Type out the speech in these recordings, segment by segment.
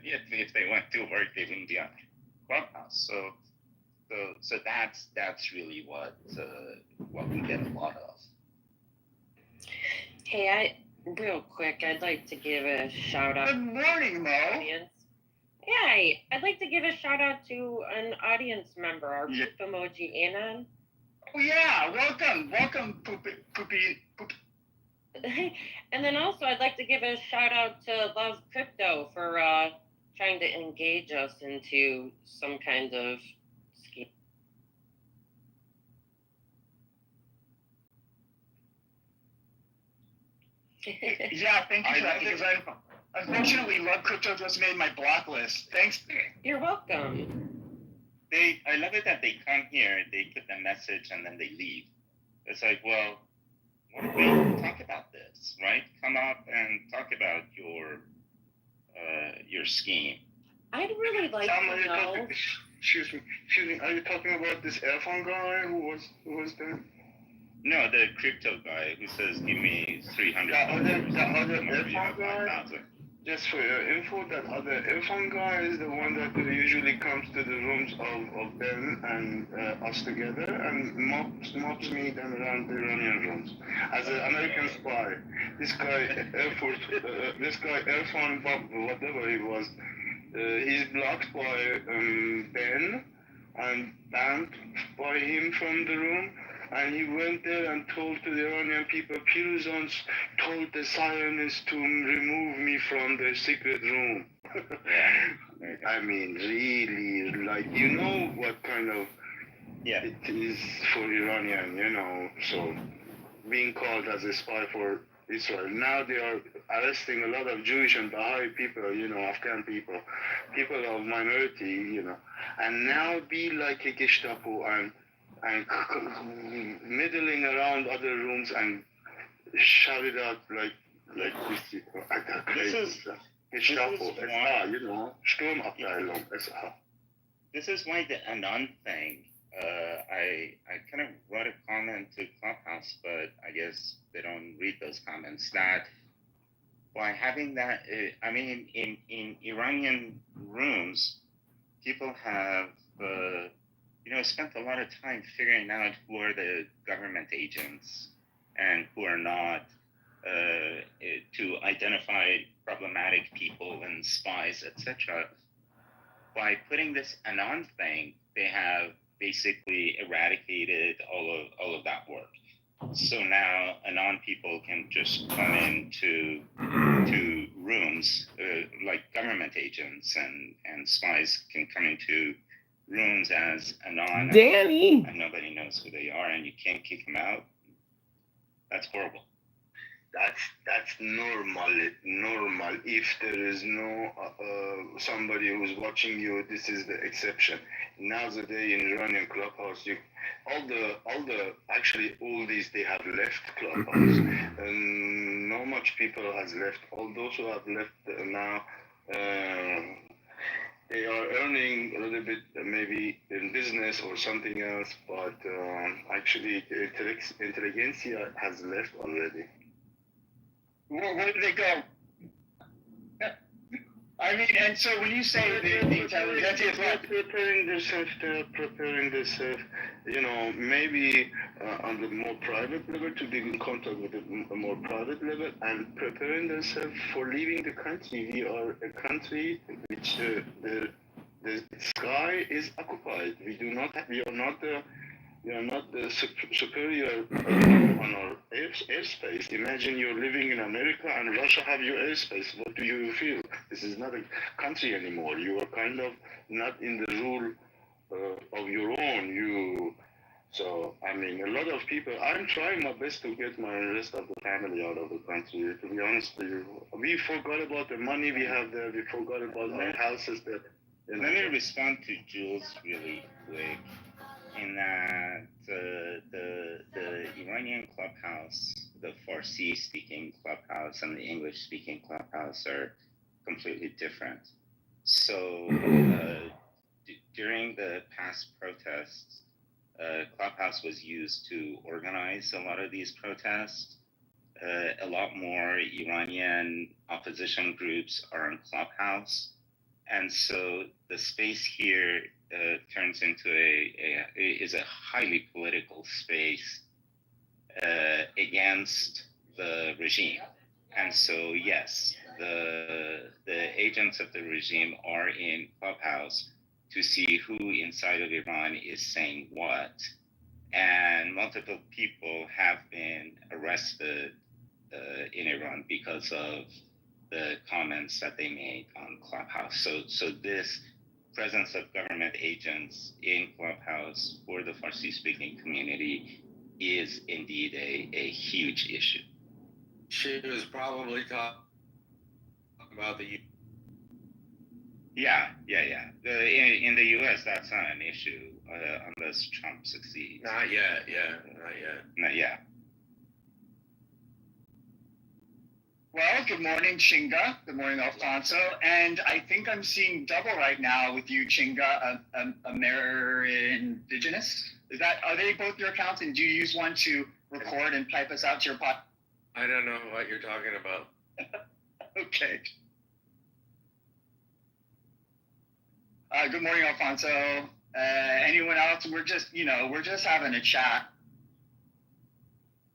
if they went to work, they wouldn't be on Clubhouse. So that's really what we get a lot of. Hey, real quick, I'd like to give a shout out. Good morning, Mo. Audience. Yeah, I'd like to give a shout out to an audience member, our poop emoji Anon. Oh yeah, welcome, poopy. And then also, I'd like to give a shout out to Love Crypto for trying to engage us into some kind of scheme. Yeah, thank you for that, because unfortunately, Love Crypto just made my block list. Thanks. You're welcome. I love it that they come here, they put the message, and then they leave. It's like, well, what if we talk about this, right? Come up and talk about your scheme. I'd really like to know. Excuse me. Are you talking about this earphone guy who was there? No, the crypto guy who says, "Give me 300." The other earphone guy. Just for your info, that other earphone guy is the one that usually comes to the rooms of Ben and us together and mobs me then around the Iranian rooms as an American spy. This guy earphone Bob, whatever he was, he's blocked by Ben and banned by him from the room. And he went there and told to the Iranian people, Piruzans told the Zionists to remove me from the secret room. I mean, really, like, you know what kind of it is for Iranian, so being called as a spy for Israel. Now they are arresting a lot of Jewish and Baha'i people, Afghan people of minority, and now be like a Gestapo and middling around other rooms and shout it out like this. Sturmabteilung. This is why the Anon thing. I kind of wrote a comment to Clubhouse, but I guess they don't read those comments. That by having that, in Iranian rooms, people have. Spent a lot of time figuring out who are the government agents and who are not, to identify problematic people and spies, etc. By putting this Anon thing, they have basically eradicated all of that work. So now Anon people can just come into rooms like government agents and spies can come into rooms as Anon, Danny, and nobody knows who they are, and you can't kick them out. That's horrible. That's normal. If there is no somebody who's watching you, this is the exception. Nowadays in Iranian Clubhouse, all these they have left Clubhouse, and not much people has left. All those who have left now. They are earning a little bit, maybe in business or something else, but actually, intelligentsia has left already. Where did they go? I mean, and so when you say the intelligentsia is left, preparing themselves, maybe on the more private level, to be in contact with a more private level, and preparing themselves for leaving the country. We are a country which the sky is occupied. We are not the superior on our airspace. Imagine you're living in America and Russia have your airspace. What do you feel? This is not a country anymore. You are kind of not in the rule of your own. So, a lot of people, I'm trying my best to get my rest of the family out of the country, to be honest with you. We forgot about the money we have there. We forgot about our houses there. Let me respond to Jules really quick. In that the Iranian clubhouse, the Farsi-speaking clubhouse, and the English-speaking clubhouse are completely different. So during the past protests, Clubhouse was used to organize a lot of these protests. A lot more Iranian opposition groups are in Clubhouse and so the space here turns into is a highly political space against the regime. And so, yes, the agents of the regime are in Clubhouse to see who inside of Iran is saying what. And multiple people have been arrested in Iran because of the comments that they made on Clubhouse. So this presence of government agents in Clubhouse for the Farsi-speaking community is indeed a huge issue. She was probably talking about the. Yeah. In the U.S., that's not an issue unless Trump succeeds. Not yet. Not yet. Well, good morning, Chinga. Good morning, Alfonso. And I think I'm seeing double right now with you, Chinga, Amerindigenous. Are they both your accounts? And do you use one to record and type us out to your pod? I don't know what you're talking about. Okay. Good morning, Alfonso. Anyone else? We're just having a chat.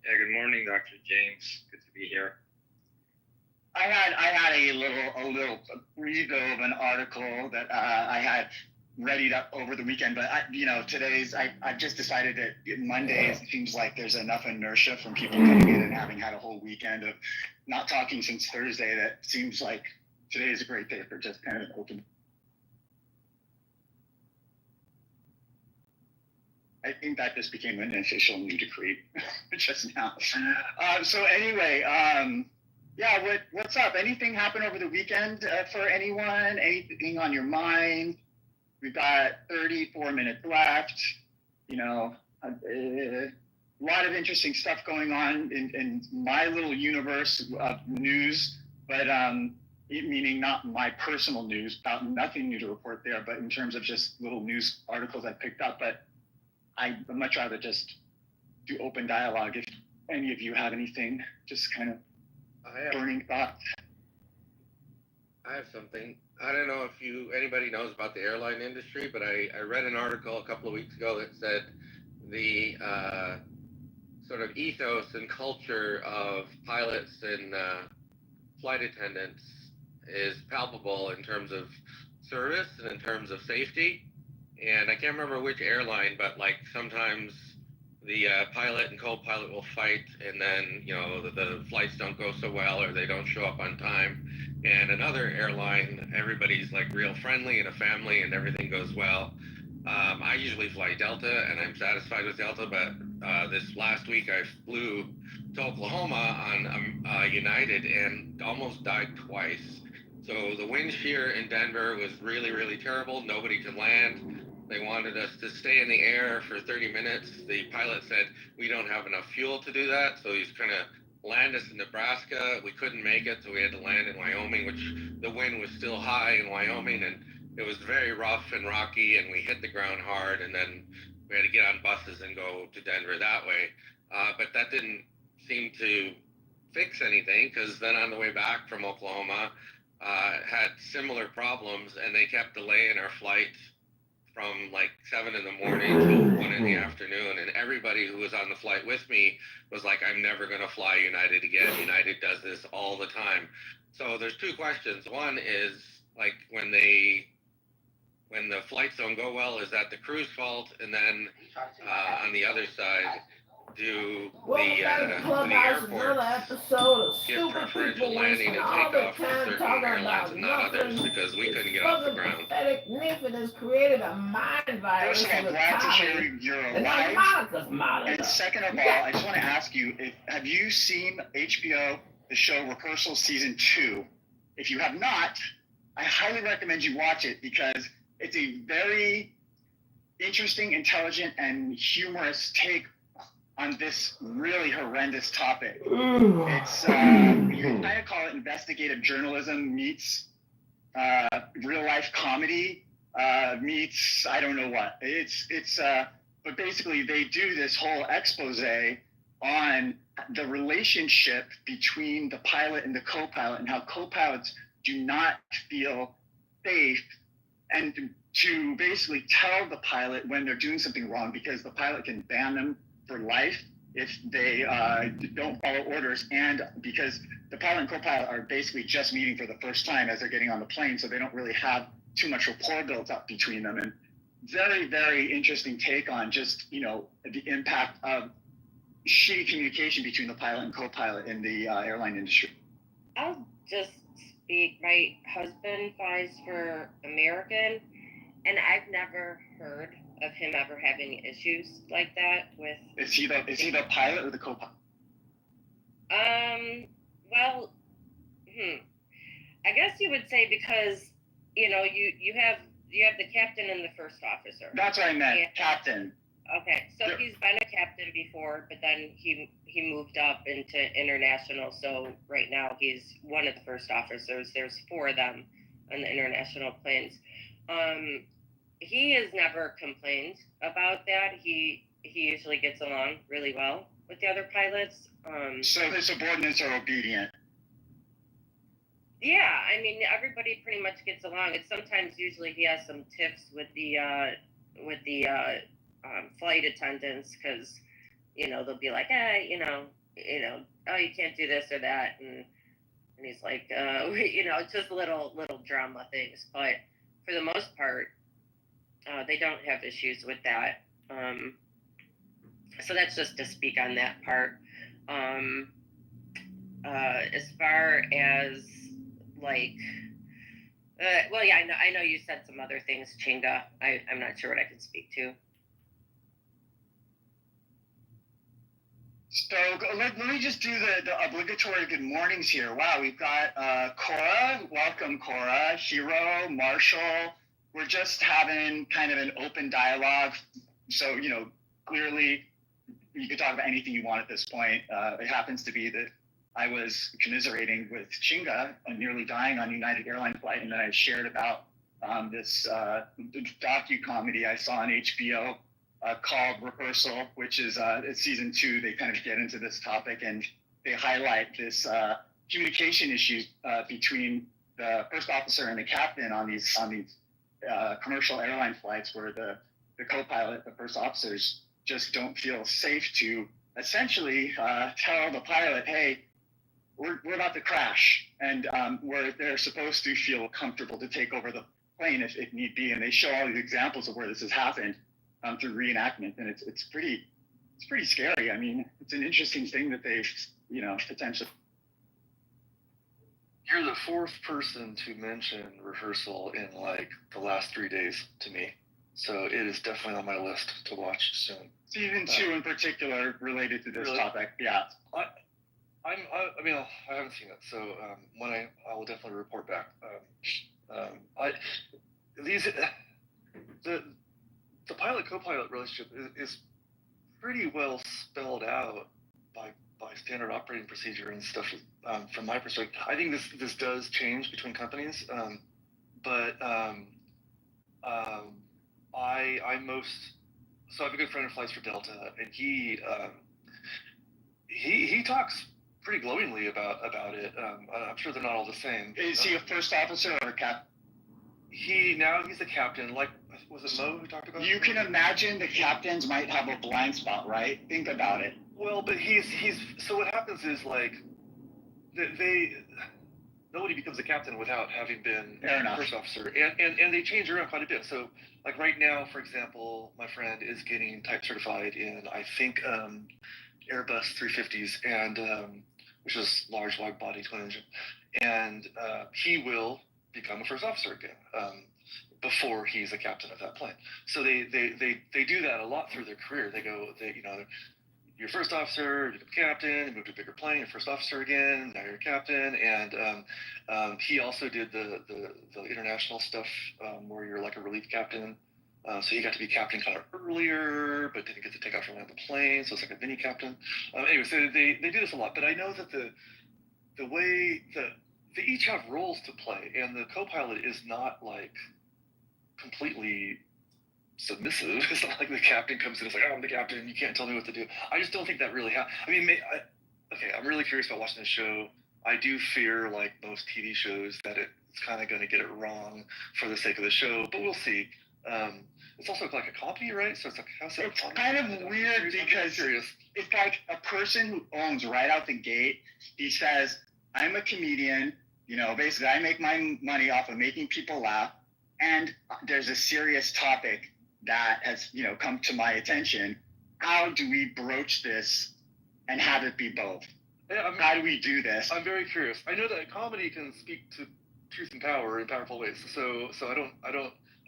Yeah, good morning, Dr. James. Good to be here. I had a little preview of an article that I had readied up over the weekend, but I've just decided that Mondays it seems like there's enough inertia from people coming in and having had a whole weekend of not talking since Thursday that seems like today is a great day for just kind of open. I think that just became an official new decree just now. So anyway, yeah, what's up? Anything happen over the weekend for anyone? Anything on your mind? We've got 34 minutes left. A lot of interesting stuff going on in my little universe of news, but meaning not my personal news, about nothing new to report there, but in terms of just little news articles I picked up. But I'd much rather just do open dialogue. If any of you have anything, just kind of burning thoughts. I have something. I don't know if anybody knows about the airline industry, but I read an article a couple of weeks ago that said the sort of ethos and culture of pilots and flight attendants is palpable in terms of service and in terms of safety. And I can't remember which airline, but like sometimes the pilot and co-pilot will fight, and then the flights don't go so well, or they don't show up on time. And another airline, everybody's like real friendly and a family, and everything goes well. I usually fly Delta, and I'm satisfied with Delta. But this last week, I flew to Oklahoma on United and almost died twice. So the wind shear in Denver was really, really terrible. Nobody could land. They wanted us to stay in the air for 30 minutes. The pilot said, we don't have enough fuel to do that. So he's going to land us in Nebraska. We couldn't make it, so we had to land in Wyoming, which the wind was still high in Wyoming. And it was very rough and rocky, and we hit the ground hard. And then we had to get on buses and go to Denver that way. But that didn't seem to fix anything, because then on the way back from Oklahoma, had similar problems, and they kept delaying our flight from like 7 in the morning till 1 in the afternoon. And everybody who was on the flight with me was like, I'm never going to fly United again. United does this all the time. So there's two questions. One is like when the flights don't go well, is that the crew's fault? And then on the other side, do the airports give preferential landing and takeoff for certain airlines and not others, because we couldn't get off the ground? Has created a mind virus. First of all, glad to hear you're alive. And second of all, I just want to ask you, have you seen HBO, the show Rehearsal Season 2? If you have not, I highly recommend you watch it, because it's a very interesting, intelligent, and humorous take on this really horrendous topic. It's you kind of call it investigative journalism meets real life comedy meets I don't know what. It's but basically they do this whole expose on the relationship between the pilot and the co-pilot, and how co-pilots do not feel safe and to basically tell the pilot when they're doing something wrong, because the pilot can ban them for life if they don't follow orders, and because the pilot and co-pilot are basically just meeting for the first time as they're getting on the plane, so they don't really have too much rapport built up between them. And very, very interesting take on just, the impact of shitty communication between the pilot and co-pilot in the airline industry. I'll just speak. My husband flies for American, and I've never heard of him ever having issues like that with. Is he the pilot or the co-pilot? Well, I guess you would say, because you have the captain and the first officer. That's what I meant, captain. Okay, so he's been a captain before, but then he moved up into international. So right now he's one of the first officers. There's 4 of them on the international planes. He has never complained about that. He usually gets along really well with the other pilots. So the subordinates are obedient. Yeah, I mean, everybody pretty much gets along. It's usually he has some tips with the flight attendants, because they'll be like, oh, you can't do this or that, and he's like, just little drama things. But for the most part, they don't have issues with that. So that's just to speak on that part. As far as I know you said some other things, Chinga. I'm not sure what I can speak to. So let me just do the obligatory good mornings here. Wow, we've got Cora. Welcome, Cora. Hiro, Marshall. We're just having kind of an open dialogue. So, clearly you could talk about anything you want at this point. It happens to be that I was commiserating with Chinga nearly dying on a United Airlines flight, and then I shared about this docu-comedy I saw on HBO called Rehearsal, which is season 2. They kind of get into this topic, and they highlight this communication issues between the first officer and the captain on these commercial airline flights, where the co-pilot, the first officers, just don't feel safe to essentially tell the pilot, hey, we're about to crash, and they're supposed to feel comfortable to take over the plane if need be. And they show all these examples of where this has happened through reenactment, and it's pretty scary. I mean, it's an interesting thing that they've potentially. You're the 4th person to mention Rehearsal in the last 3 days to me, so it is definitely on my list to watch soon. Season 2 in particular related to this really? topic, yeah. I haven't seen it, so when I will definitely report back. The pilot co-pilot relationship is pretty well spelled out by standard operating procedure and stuff. From my perspective, I think this does change between companies, but I have a good friend who flies for Delta, and he talks pretty glowingly about it. I'm sure they're not all the same. Is he a first officer or a captain? He's the captain. Was it Mo who talked about it? You can imagine the captains might have a blind spot, right? Think about it. Well, but so what happens is nobody becomes a captain without having been a first officer, and they change around quite a bit. So right now, for example, my friend is getting type certified in, I think, Airbus 350s, and which is large wide body twin engine, and he will become a first officer again before he's a captain of that plane. So they do that a lot through their career. You're first officer, you become captain, you move to a bigger plane, you're first officer again, now you're a captain. And he also did the international stuff where you're like a relief captain. So he got to be captain kind of earlier, but didn't get to take off and land the plane, so it's like a mini captain. Anyway, so they do this a lot, but I know that the way they each have roles to play, and the co-pilot is not completely submissive. It's not like the captain comes in and is like, oh, I'm the captain, you can't tell me what to do. I just don't think that really happens. I mean, I'm really curious about watching this show. I do fear, like most TV shows, that it's kind of going to get it wrong for the sake of the show, but we'll see. It's also like a comedy, right? So it's like it's kind of weird because it's like a person who owns right out the gate. He says, "I'm a comedian. You know, basically, I make my money off of making people laugh." And there's a serious topic that has, come to my attention. How do we broach this and have it be both? Yeah, how do we do this? I'm very curious. I know that comedy can speak to truth and power in powerful ways. So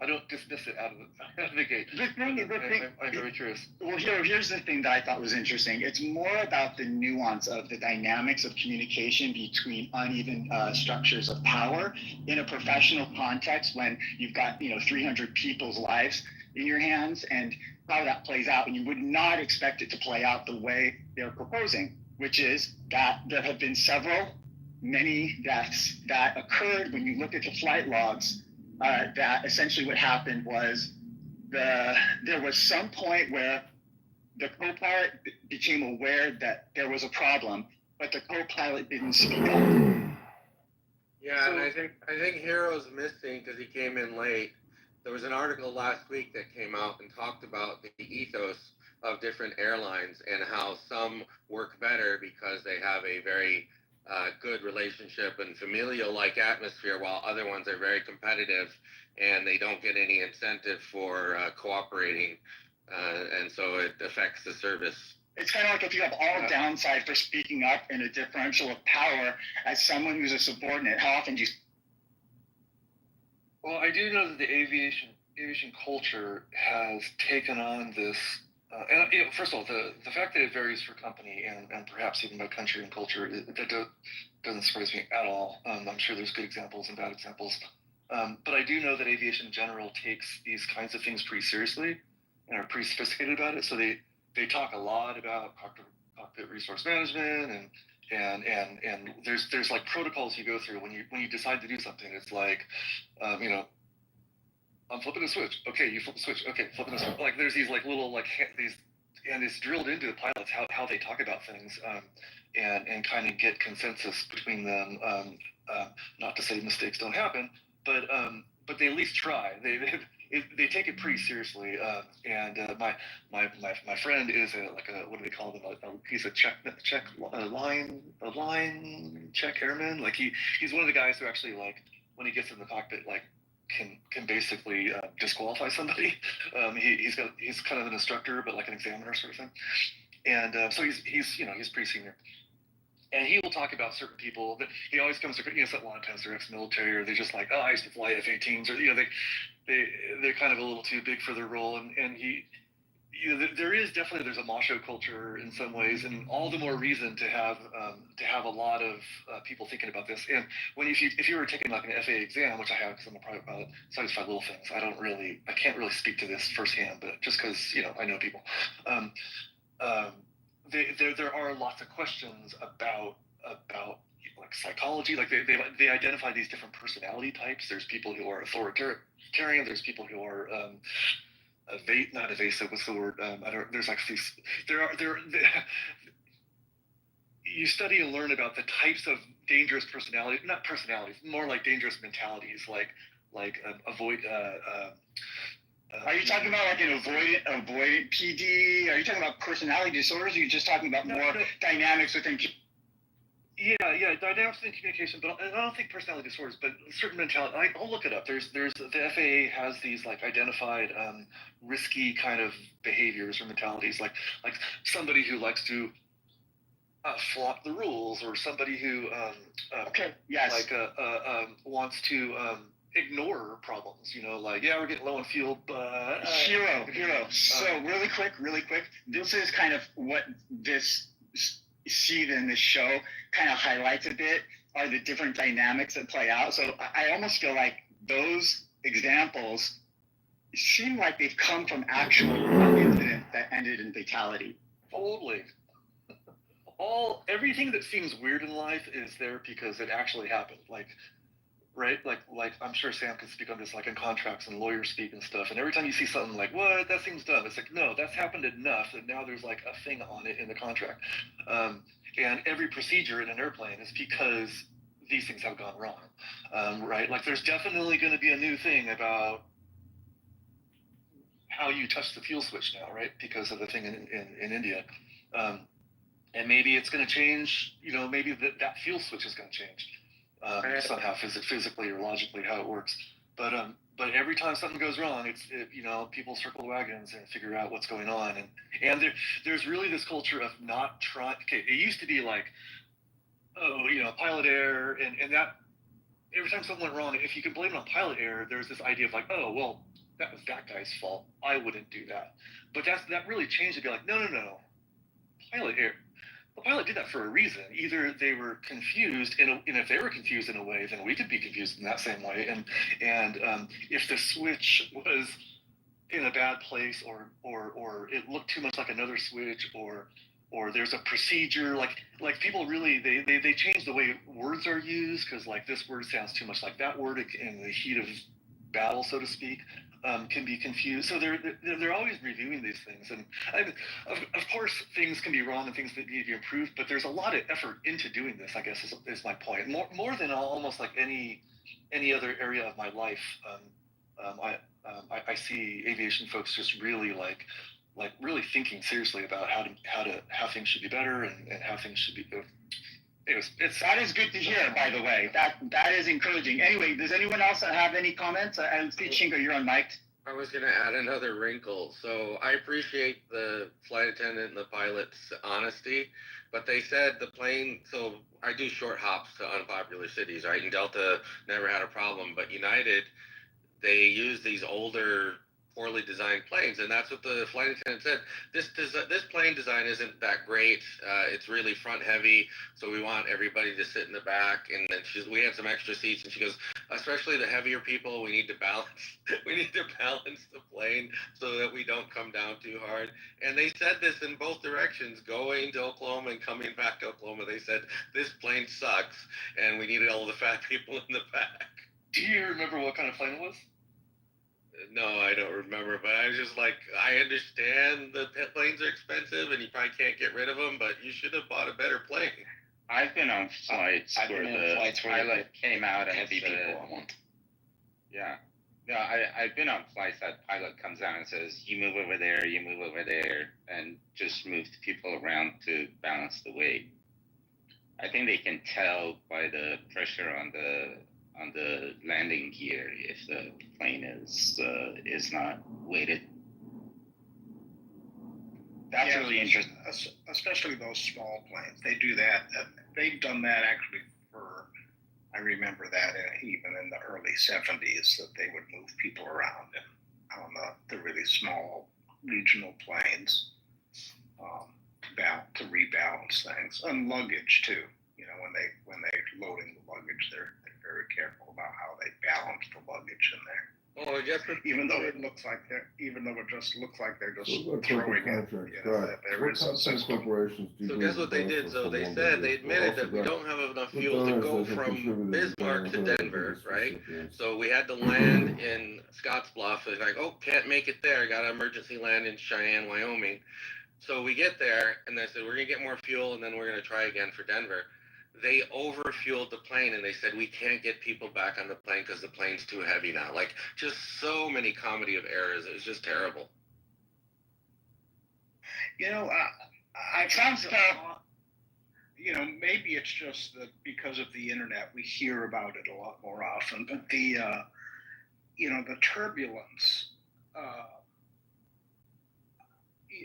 I don't dismiss it out of the gate. I'm very curious. Well, here's the thing that I thought was interesting. It's more about the nuance of the dynamics of communication between uneven structures of power in a professional context when you've got 300 people's lives in your hands, and how that plays out. And you would not expect it to play out the way they're proposing, which is that there have been many deaths that occurred when you look at the flight logs. That essentially what happened was there was some point where the co-pilot became aware that there was a problem, but the co-pilot didn't speak up. Yeah, so, and I think Hero's missing because he came in late. There was an article last week that came out and talked about the ethos of different airlines and how some work better because they have a very good relationship and familial-like atmosphere, while other ones are very competitive and they don't get any incentive for cooperating, and so it affects the service. It's kind of like if you have all downside for speaking up in a differential of power as someone who's a subordinate, how often do you... Well, I do know that the aviation culture has taken on this. And first of all, the fact that it varies for company and perhaps even by country and culture, that doesn't surprise me at all. I'm sure there's good examples and bad examples. But I do know that aviation in general takes these kinds of things pretty seriously and are pretty sophisticated about it. So they talk a lot about cockpit resource management and there's like protocols you go through when you decide to do something. It's like, I'm flipping a switch. Okay, you flip the switch. Okay, flipping the switch. Like there's these like little and it's drilled into the pilots how they talk about things, and kind of get consensus between them. Not to say mistakes don't happen, but they at least try. They take it pretty seriously. And my friend is what do they call them? He's a line check airman. Like he's one of the guys who actually like when he gets in the cockpit like can basically disqualify somebody. He's kind of an instructor, but like an examiner sort of thing. And so he's pretty senior. And he will talk about certain people that he always comes to, a lot of times they're ex-military or they're just like, I used to fly F-18s, or, they're kind of a little too big for their role. And there's a macho culture in some ways, and all the more reason to have a lot of people thinking about this. And if you were taking like an FAA exam, which I have because I'm a private pilot, so I just find little things. I can't really speak to this firsthand, but just because I know people. There are lots of questions about like psychology. Like they identify these different personality types. There's people who are authoritarian. There's people who are not evasive. What's the word? There's like these. You study and learn about the types of dangerous personalities, not personalities, more like dangerous mentalities, like avoid. Are you talking about like an avoidant PD? Are you talking about personality disorders? Or are you just talking about more dynamics within? Yeah, dynamics within communication, but I don't think personality disorders, but certain mentality. I'll look it up. There's the FAA has these like identified risky kind of behaviors or mentalities, like somebody who likes to flaunt the rules, or somebody who wants to ignore problems, we're getting low on fuel, but hero. So really quick, this is kind of what this scene in this show kind of highlights a bit, are the different dynamics that play out. So I almost feel like those examples seem like they've come from actual incidents that ended in fatality. Totally. Everything that seems weird in life is there because it actually happened. Right? Like I'm sure Sam can speak on this, like in contracts and lawyers speak and stuff. And every time you see something like, what, that seems dumb, it's like, no, that's happened enough that now there's like a thing on it in the contract. And every procedure in an airplane is because these things have gone wrong, right? Like there's definitely going to be a new thing about how you touch the fuel switch now, right? Because of the thing in India. And maybe it's going to change, maybe that fuel switch is going to change somehow physically or logically how it works. But every time something goes wrong, people circle the wagons and figure out what's going on. And there's really this culture of not trying. Okay, it used to be like, pilot error, and that every time something went wrong, if you could blame it on pilot error, there's this idea of like, oh, well, that was that guy's fault. I wouldn't do that. But that really changed to be like, no, pilot error. The pilot did that for a reason. Either they were confused, and if they were confused in a way, then we could be confused in that same way. And if the switch was in a bad place, or it looked too much like another switch, or there's a procedure, like people really they change the way words are used, because like this word sounds too much like that word in the heat of battle, so to speak. Can be confused. So they're always reviewing these things, and of course things can be wrong and things that need to be improved. But there's a lot of effort into doing this, I guess, is my point. More than almost like any other area of my life. I see aviation folks just really like really thinking seriously about how things should be better and how things should be. That is good to hear, by the way. That is encouraging. Anyway, does anyone else have any comments? And Shingo, you're on mic. I was going to add another wrinkle. So I appreciate the flight attendant and the pilot's honesty, but they said the plane, so I do short hops to unpopular cities, right? And Delta never had a problem, but United, they use these older, poorly designed planes, and that's what the flight attendant said. This plane design isn't that great. It's really front heavy, so we want everybody to sit in the back. And then we had some extra seats, and she goes, especially the heavier people, we need to balance. We need to balance the plane so that we don't come down too hard. And they said this in both directions, going to Oklahoma and coming back to Oklahoma. They said this plane sucks, and we needed all the fat people in the back. Do you remember what kind of plane it was? No, I don't remember, but I was just like, I understand the planes are expensive and you probably can't get rid of them, but you should have bought a better plane. I've been on flights where the pilot came out and heavy said, people I want. Yeah. Yeah, I've been on flights that pilot comes out and says, you move over there, and just moves people around to balance the weight. I think they can tell by the pressure on the landing gear if the plane is not weighted. That's really interesting. Especially those small planes. They do that. They've done that actually I remember that even in the early 70s, that they would move people around on the really small regional planes to rebalance things. And luggage too. When they're loading the luggage, they're very careful about how they balance the luggage in there. Well, I guess even though it just looks like they're just throwing it. There is a system. So guess what they did? So they said, they admitted that we don't have enough fuel to go from Bismarck to Denver, right? So we had to land in Scottsbluff. They're like, oh, can't make it there. Got to emergency land in Cheyenne, Wyoming. So we get there, and they said, we're going to get more fuel, and then we're going to try again for Denver. They overfueled the plane, and they said, we can't get people back on the plane because the plane's too heavy now. Like, just so many comedy of errors. It was just terrible. I found maybe it's just that because of the internet, we hear about it a lot more often, but the turbulence,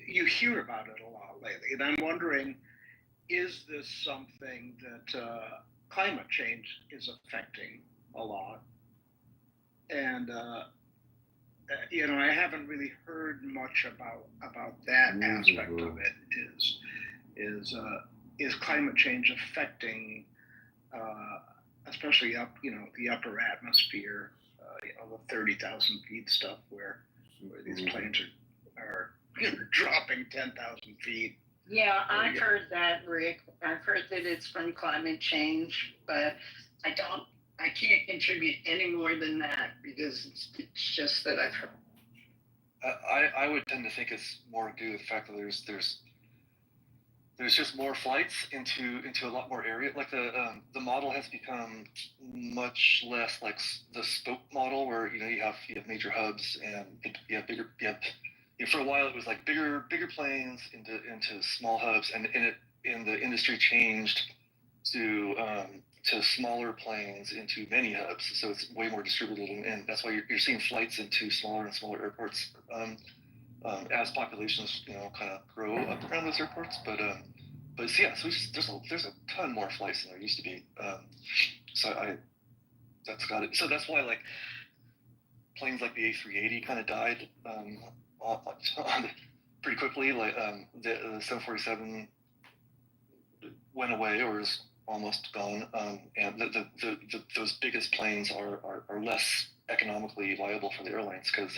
you hear about it a lot lately, and I'm wondering, is this something that climate change is affecting a lot? And I haven't really heard much about that aspect of it. Is climate change affecting, especially the upper atmosphere, the 30,000 feet stuff where these planes are dropping 10,000 feet. Yeah, I've heard that, Rick. I've heard that it's from climate change, but I can't contribute any more than that because it's just that I've heard. I would tend to think it's more due to the fact that there's just more flights into a lot more area. Like the model has become much less like the spoke model, where you have major hubs and for a while it was like bigger planes into small hubs, and the industry changed to smaller planes into many hubs, so it's way more distributed, and that's why you're seeing flights into smaller and smaller airports as populations kind of grow up around those airports. But yeah, so there's a ton more flights than there used to be. That's got it. So that's why like planes like the A380 kind of died pretty quickly. Like the 747 went away or is almost gone, and those biggest planes are less economically viable for the airlines, because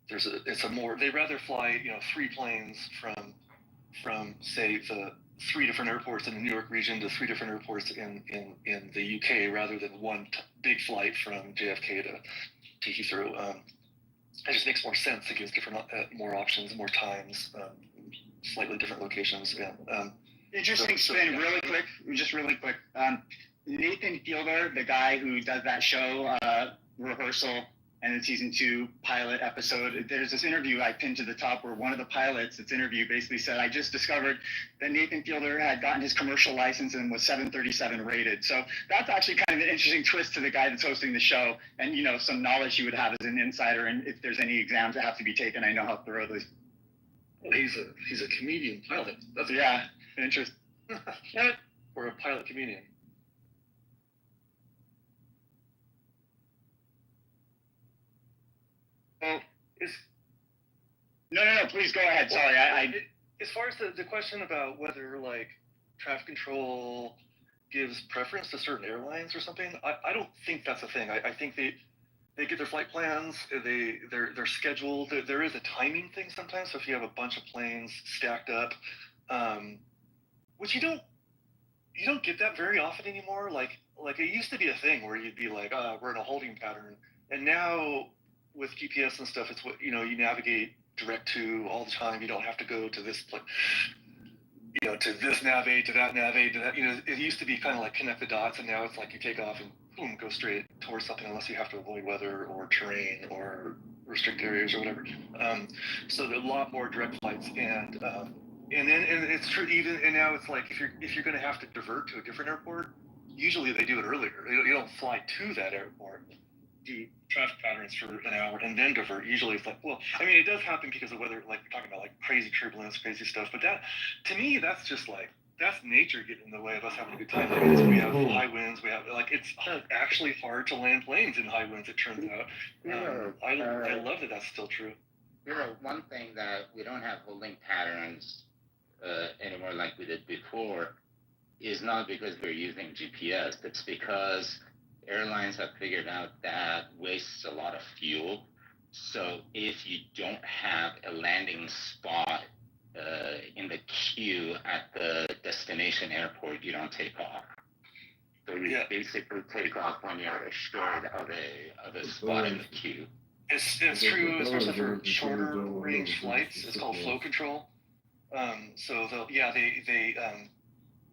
they'd rather fly 3 planes from say the 3 different airports in the New York region to 3 different airports in the UK, rather than one big flight from JFK to Heathrow. It just makes more sense. It gives more options, more times, slightly different locations. Interesting spin, really quick. Nathan Fielder, the guy who does that show, Rehearsal, and the season 2 pilot episode, there's this interview I pinned to the top where one of the pilots that's interviewed basically said, I just discovered that Nathan Fielder had gotten his commercial license and was 737 rated. So that's actually kind of an interesting twist to the guy that's hosting the show, and some knowledge you would have as an insider, and if there's any exams that have to be taken, I know how thorough those. Well, he's a comedian pilot. That's interesting. Or a pilot comedian. Well, no, please go ahead. Sorry, I as far as the question about whether like traffic control gives preference to certain airlines or something, I don't think that's a thing. I think they get their flight plans, they're scheduled. There is a timing thing sometimes. So if you have a bunch of planes stacked up, which you don't get that very often anymore. Like it used to be a thing where you'd be like, we're in a holding pattern, and now with GPS and stuff, it's what you navigate direct to all the time. You don't have to go to this place, to this navigate, to that navigate, to that. It used to be kind of like connect the dots, and now it's like you take off and boom, go straight towards something, unless you have to avoid weather or terrain or restrict areas or whatever. So there are a lot more direct flights, and it's true. And now it's like if you're going to have to divert to a different airport, usually they do it earlier. You don't fly to that airport, do traffic patterns for an hour, and then divert. Usually it's like, well, I mean, it does happen because of weather, like you're talking about, like crazy turbulence, crazy stuff. But that, to me, that's just like, that's nature getting in the way of us having a good time. Because we have high winds, we have it's actually hard to land planes in high winds. It turns out. I love that that's still true. One thing that we don't have holding patterns anymore like we did before is not because we're using GPS. It's because airlines have figured out that wastes a lot of fuel. So if you don't have a landing spot in the queue at the destination airport, you don't take off. So you basically take off when you're assured of a spot in the queue. It's true, especially for shorter range flights. It's called flow control. So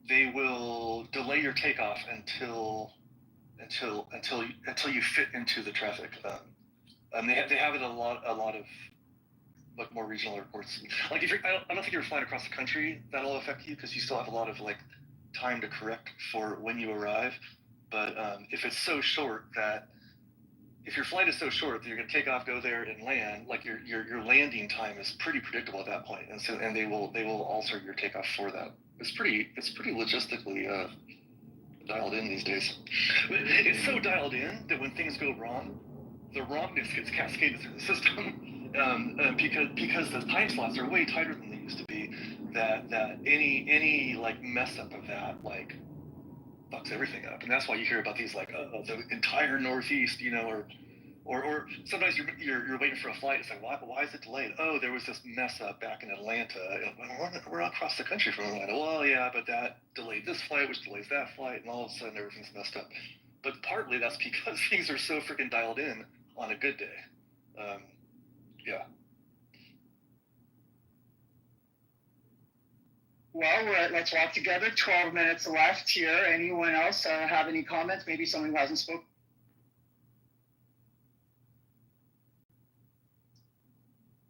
they will delay your takeoff until you fit into the traffic. They have it a lot of like more regional airports. Like I don't think you're flying across the country, that'll affect you because you still have a lot of like time to correct for when you arrive. But if it's so short that if your flight is so short that you're going to take off, go there, and land, like your landing time is pretty predictable at that point, and they will alter your takeoff for that. It's pretty logistically dialed in these days. But it's so dialed in that when things go wrong, the wrongness gets cascaded through the system. Because the time slots are way tighter than they used to be. That any like mess up of that like fucks everything up, and that's why you hear about these like the entire Northeast, or sometimes you're waiting for a flight. It's like why is it delayed? Oh, there was this mess up back in Atlanta. We're across the country from Atlanta. Well, yeah, but that delayed this flight, which delays that flight, and all of a sudden everything's messed up. But partly that's because things are so freaking dialed in on a good day. Yeah. Well, let's walk together. 12 minutes left here. Anyone else have any comments? Maybe someone who hasn't spoken.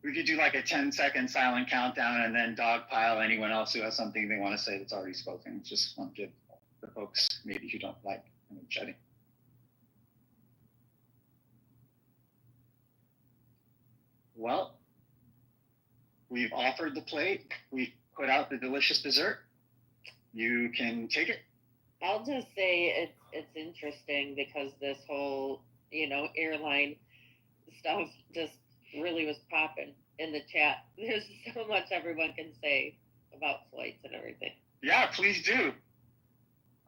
We could do like a 10-second silent countdown and then dogpile anyone else who has something they want to say that's already spoken. Just want to give the folks maybe who don't like chatting. Well, we've offered the plate. We've put out the delicious dessert. You can take it. I'll just say it's interesting because this whole, airline stuff just really was popping in the chat. There's so much everyone can say about flights and everything. Yeah, please do.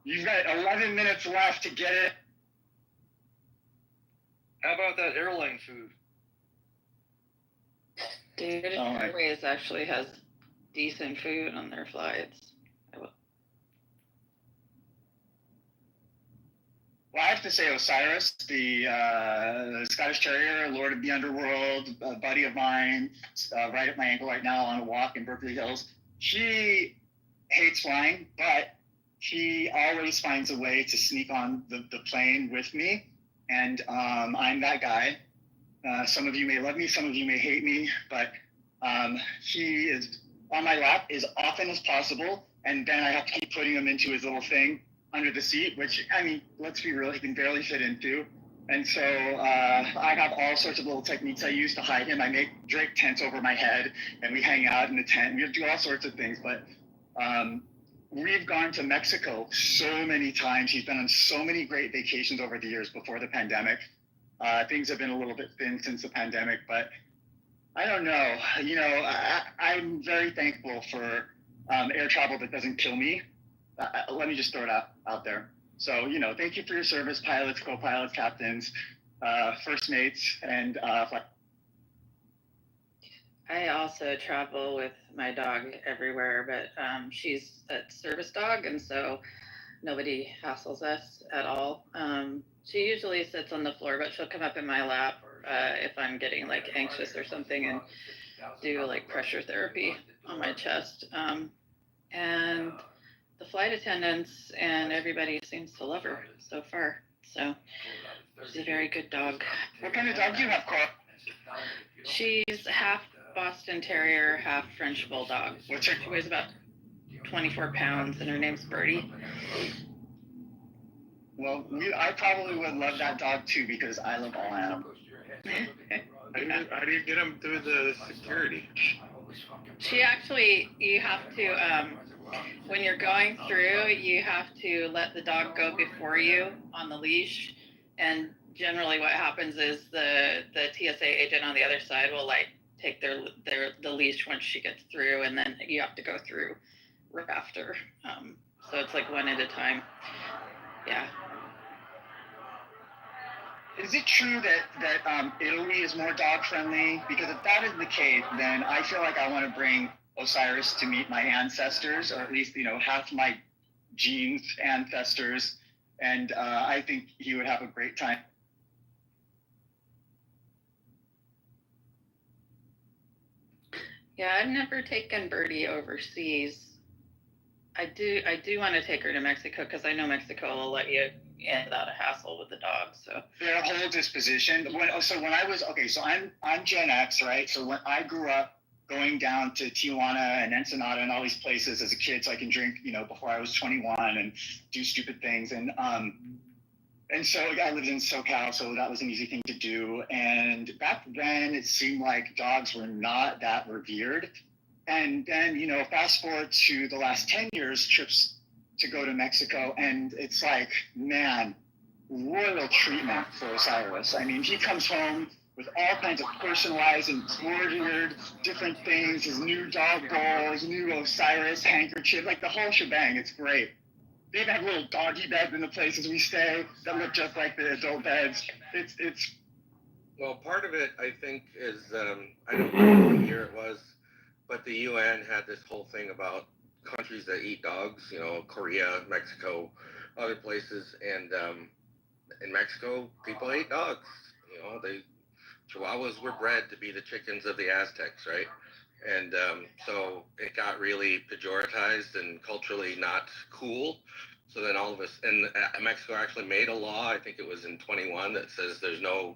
You've got 11 minutes left to get it. How about that airline food? Dude, Airways actually has decent food on their flights. Well, I have to say, Osiris, the Scottish Terrier, Lord of the Underworld, a buddy of mine, right at my ankle right now on a walk in Berkeley Hills. She hates flying, but she always finds a way to sneak on the plane with me, and I'm that guy. Some of you may love me, some of you may hate me, but he is on my lap as often as possible, and then I have to keep putting him into his little thing under the seat, which, I mean, let's be real, he can barely fit into. And so I have all sorts of little techniques I use to hide him. I make Drake tents over my head, and we hang out in the tent. We do all sorts of things, but we've gone to Mexico so many times. He's been on so many great vacations over the years before the pandemic. Things have been a little bit thin since the pandemic, but I don't know. I'm very thankful for air travel that doesn't kill me. Let me just throw it out there. So, thank you for your service, pilots, co-pilots, captains, first mates, and I also travel with my dog everywhere, but she's a service dog, and so nobody hassles us at all. She usually sits on the floor, but she'll come up in my lap if I'm getting like anxious or something and do like pressure therapy on my chest. And the flight attendants and everybody seems to love her so far. So she's a very good dog. What kind of dog do you have, Carl? She's half Boston Terrier, half French Bulldog. She weighs about 24 pounds, and her name's Birdie. Well, I probably would love that dog too, because I love all animals. How do you get them through the security? She actually, you have to, when you're going through, you have to let the dog go before you on the leash. And generally what happens is the TSA agent on the other side will like take the leash once she gets through, and then you have to go through right after. So it's like one at a time. Yeah. Is it true that Italy is more dog friendly? Because if that is the case, then I feel like I want to bring Osiris to meet my ancestors, or at least half my genes ancestors, and I think he would have a great time. Yeah, I've never taken Birdie overseas. I do want to take her to Mexico, because I know Mexico will let you in without a hassle with the dog. So their whole disposition. I'm Gen X, right? So when I grew up going down to Tijuana and Ensenada and all these places as a kid, so I can drink, before I was 21 and do stupid things. And so I lived in SoCal, so that was an easy thing to do. And back then, it seemed like dogs were not that revered. And then, fast forward to the last 10 years, trips to go to Mexico, and it's like, man, royal treatment for Osiris. I mean, he comes home with all kinds of personalized, embroidered, different things, his new dog bowl, his new Osiris handkerchief, like the whole shebang. It's great. They even have little doggy beds in the places we stay that look just like the adult beds. It's. Well, part of it, I think, is, I don't know what year it was, but the UN had this whole thing about countries that eat dogs, Korea, Mexico, other places. And in Mexico, people ate dogs. Chihuahuas were bred to be the chickens of the Aztecs, right? And so it got really pejoratized and culturally not cool. So then all of us, and Mexico actually made a law, I think it was in 21, that says there's no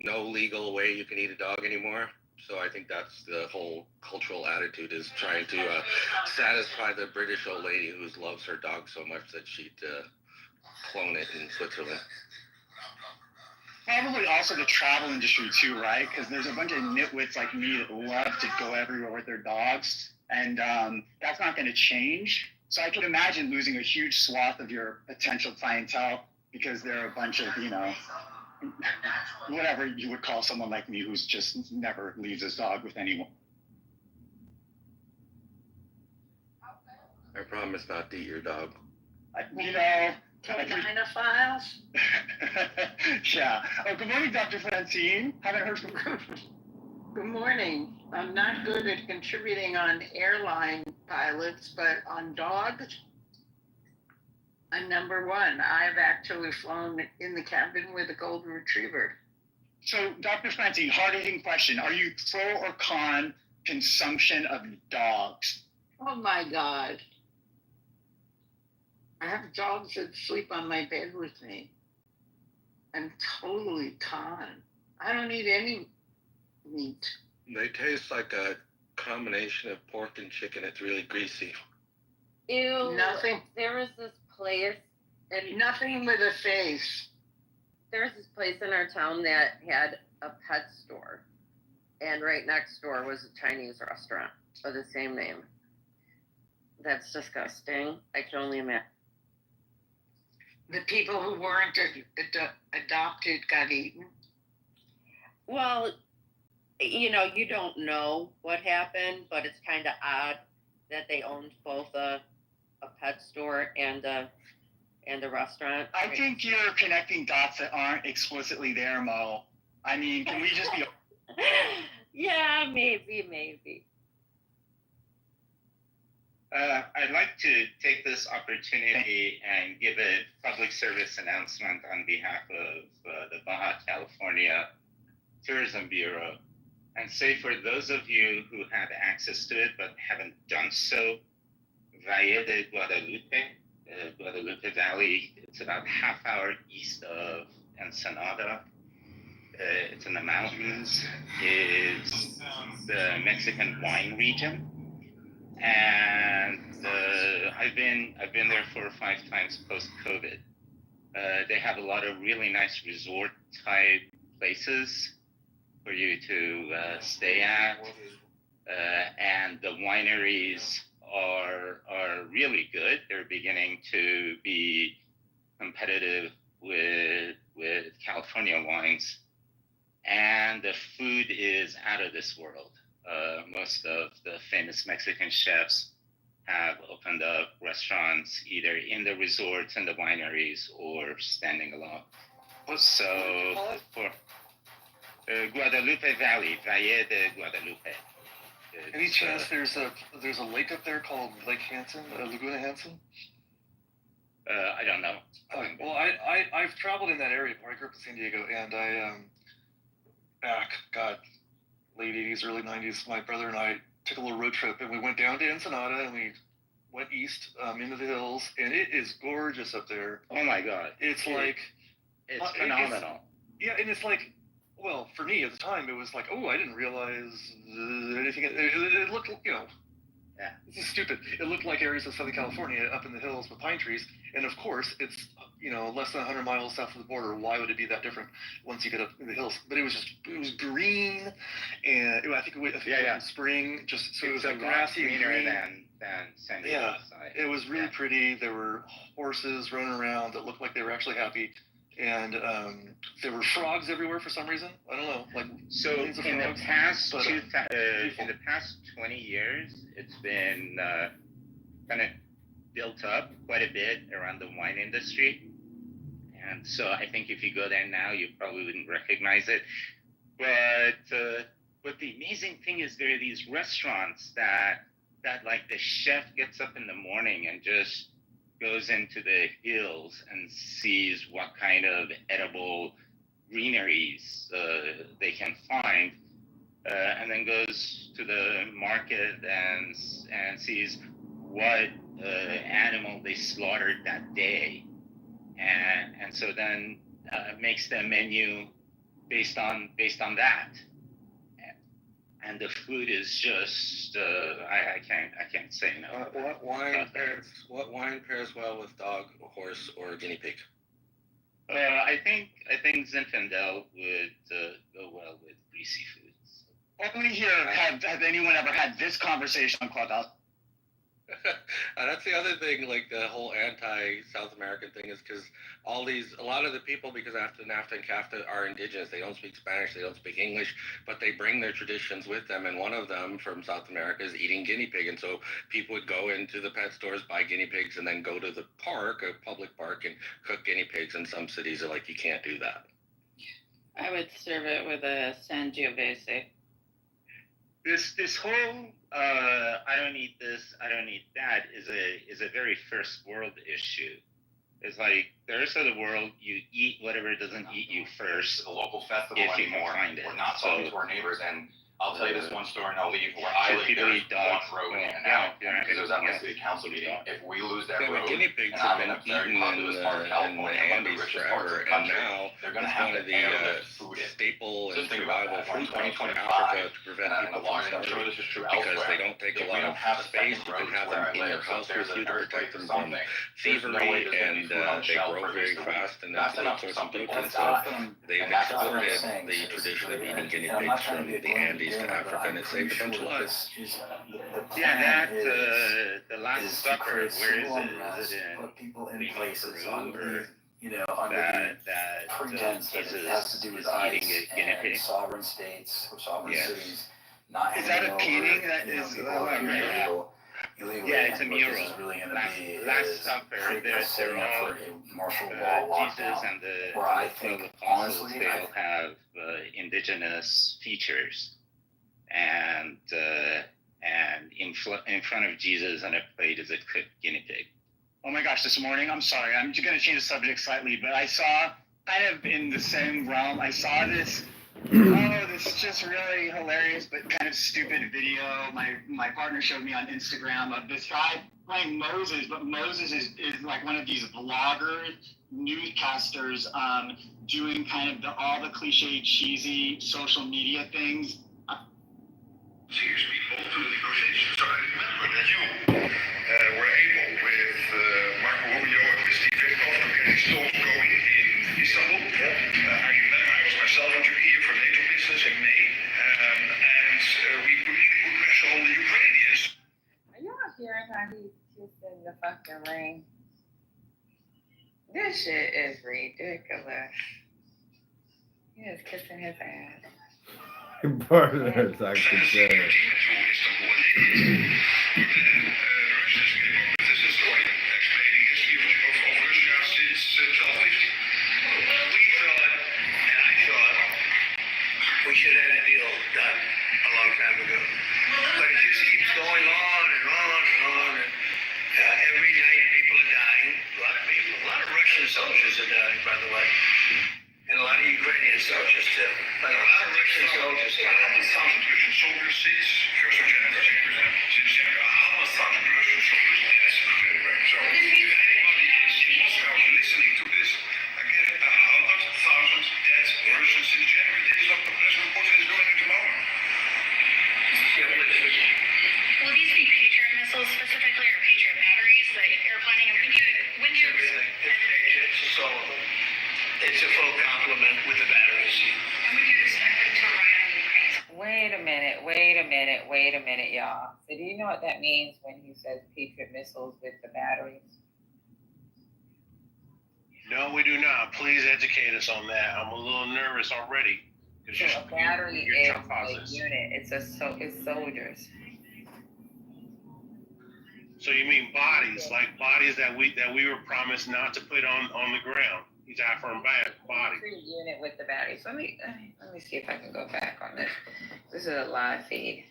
legal way you can eat a dog anymore. So I think that's the whole cultural attitude, is trying to satisfy the British old lady who loves her dog so much that she'd clone it in Switzerland. Probably also the travel industry too, right? Because there's a bunch of nitwits like me that love to go everywhere with their dogs, and that's not going to change. So I could imagine losing a huge swath of your potential clientele because they're a bunch of, whatever you would call someone like me who's just never leaves his dog with anyone. I promise not to eat your dog. Kind of files. Yeah. Oh, good morning, Dr. Francine. Haven't heard from you. Good morning. I'm not good at contributing on airline pilots, but on dogs, I'm number one. I've actually flown in the cabin with a golden retriever. So, Dr. Francine, hard-hitting question. Are you pro or con consumption of dogs? Oh my God. I have dogs that sleep on my bed with me. I'm totally con. I don't eat any meat. They taste like a combination of pork and chicken. It's really greasy. Ew. Nothing. There was this place, and Nothing with a face. there was this place in our town that had a pet store, and right next door was a Chinese restaurant of the same name. That's disgusting. I can only imagine. The people who weren't adopted got eaten. Well, you don't know what happened, but it's kind of odd that they owned both a pet store and a restaurant. I think you're connecting dots that aren't explicitly there, Mo. I mean, can we just be... Yeah, maybe. I'd like to take this opportunity and give a public service announcement on behalf of the Baja California Tourism Bureau, and say for those of you who have access to it but haven't done so, Valle de Guadalupe Valley, it's about half hour east of Ensenada. It's in the mountains. It's the Mexican wine region. And I've been there 4 or 5 times post-COVID. They have a lot of really nice resort type places for you to stay at, and the wineries are really good. They're beginning to be competitive with California wines, and the food is out of this world. Most of the famous Mexican chefs have opened up restaurants either in the resorts and the wineries or standing alone. So for Guadalupe Valley, Valle de Guadalupe. Any chance there's a lake up there called Lake Hansen, Laguna Hansen? I don't know. Well, I've traveled in that area before. I grew up in San Diego, and I late 80s, early 90s, my brother and I took a little road trip, and we went down to Ensenada, and we went east into the hills, and it is gorgeous up there. Oh my God! It's phenomenal. And it's like, well, for me at the time, it was like, oh, I didn't realize anything. It looked, yeah, this is stupid. It looked like areas of Southern California up in the hills with pine trees, and of course, it's less than 100 miles south of the border. Why would it be that different once you get up in the hills? But it was green, and I think it was spring. Just so it was like grassy and green. than San Diego side. It was really pretty. There were horses running around that looked like they were actually happy. And there were frogs everywhere for some reason. I don't know, in the past 20 years, it's been kind of built up quite a bit around the wine industry, and so I think if you go there now, you probably wouldn't recognize it. But the amazing thing is there are these restaurants that like the chef gets up in the morning and just goes into the hills and sees what kind of edible greeneries they can find, and then goes to the market and sees what animal they slaughtered that day, and so then makes the menu based on that. And the food is just I can't say no. What wine pairs well with dog, horse, or guinea pig? I think Zinfandel would go well with greasy foods. Only here have anyone ever had this conversation on Clubhouse. That's the other thing, like the whole anti-South American thing is because a lot of the people, because after NAFTA and CAFTA are indigenous, they don't speak Spanish, they don't speak English, but they bring their traditions with them, and one of them from South America is eating guinea pig, and so people would go into the pet stores, buy guinea pigs, and then go to the park, a public park, and cook guinea pigs. In some cities are like, you can't do that. I would serve it with a Sangiovese. This whole I don't eat this, I don't eat that is a very first world issue. It's like the rest of the world, you eat whatever doesn't eat you first. The local festival if you anymore. can find it. We're not talking to our neighbors, and I'll tell you this one story and I'll leave. Where I live, there's one road in and out. Because it was at my city council meeting. If we lose that road, guinea pigs and have I'm in been a very eaten populous part of California, one of the richest parts of the country, they're going to have to airlift food in. Staple and Just think about survival that. food In 2025, Africa to prevent people from I'm sure starving this is true because elsewhere. they don't take a If we lot don't of have space. second You can roads have where them I in live, your so house there's with you an to earthquake protect or them from something, there's no way thievery, there's going to and be food on they shelf grow for very this week. fast and That's then enough all for sorts some of people food. to So die. they've And that's what I'm exported saying. the tradition of eating guinea I'm not pigs trying from to be the Andes to Africa, and it saved a bunch of lives. Yeah, that the Last Supper. Where is it? Is it in put people in Lima, places Peru, under or the that pretense that it has to do with is ICE eating a guinea and pig? sovereign states or sovereign Yes. cities not Is that handing a over, painting that you know, is people a mural? illegally. Yeah, it's a And what mural. this is really going to be Last is Supper. setting up all for a martial law Jesus lockdown. and the Where I 12 think, apostles, honestly, they all have indigenous features, and in front of Jesus on a plate is a cooked guinea pig. Oh my gosh, this morning, I'm sorry, I'm just going to change the subject slightly, but I saw, kind of in the same realm, I saw this just really hilarious but kind of stupid video my partner showed me on Instagram of this guy playing Moses, but Moses is like one of these vloggers, newscasters, doing kind of all the cliche, cheesy social media things. Serious people to the negotiations. So I remember that you were able with Marco Rubio and with Steve Witkoff to get these talks going in Istanbul. I remember I was myself in Turkey for NATO business in May, and we really put pressure on the Ukrainians. Are y'all hearing how he's kissing the fucking ring? This shit is ridiculous. He is kissing his ass. Partners, I could say. We should have had a deal done a long time ago. But it just keeps going on and on and on. And, every night people are dying. A lot of people, a lot of Russian soldiers are dying, by the way. And a lot of Ukrainian soldiers too. But a lot of Russian soldiers die. 100,000 Russian soldiers since 1st of January. Since January, 100,000 Russian soldiers dead. So if anybody is in Moscow listening to this, again, 100,000 dead Russians since January. This is what President Putin is doing at the moment. Will these be Patriot missiles specifically, or Patriot batteries that you're planning? And when do you Everything. It's Patriots, it's all of them. It's a full complement with the batteries. And when do you expect them to arrive in Ukraine? Wait a minute, y'all. So do you know what that means when he says Patriot missiles with the batteries? No, we do not. Please educate us on that. I'm a little nervous already. So a battery is a unit. It's soldiers. So you mean bodies, like bodies that we were promised not to put on the ground. These are from bodies. Unit with the batteries. Let me see if I can go back on this. This is a live feed.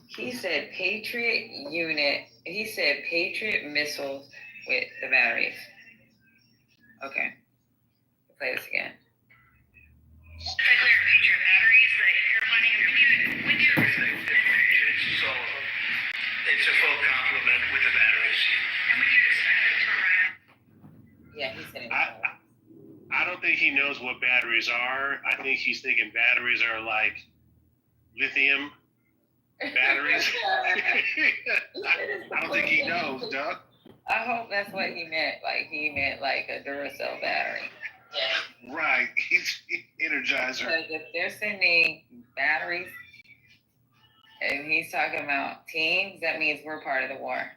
He said Patriot unit. He said Patriot missiles with the batteries. Okay. Play this again. Specifically, or Patriot batteries that you're planning? And when do you batteries are. I think he's thinking batteries are like lithium batteries. I don't think he knows, Doug. I hope that's what he meant. Like he meant like a Duracell battery. Right. He's Energizer. Because if they're sending batteries and he's talking about teams, that means we're part of the war.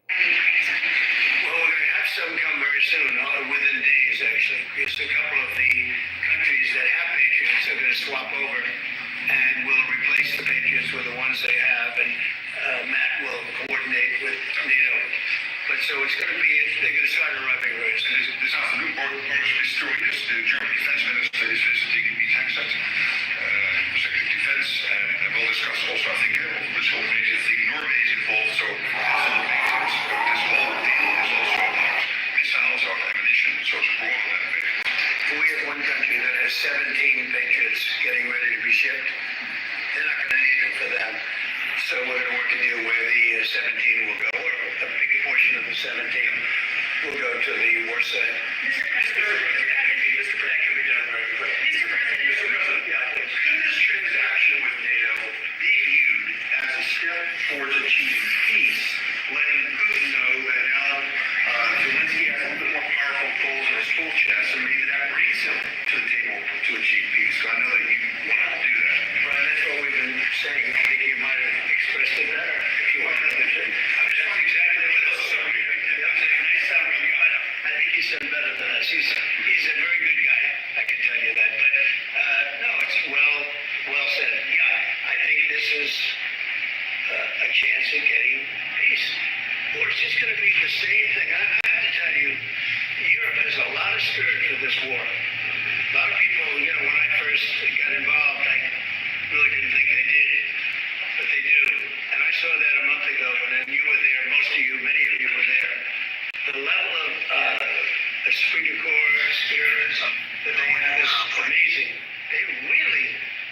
Well, we're going to have some come very soon, within days, actually. Just a couple of the countries that have Patriots are going to swap over and will replace the Patriots with the ones they have, and Matt will coordinate with NATO. But so it's going to be, they're going to start arriving very soon. This afternoon, Boris Pistorius, the German defense minister, is visiting in Texas, Secretary of Defense, and we'll discuss also, I think, this whole major thing. Norway is involved, so this whole deal is also about missiles or ammunition, so it's broader than a bit. We have one country that has 17 Patriots getting ready to be shipped. They're not going to need them for that. So we're going to work a deal where the 17 will go, or a big portion of the 17 will go to the war side. Mr. President, can be done very quick. Mr. President, Could this transaction with NATO be viewed as a step towards achieving peace, letting Putin know that now Zelensky has a little bit more powerful tools in his tool chest, and maybe that brings him to the table to achieve peace? So I know that you want to do that. Brian, that's what we've been saying. I think you might have expressed it better if you want to. That's exactly what it is. That was a nice summary. I think he said better than us. He's a very good guy. I can tell you that. But no, it's well said. Yeah, I think this is a chance of getting peace. Or it's just going to be the same thing. I have to tell you, Europe has a lot of spirit for this war. A lot of people, when I first got involved, I really didn't think they did, but they do. And I saw that a month ago, and then you were there, most of you, many of you were there. The level of esprit de corps, spirit that they have is amazing. They really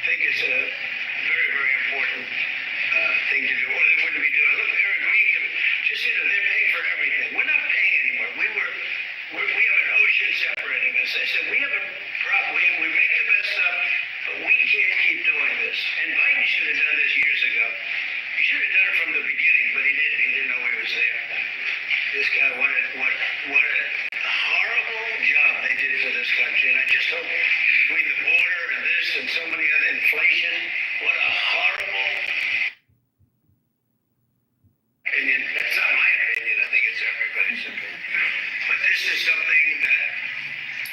think it's a very, very important thing to do, or they wouldn't be doing it. Look, they're agreeing to, they're paying for everything. We're not paying anymore. We have an ocean separating us. I said, we have a problem. We make the best stuff, but we can't keep doing this. And Biden should have done this years ago. He should have done it from the beginning, but he didn't. He didn't know he was there. This guy, what a horrible job they did for this country. And I just hope between the border and this and so many other inflation, what a horrible opinion. That's not my opinion. I think it's everybody's opinion. But this is something that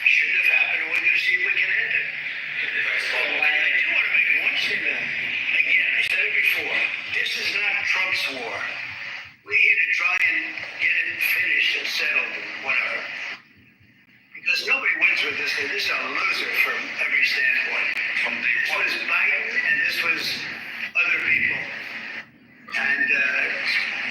shouldn't have happened, and we're going to see if we can end it. I do want to make one statement. Again, I said it before. This is not Trump's war. We're here to try and get it finished and settled and whatever. Because nobody wins with this thing. This is a loser from every standpoint. This was Biden, and this was other people. And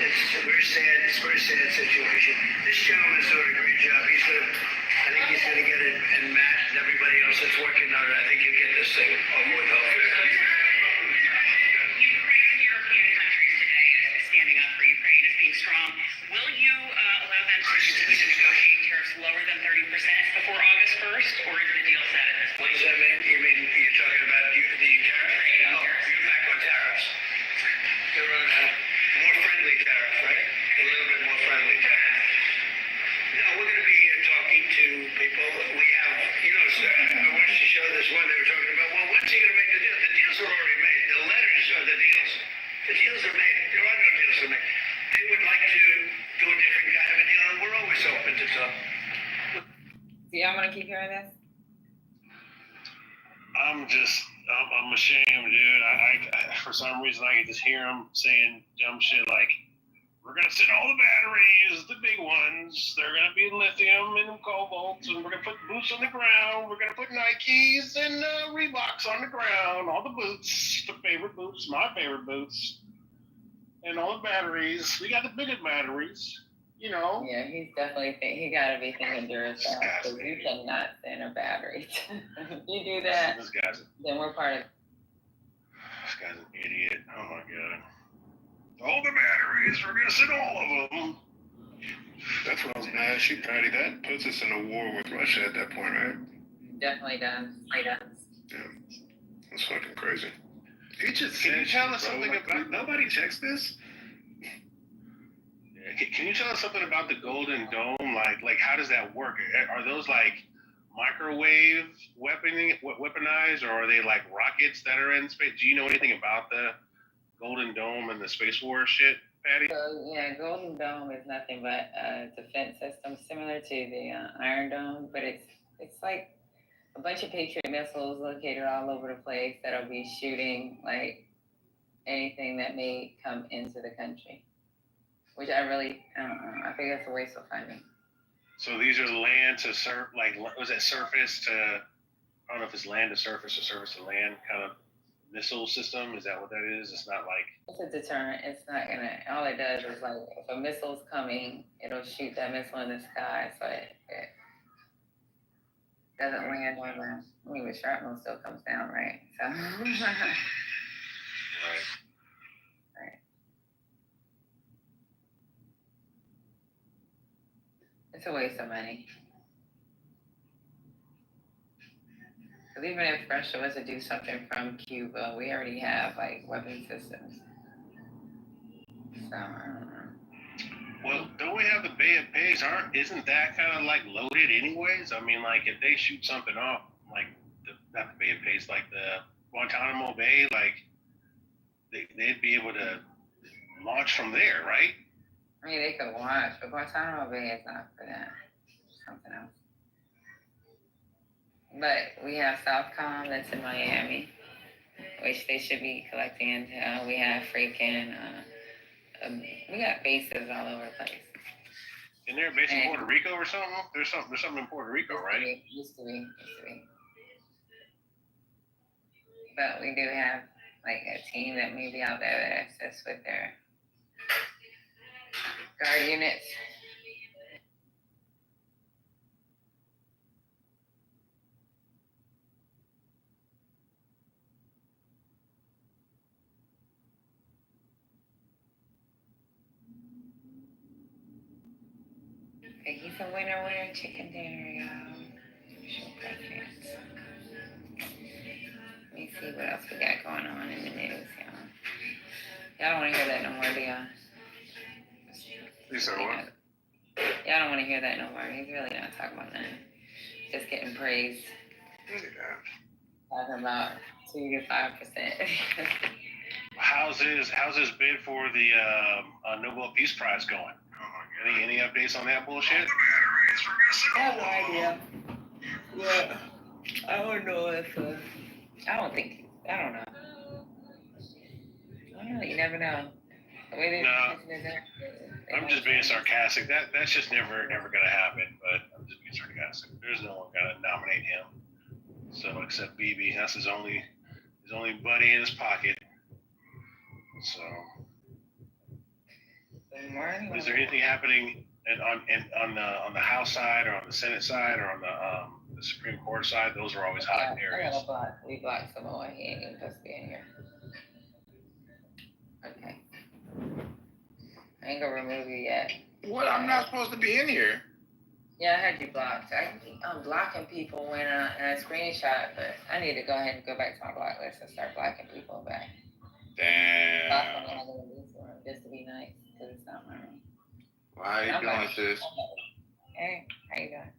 it's a very sad situation. This gentleman's doing a great job. I think he's going to get it, and Matt and everybody else that's working on it, I think you'll get this thing over with. Ukraine, European countries today is standing up for Ukraine as being strong. Will you allow them to negotiate tariffs lower than 30% before August 1st, or is the deal set at this What point? does that mean? You mean you're talking about the tariffs? Oh, you're back on tariffs. They're on a more friendly tariff, right? A little bit more friendly tariff. No, we're going to be talking to people. We have, I watched the show this one. They were talking about, well, when's he going to make the deal? The deals are already made. The letters are the deals. The deals are made. There are no deals to make. They would like to do a different kind of a deal, and we're always open to talk. Do y'all want to keep hearing this? I'm ashamed, dude. I for some reason, I can just hear him saying dumb shit like, we're going to send all the batteries, the big ones. They're going to be lithium and cobalt, and we're going to put boots on the ground. We're going to put Nikes and Reeboks on the ground. All the boots, the favorite boots, my favorite boots. And all the batteries. We got the bigger batteries, Yeah, he's definitely he got to be thinking Duracell, because you cannot send a battery. If you do that, then we're part of. This guy's an idiot. Oh my god. All the batteries, we're gonna send all of them. That's what I was gonna ask you, Patty. That puts us in a war with Russia at that point, right? Definitely does. Yeah. That's fucking crazy. He just Can you said, tell us bro, something like, about? nobody checks this? Can you tell us something about the Golden Dome? Like how does that work? Are those like microwave weaponized, or are they like rockets that are in space? Do you know anything about the Golden Dome and the space war shit, Patty? So yeah, Golden Dome is nothing but a defense system similar to the Iron Dome, but it's like a bunch of Patriot missiles located all over the place that'll be shooting like anything that may come into the country. Which I really, I don't know. I think that's a waste of funding. So these are land to was that surface to, I don't know if it's land to surface or surface to land kind of missile system. Is that what that is? It's not like. It's a deterrent. It's not gonna, all it does is like, if a missile's coming, it'll shoot that missile in the sky. So it doesn't land on the, I mean, the shrapnel still comes down, right? So. Right. It's a waste of money. Because even if Russia was to do something from Cuba, we already have like weapon systems. So I don't know. Well, don't we have the Bay of Pigs? Isn't that kind of like loaded anyways? I mean, like if they shoot something off, like not the Bay of Pigs, like the Guantanamo Bay, like they'd be able to launch from there, right? I mean, they could watch, but Guantanamo Bay is not for that. Something else. But we have Southcom that's in Miami, which they should be collecting intel. We have freaking, we got bases all over the place. Isn't there a base in Puerto Rico or something? There's something in Puerto Rico, right? Used to be. But we do have like a team that may be out there that assists with their guard units. Okay, he's a winner, chicken dinner, y'all. Show preference. Let me see what else we got going on in the news, y'all. Y'all don't want to hear that no more, do y'all? You said what? Y'all don't want to hear that no more. He's really not talking about nothing. Just getting praised. Talking about 2 to 5%. How's his bid for the Nobel Peace Prize going? Any updates on that bullshit? I have no idea. Yeah, I don't know if. I don't know. I don't know. You never know. I'm just being sarcastic. That's just never gonna happen. But I'm just being sarcastic. There's no one gonna nominate him. So except BB, that's his only buddy in his pocket. So. Is there anything happening on the House side or on the Senate side or on the Supreme Court side? Those are always hot areas. We blocked Samoa. He ain't even supposed to be in here. Okay. I ain't gonna remove you yet. What? I'm not supposed to be in here. Yeah, I had you blocked. I'm blocking people when I screenshot, but I need to go ahead and go back to my block list and start blocking people back. Damn. Just to be nice, because it's not my room. Why are you doing this? Hey, how you doing?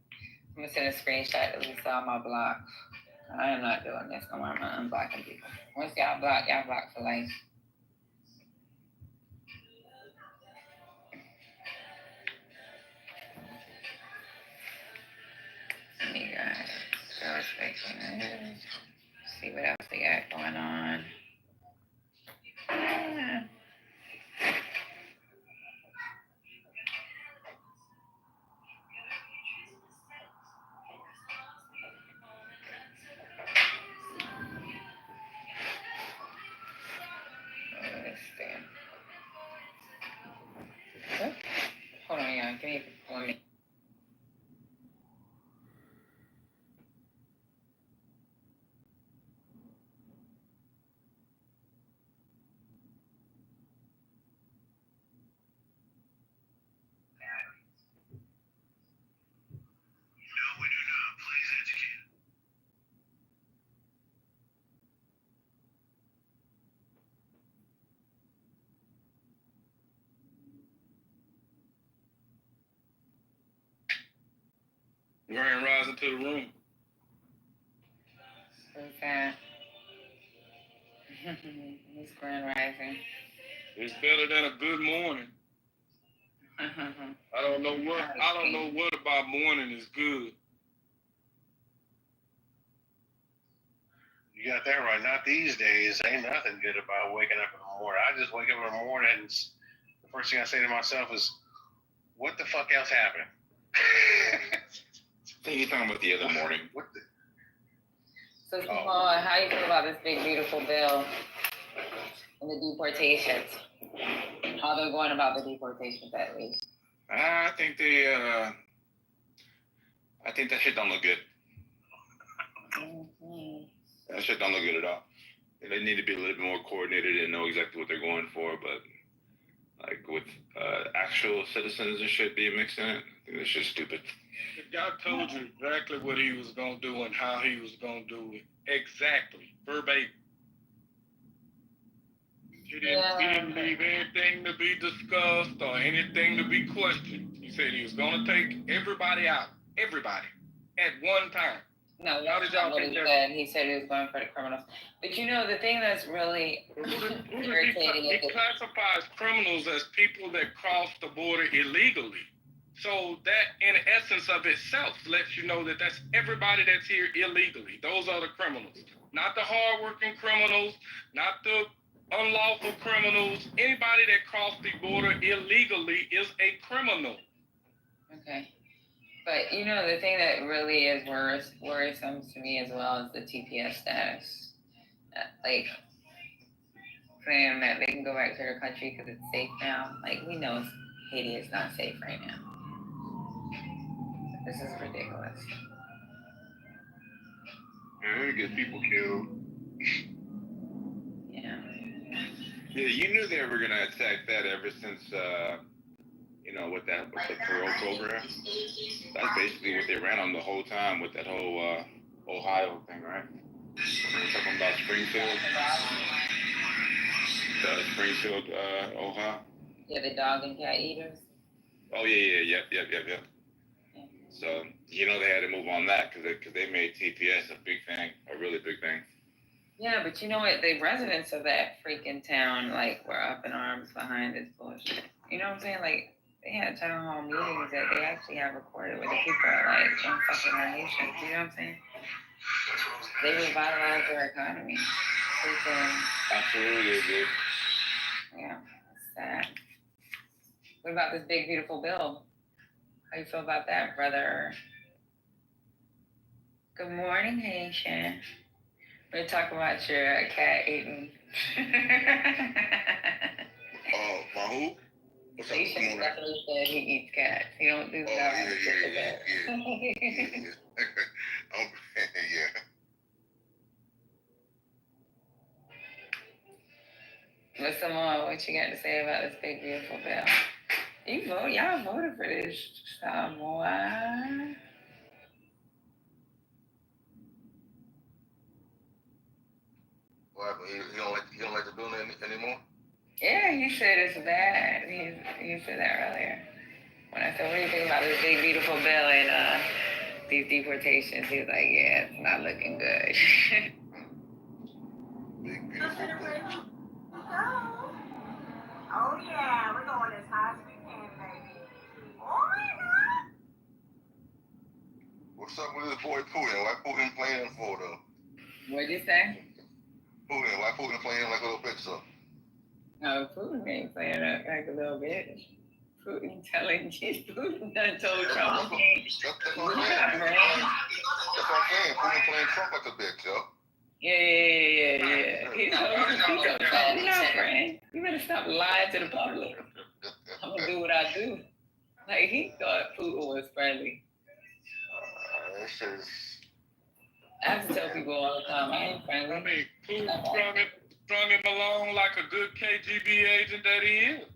I'm gonna send a screenshot of this on my block. I am not doing this no more. I'm unblocking people. Once y'all block for life. You guys, so expecting it. See what else they got going on. Hold on, y'all. Give me 1 minute. Grand rising to the room. Okay. It's Grand Rising. It's better than a good morning. I don't know what about morning is good. You got that right. Not these days. Ain't nothing good about waking up in the morning. I just wake up in the morning and the first thing I say to myself is, what the fuck else happened? I think you're talking about the other morning. So, Simone, how you feel about this big, beautiful bill and the deportations? How they're going about the deportations, at least? I think that shit don't look good. Mm-hmm. That shit don't look good at all. They need to be a little bit more coordinated and know exactly what they're going for, but like with actual citizens and shit being mixed in it, I think that's just stupid. The guy told you exactly what he was going to do and how he was going to do it. Exactly. Verbatim. He didn't leave anything to be discussed or anything to be questioned. He said he was going to take everybody out. Everybody. At one time. No, that's not what he said. He said he was going for the criminals. But you know, the thing that's really irritating is he classifies criminals as people that cross the border illegally. So that, in essence of itself, lets you know that that's everybody that's here illegally. Those are the criminals. Not the hardworking criminals, not the unlawful criminals. Anybody that crossed the border illegally is a criminal. Okay. But, you know, the thing that really is worrisome to me as well is the TPS status. Like, saying that they can go back to their country because it's safe now. Like, we know Haiti is not safe right now. This is ridiculous. Yeah, they get people killed. Yeah. Yeah, you knew they were gonna attack that ever since with the parole program. That's basically what they ran on the whole time with that whole Ohio thing, right? We were talking about Springfield. Springfield, Ohio. Yeah, the dog and cat eaters. Oh yep. So they had to move on that because they made TPS a big thing, a really big thing. Yeah, but you know what? The residents of that freaking town were up in arms behind this bullshit. You know what I'm saying? Like, they had town hall meetings that they actually have recorded where the people are like, don't fucking our nation. You know what I'm saying? They revitalized their economy. Absolutely, dude. Yeah, it's sad. What about this big, beautiful bill? How you feel about that, brother? Good morning, Haitian. We're going to talk about your cat eating. My who? What's up? Haitian definitely said he eats cats. He don't do that. Yeah. But Simone, what you got to say about this big, beautiful bill? Y'all voted for this, Samoa. What happened? He don't like the bill anymore? Yeah, he said it's bad. He said that earlier. When I said, what do you think about this big, beautiful bill and these deportations? He was like, yeah, it's not looking good. Big, beautiful bill. Oh yeah, we're going as high as we can, baby. Oh my God! What's up with this boy Putin? Why Putin playing him for though? What'd you say? Putin. Why Putin playing him like a little bitch though? No, Putin ain't playing it like a little bitch. Putin done told Trump. That's what I'm saying. Putin playing Trump like a bitch, yo. Yeah. He told Trump, no, friend. You better stop lying to the public. I'm gonna do what I do. Like, he thought Putin was friendly. I have to tell people all the time, I ain't friendly. I mean, Putin strung him along like a good KGB agent that he is.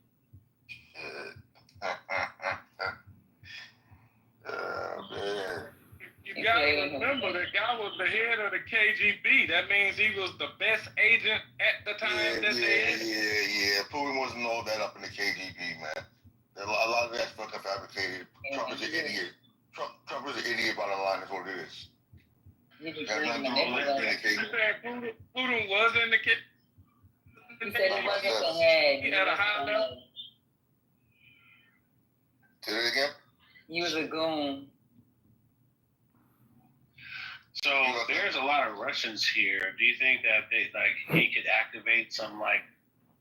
Man. You got to remember, the guy was the head of the KGB. That means he was the best agent at the time that they had. Yeah. Putin wasn't all that up in the KGB, man. A lot of that fucking fabricated. Trump is an idiot. Trump is an idiot bottom line, that's what it is. He just Has being nothing to do with manipulated. communicating. You said Putin was in the kid. He said he wasn't the head. He had a high level. Say that again? He was a goon. So there's a lot of Russians here. Do you think that he could activate some like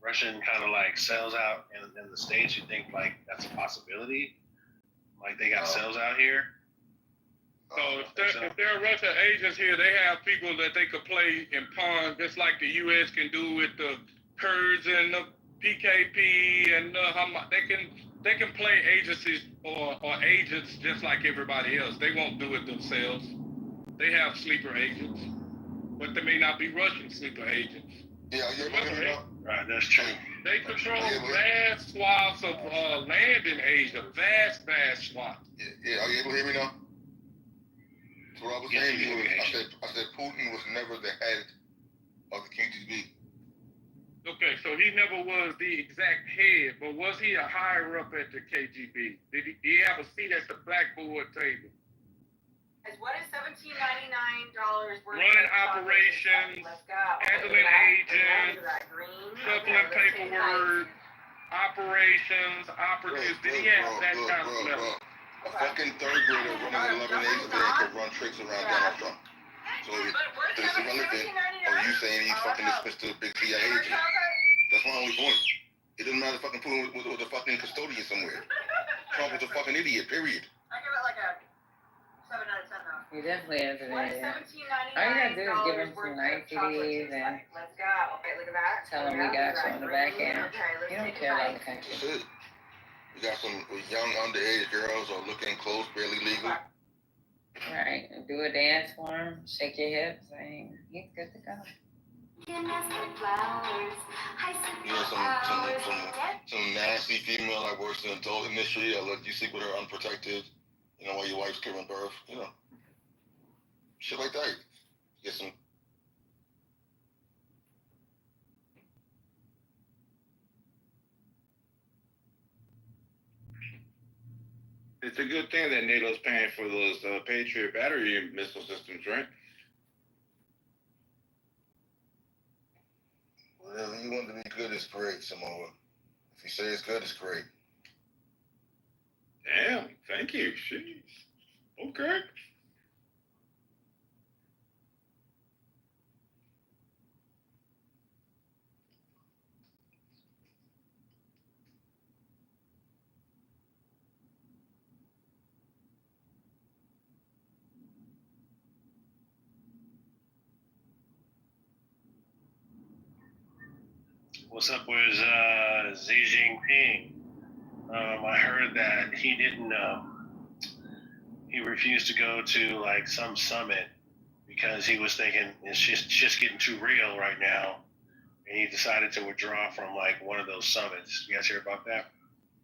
Russian kind of like cells out in the States? You think like that's a possibility? Like they got cells out here? So if there are Russian agents here, they have people that they could play in pawn, just like the U.S. can do with the Kurds and the PKP and the Hamas. They can play agencies or agents just like everybody else. They won't do it themselves. They have sleeper agents, but they may not be Russian sleeper agents. Yeah, right, that's true. They control vast swaths of land in Asia, vast swaths. Yeah, are you able to hear me now? So what I was saying I said Putin was never the head of the KGB. Okay, so he never was the exact head, but was he a higher up at the KGB? Did he have a seat at the blackboard table? What is $17.99 worth? Running operations, handling agents, shuffling paperwork, operations, operatives. Did he have that kind of level? A fucking third grader running 11 agents today could run tricks around Donald Trump. So it's irrelevant of you saying he's fucking dismissed to a big CIA agent. That's my only point. It doesn't matter fucking Putin with a fucking custodian somewhere. Trump is a fucking idiot, period. I give it like a 7 out of 10 though. He definitely is an What is idiot. $17.99 All you gotta do is give him some niceties and let's go. Okay, look at that. tell him we got you on the back end. You don't care about the country. That's it. You got some young underage girls who are looking close, barely legal. Right, and do a dance for him, shake your hips, and he's good to go. You know, some nasty female that works in the adult industry that let you sleep with her unprotected, you know, while your wife's giving birth, you know. Shit like that. Get some. It's a good thing that NATO's paying for those Patriot battery missile systems, right? Well, if you want to be good, it's great, Samoa. If you say it's good, it's great. Damn, thank you. Jeez. Okay. What's up with Xi Jinping? I heard that he didn't. He refused to go to like some summit because he was thinking it's just getting too real right now, and he decided to withdraw from like one of those summits. You guys hear about that?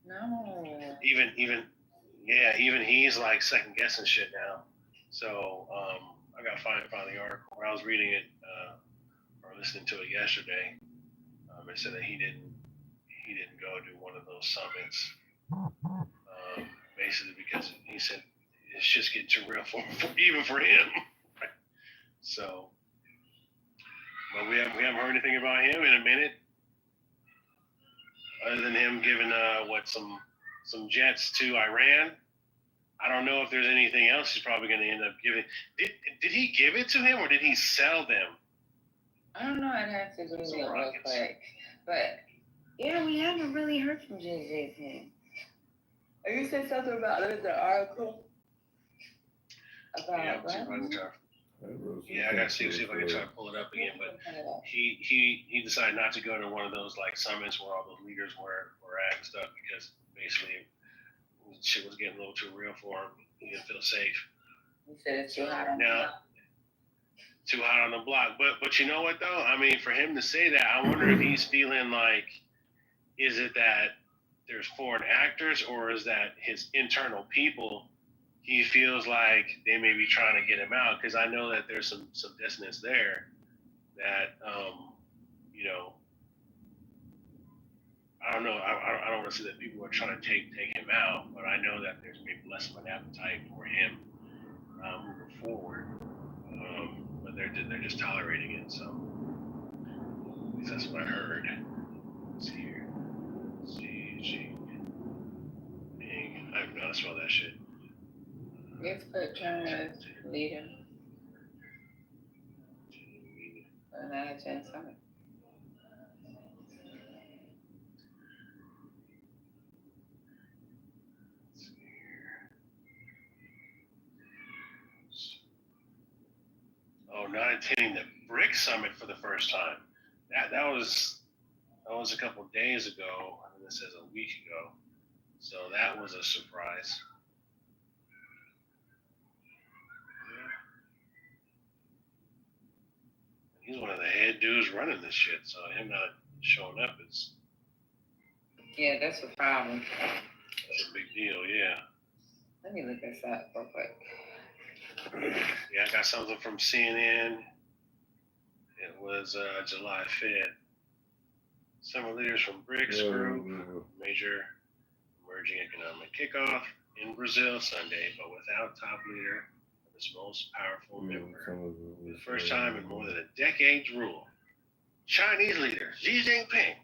No. Even he's like second guessing shit now. So I gotta find the article. I was reading it or listening to it yesterday. It said that he didn't go to one of those summits, basically because he said it's just getting too real even for him. So, but we haven't heard anything about him in a minute, other than him giving some jets to Iran. I don't know if there's anything else he's probably going to end up giving. Did he give it to him or did he sell them? I don't know. I'd have to Google it real quick. But yeah, we haven't really heard from JJ's. You said something about it in the article about what? Yeah, I gotta see if I can try to pull it up again. But he decided not to go to one of those like summits where all those leaders were at and stuff because basically shit was getting a little too real for him. He didn't feel safe. He said it's too hot on the block. Too hot on the block. But you know what though? I mean, for him to say that, I wonder if he's feeling like, is it that there's foreign actors or is that his internal people? He feels like they may be trying to get him out because I know that there's some dissonance there that you know, I don't know. I don't want to say that people are trying to take him out, but I know that there's maybe less of an appetite for him moving forward. But they're just tolerating it. So at least that's what I heard. Let's see here. Xi Jinping. I don't know how to spell that shit. It's put China's leader. 9 out of 10 summit. Oh, not attending the BRICS summit for the first time. That was a couple days ago. I mean, this says a week ago. So that was a surprise. He's one of the head dudes running this shit, so him not showing up is Yeah, that's a problem. that's a big deal, yeah. Let me look this up real quick. Yeah, I got something from CNN. It was July 5th. Some leaders from BRICS group, major emerging economic kickoff in Brazil Sunday, but without top leader of its most powerful member. For the first time in more than a decade's rule, Chinese leader Xi Jinping,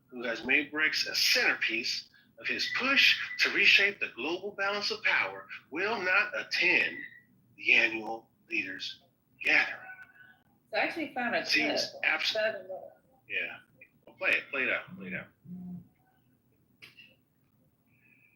who has made BRICS a centerpiece of his push to reshape the global balance of power, will not attend the annual leaders gathering. So I actually found a clip. Seems absent. Yeah. Well, play it out.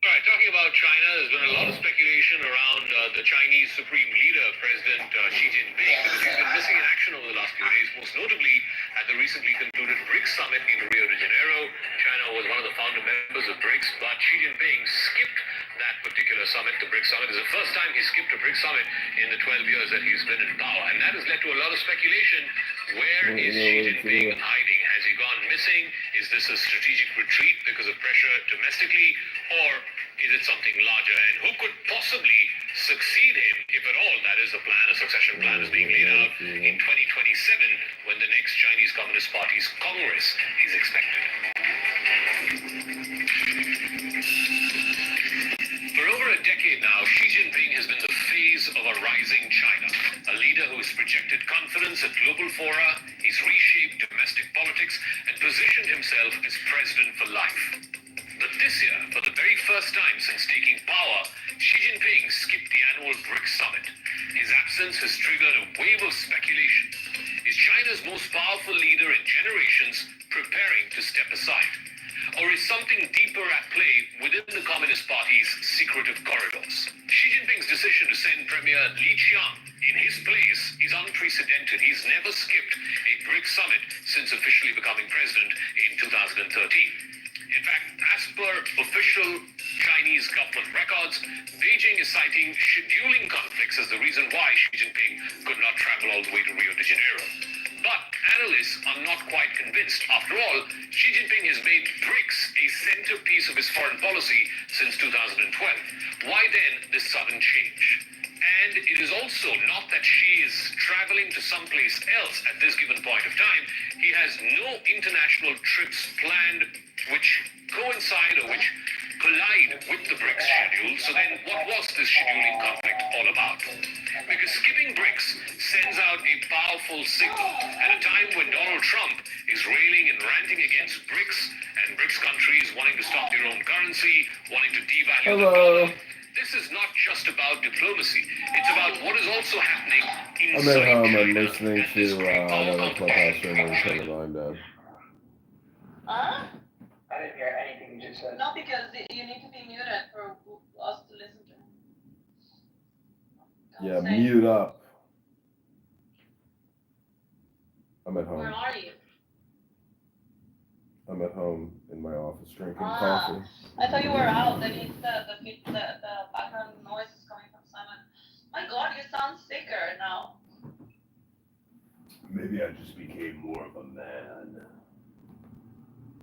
All right, talking about China, there's been a lot of speculation around the Chinese Supreme Leader, President Xi Jinping, because he's been missing in action over the last few days, most notably at the recently concluded BRICS summit in Rio de Janeiro. China was one of the founder members of BRICS, but Xi Jinping skipped that particular summit, the BRICS summit. It's the first time he skipped a BRICS summit in the 12 years that he's been in power, and that has led to a lot of speculation. Where is Xi Jinping hiding? Has he gone missing? Is this a strategic retreat because of pressure domestically, or is it something larger? And who could possibly succeed him, if at all? That is a plan, a succession plan is being laid out in 2027 when the next Chinese Communist Party's Congress is expected. For over a decade now, Xi Jinping has been the face of a rising China, a leader who has projected confidence at global fora, he's reshaped domestic politics, and positioned himself as president for life. But this year, for the very first time since taking power, Xi Jinping skipped the annual BRICS summit. His absence has triggered a wave of speculation. Is China's most powerful leader in generations preparing to step aside? Or is something deeper at play within the Communist Party's secretive corridors? Xi Jinping's decision to send Premier Li Qiang in his place is unprecedented. He's never skipped a BRICS summit since officially becoming president in 2013. In fact, as per official Chinese government records, Beijing is citing scheduling conflicts as the reason why Xi Jinping could not travel all the way to Rio de Janeiro. But analysts are not quite convinced. After all, Xi Jinping has made BRICS a centerpiece of his foreign policy since 2012. Why then this sudden change? And it is also not that Xi is traveling to someplace else at this given point of time. He has no international trips planned which coincide or which collide with the BRICS schedule. So then what was this scheduling conflict all about? Because skipping BRICS sends out a powerful signal at a time when Donald Trump is railing and ranting against BRICS and BRICS countries wanting to stop their own currency, wanting to devalue the dollar. This is not just about diplomacy. It's about what is also happening inside I'm at home. I'm China. listening to another clubhouse room and turn the line down. Huh? I didn't hear anything you just said. No, because you need to be muted for us to listen to. Yeah, mute up. I'm at home. Where are you? I'm at home in my office drinking coffee. I thought you were out. That means the background noise is coming from Simon. My God, you sound sicker now. Maybe I just became more of a man.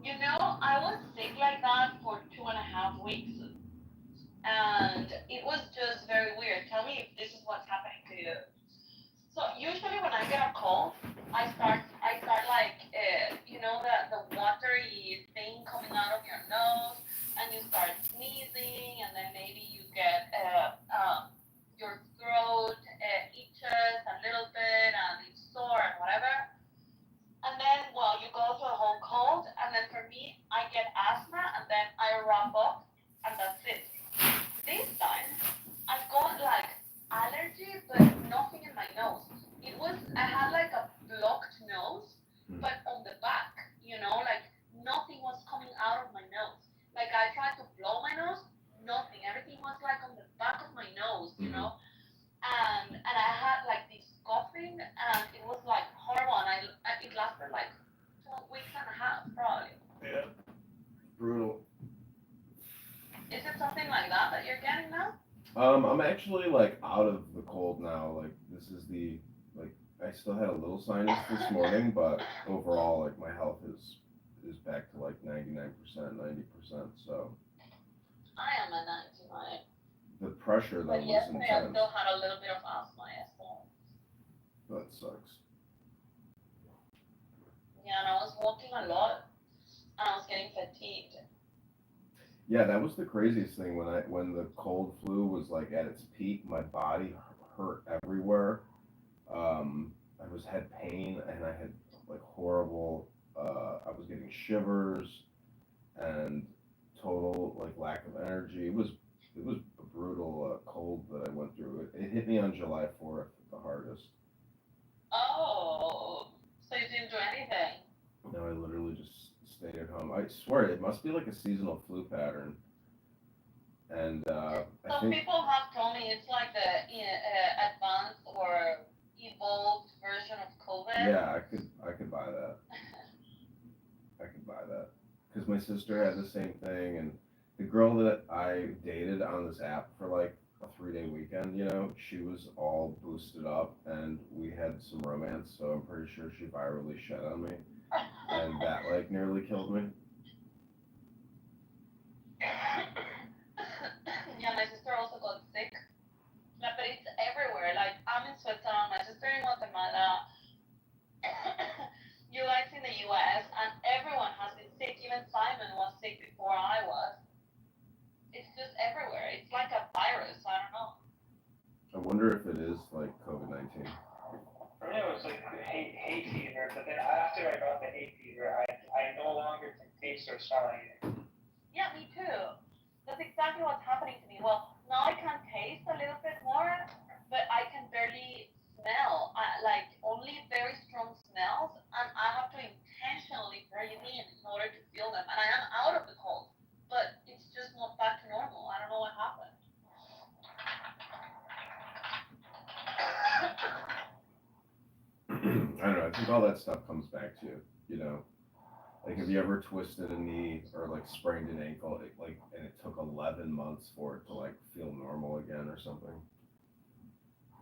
You know, I was sick like that for 2.5 weeks. And it was just very weird. Tell me if this is what's happening to you. So usually when I get a cold, I start like, you know, the watery thing coming out of I'm actually like out of the cold now. Like this is the like I still had a little sinus this morning, but overall like my health is back to like 99%, 90%. So I am a 99. the pressure though But was yesterday I intense. still had a little bit of asthma yesterday. That sucks. Yeah, and I was walking a lot and I was getting fatigued. Yeah, that was the craziest thing when the cold flu was like at its peak. My body hurt everywhere. Had pain and I had like horrible. I was getting shivers and total like lack of energy. It was a brutal cold that I went through. It hit me on July 4th the hardest. Oh, so you didn't do anything? No, I literally just stayed at home. I swear it must be like a seasonal flu pattern. And Some people have told me it's like the advanced or evolved version of COVID. Yeah, I could buy that. I could buy that because my sister had the same thing, and the girl that I dated on this app for like a 3-day weekend, she was all boosted up, and we had some romance. So I'm pretty sure she virally shed on me, and that like nearly killed me. Yeah, my sister also got sick. Yeah, but it's everywhere. Like, I'm in Switzerland, my sister in Guatemala, you guys in the US, and everyone has been sick. Even Simon was sick before I was. It's just everywhere. It's like a virus. I don't know. I wonder if it is like COVID-19. For me, it was like hay fever, but then after I got the hay fever, I no longer can taste or smell anything. Yeah, me too. That's exactly what's happening to me. Well, now I can taste a little bit more, but I can barely smell. Like only very strong smells, and I have to intentionally breathe in order to feel them. And I am out of the cold, but it's just not back to normal. I don't know what happened. I don't know. I think all that stuff comes back to like have you ever twisted a knee or like sprained an ankle and it took 11 months for it to like feel normal again or something?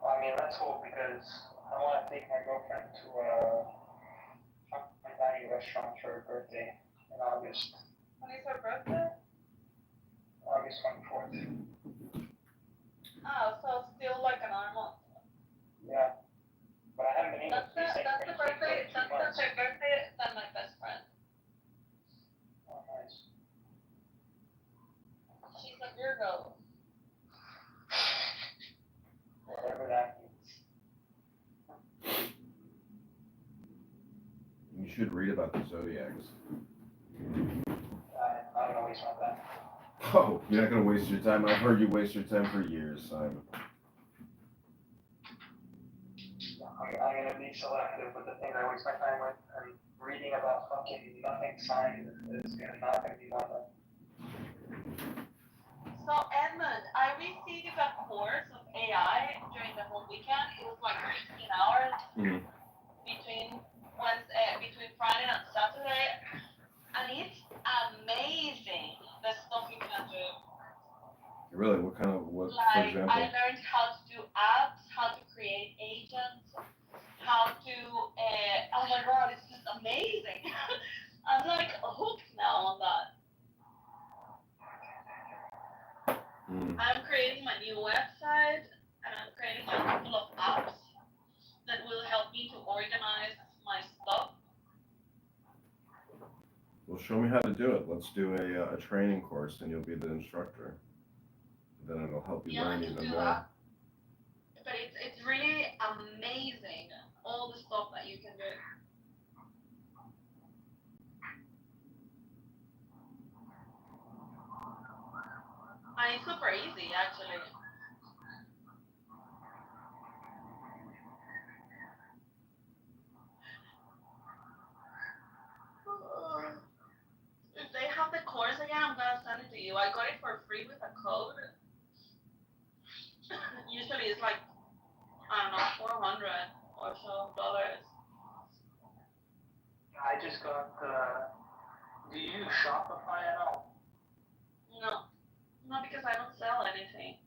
Well, I mean, let's hope, because I want to take my girlfriend to a fine dining restaurant for her birthday in August. When is her birthday? August 24th. Oh, so still like another month. Yeah. But I haven't been able to That's the birthday. That's the birthday than my best friend. Oh, nice. She's a Virgo. Whatever that means. You should read about the zodiacs. I don't know waste my time. Oh, you're not gonna waste your time. I've heard you waste your time for years, Simon. I'm gonna be selective with the things I waste my time with, and reading about fucking nothing signs is not gonna be one of them. So Edmund, I received a course of AI during the whole weekend. It was like 15 hours between Friday and Saturday, and it's amazing the stuff you can do. Really? What, for Like, example? I learned how to do apps, how to create agents, how to, oh my god, it's just amazing. I'm like hooked now on that. I'm creating my new website, and I'm creating a couple of apps that will help me to organize my stuff. Well, show me how to do it. Let's do a training course, and you'll be the instructor. Then it'll help you learn even more. But it's really amazing, all the stuff that you can do. And it's super easy, actually. If they have the course again, I'm gonna send it to you. I got it for free with a code. Usually it's like, I don't know, $400 or so. I just got do you use Shopify at all? No, not because I don't sell anything.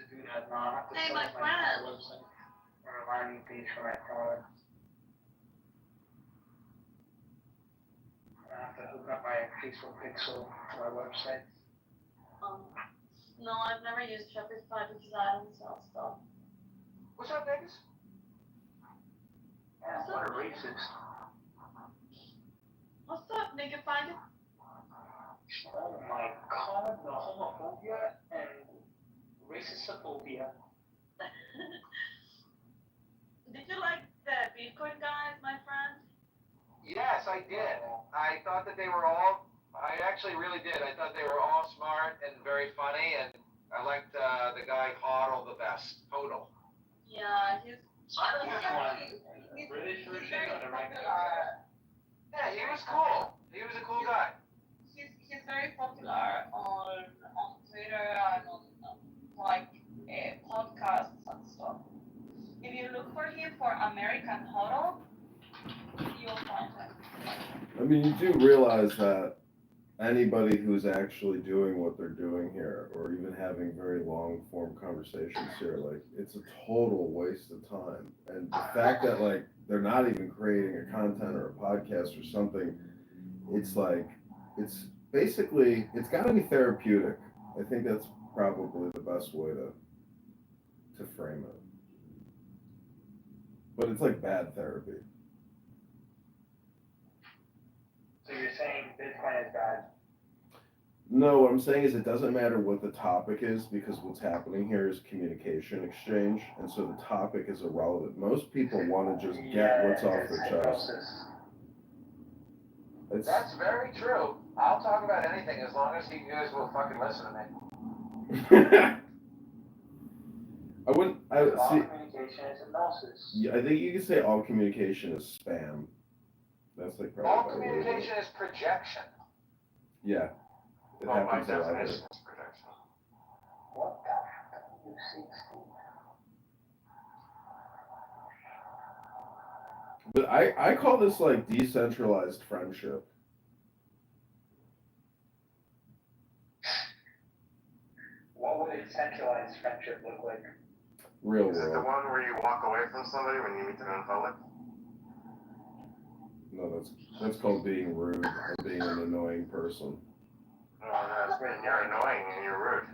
do that now. I have to Hey, set my up my friend. website or a landing page for my product. I have to hook up my Facebook Pixel to my website. No, I've never used Shopify because I don't sell stuff. What's up, niggas? Yeah, What's what up, a nigga? racist. What's up, nigga? Find it. Oh my god, the homophobia and racistophobia. Did you like the Bitcoin guys, my friend? Yes, I did. I thought that they were all. I actually really did. I thought they were all smart and very funny, and I liked the guy Hodl the best. Hodl. Yeah, he's British he's version very or the regular? popular. Yeah, he was cool. He was a cool guy. He's very popular on Twitter and on like podcasts and stuff. If you look for him for American Huddle, you'll find him. I mean, you do realize that anybody who's actually doing what they're doing here, or even having very long form conversations here, like, it's a total waste of time. And the fact that, like, they're not even creating a content or a podcast or something, it's like, it's basically, it's got to be therapeutic. I think that's probably the best way to frame it. But it's like bad therapy. So you're saying Bitcoin is bad? No, what I'm saying is it doesn't matter what the topic is, because what's happening here is communication exchange, and so the topic is irrelevant. Most people want to just get what's off their chest. That's very true. I'll talk about anything as long as you guys will fucking listen to me. I wouldn't. I All see. communication is hypnosis. Yeah, I think you could say all communication is spam. That's like probably All a better way to communication is projection. Yeah, it By happens a lot definition, here. it's projection. What the heck are you seeing, Steve? But I call this like decentralized friendship. What would a centralized friendship look like? Real Is it the world. one where you walk away from somebody when you meet them in public? No, that's called being rude or being an annoying person. Oh, no, you're annoying and you're rude.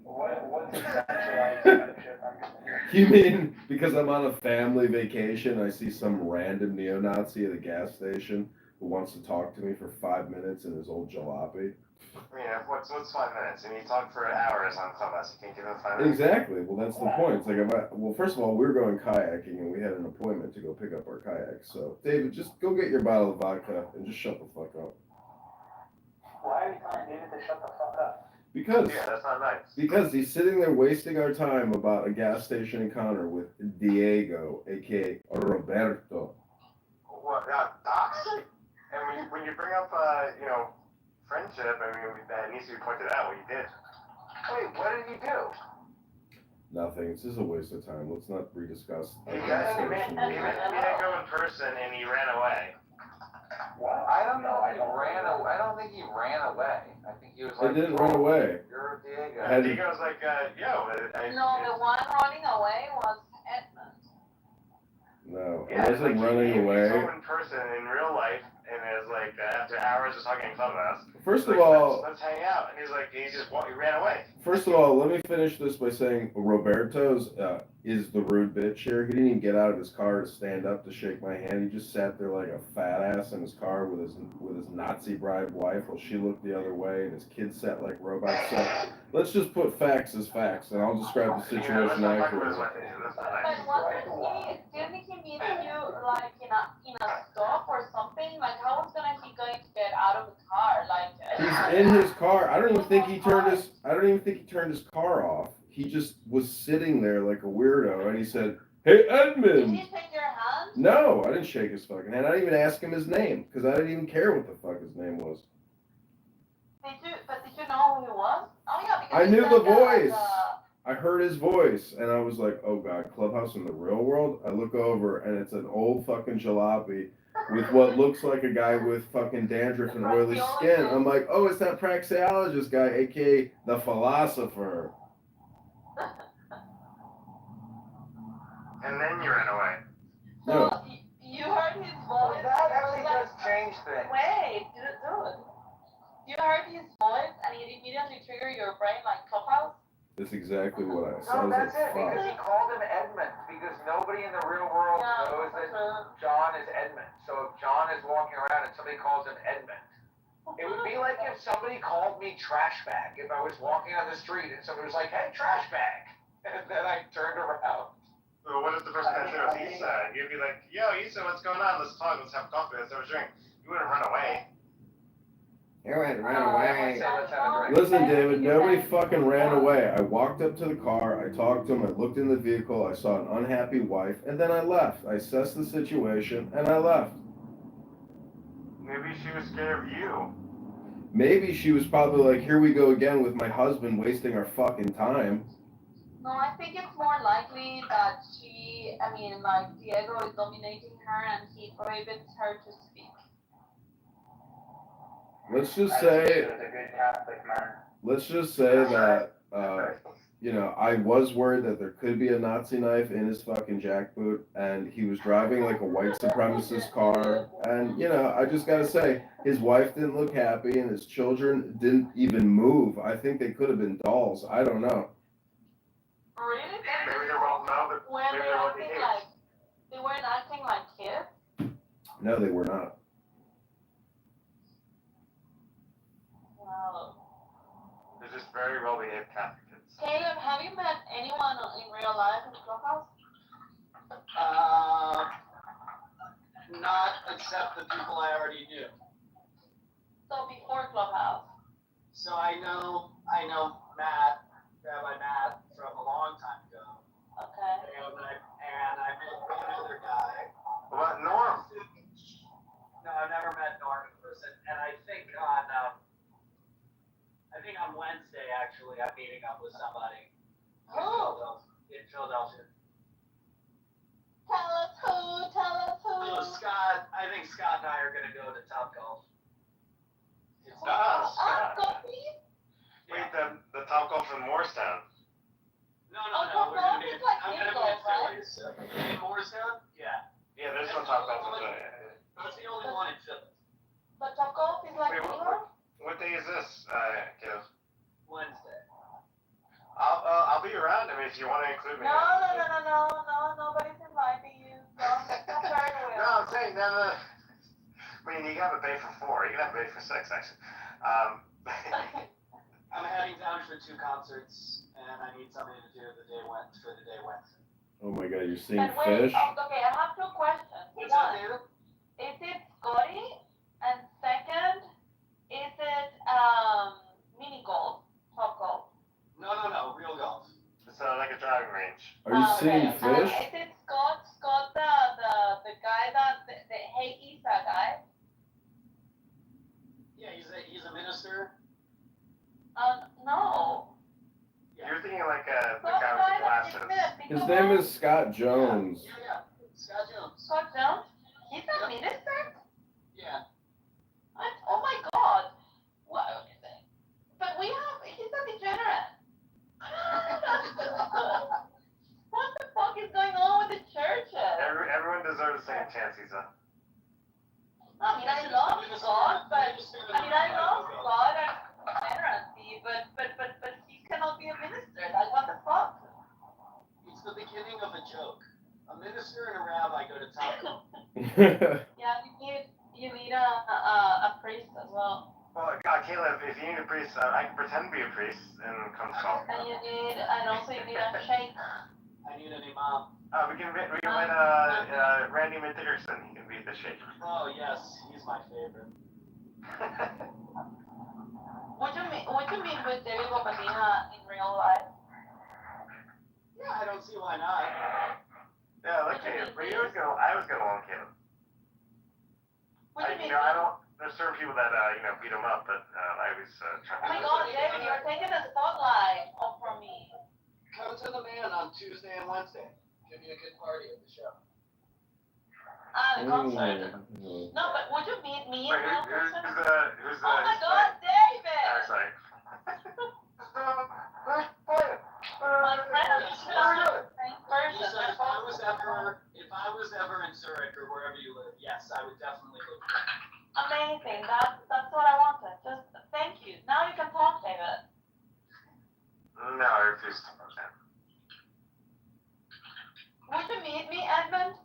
What's a centralized friendship? I'm confused. You mean because I'm on a family vacation, I see some random neo-Nazi at a gas station who wants to talk to me for 5 minutes in his old jalopy? I mean, what's 5 minutes? And you talk for hours on Clubhouse. You can't give them 5 minutes? Exactly. Well, that's the point. It's like, well, first of all, we were going kayaking and we had an appointment to go pick up our kayaks. So, David, just go get your bottle of vodka and just shut the fuck up. Why are you telling David to shut the fuck up? Because Yeah, that's not nice. Because he's sitting there wasting our time about a gas station encounter with Diego, aka Roberto. What? Docs. And when you bring up, friendship, I mean, that needs to be pointed out what you did. Wait, what did he do? Nothing. It's just a waste of time. Let's not rediscuss He the gas didn't station. go in person and he ran away. What? I don't know. I don't think he ran away. I think he was like. It didn't run away. You're Diego. Diego's like, No, the one running away was Edmund. No, Yeah, I wasn't like running he away. saw him in person in real life, and it was like after hours of talking in Clubhouse. First of like, all, let's hang out, and he ran away. First of all, let me finish this by saying Roberto's is the rude bitch here. He didn't even get out of his car to stand up to shake my hand. He just sat there like a fat ass in his car with his Nazi bride wife while she looked the other way, and his kids sat like robots. So let's just put facts as facts, and I'll describe the situation accurately. But didn't he meet you like in a stop or something? Like how was he going to get out of the car? Like he's in his car. I don't even think he turned his car off. He just was sitting there like a weirdo, and he said, "Hey, Edmund." Did he shake your hand? No, I didn't shake his fucking hand. I didn't even ask him his name because I didn't even care what the fuck his name was. Did you know who he was? Oh yeah, because I knew the voice. I heard his voice, and I was like, "Oh God, Clubhouse in the real world." I look over, and it's an old fucking jalopy with what looks like a guy with fucking dandruff and oily skin. I'm like, "Oh, it's that praxeologist guy, aka the philosopher." and then you ran away. No. You heard his voice. That actually does change things. Wait, dude. You heard his voice and it immediately triggered your brain like Clubhouse? That's exactly what I said. No, that's it, because he called him Edmund, because nobody in the real world knows that John is Edmund. So if John is walking around and somebody calls him Edmund, it would be like if somebody called me trash bag, if I was walking on the street and somebody was like, hey, trash bag, and then I turned around. Well, what if the person that said was Issa? You'd be like, yo, Issa, what's going on? Let's talk, let's have coffee, let's have a drink. You wouldn't run away. You wouldn't run away. Listen, David, nobody fucking ran away. I walked up to the car, I talked to him, I looked in the vehicle, I saw an unhappy wife, and then I left. I assessed the situation, and I left. Maybe she was scared of you. Maybe she was probably like, here we go again with my husband wasting our fucking time. No, I think it's more likely that like Diego is dominating her and he prohibits her to speak. Let's just say, a good Catholic man. let's just say that, I was worried that there could be a Nazi knife in his fucking jackboot, and he was driving like a white supremacist car, and, I just gotta say, his wife didn't look happy, and his children didn't even move. I think they could have been dolls. I don't know. Really? Maybe they're well known, but When maybe they they're well acting behaved. like, they weren't acting like kids? No, they were not. Wow. They're just very well behaved Catholic kids. Caleb, have you met anyone in real life in Clubhouse? Not except the people I already knew. So before Clubhouse? So I know Matt, Rabbi Matt, from a long time ago. Okay. And I met one other guy. What, Norm? No, I've never met Norm in person. And I think on Wednesday, actually, I'm meeting up with somebody in Philadelphia. Tell us who. So Scott, I think Scott and I are going to go to Topgolf. Scott. Wait, the Top Golf in Morristown. No. We're going to be in Philly. In Morristown? Yeah. Yeah, there's no Top Golf in Philly. That's the only one in Philly. But Topgolf is like What day is this, kiddo? Wednesday. I'll be around. I mean, if you want to include me. No, nobody's inviting you. No, I'm saying, no. I mean, you gotta pay for 4. You gotta pay for 6, actually. I'm heading down for 2 concerts, and I need something to do the day Wednesday. Oh my god, you're seeing But wait, fish? okay, I have 2 questions. What's One, up, David? is it Scotty? And second, is it mini golf, Top golf? No, real golf. It's like a driving range. Are you seeing fish? Is it Scott the guy that the Hey Isa guy? Yeah, he's a minister. No. You're thinking like the guy with the glasses. His name is Scott Jones. Yeah. Scott Jones. Scott Jones? He's a minister? Yeah. Oh my god. What? But he's a degenerate. What the fuck is going on with the churches? Everyone deserves the same chance, Isa. I mean, I love God, but I love God and degeneracy, but he cannot be a minister. Like, what the fuck? It's the beginning of a joke. A minister and a rabbi go to Taco. Yeah, you need a priest as well. Well, God, Caleb, if you need a priest, I can pretend to be a priest and come talk. And also you need a sheikh. I need an imam. We can win Randy Dickerson. He can be the sheikh. Oh yes, he's my favorite. Would you meet with David Bobadilla in real life? Yeah, I don't see why not. Yeah, look, Caleb. I was gonna want Caleb. There's certain people that beat him up, but I always try to. Oh my God, David, you're taking the spotlight off from me. Come to the man on Tuesday and Wednesday. Give me a good party at the show. The concert. No, but would you meet me in real person? Who's the? Oh my God, David! Sorry. My friend is just a same person. was ever in Zurich or wherever you live, yes, I would definitely live there. Amazing. That's what I wanted. Just thank you. Now you can talk, David. No, I refuse to do that. Would you meet me, Edmund?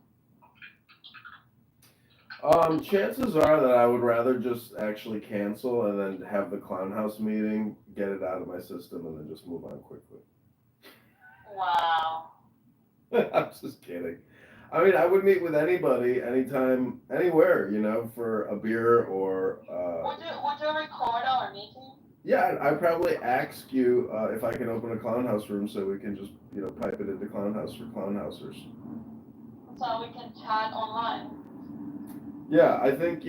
Chances are that I would rather just actually cancel and then have the clown house meeting, get it out of my system, and then just move on quickly. Wow. I'm just kidding. I mean, I would meet with anybody, anytime, anywhere, for a beer or. Would you record our meeting? Yeah, I'd probably ask you if I can open a clown house room so we can just, pipe it into clown house for clown housers. So we can chat online. Yeah, I think,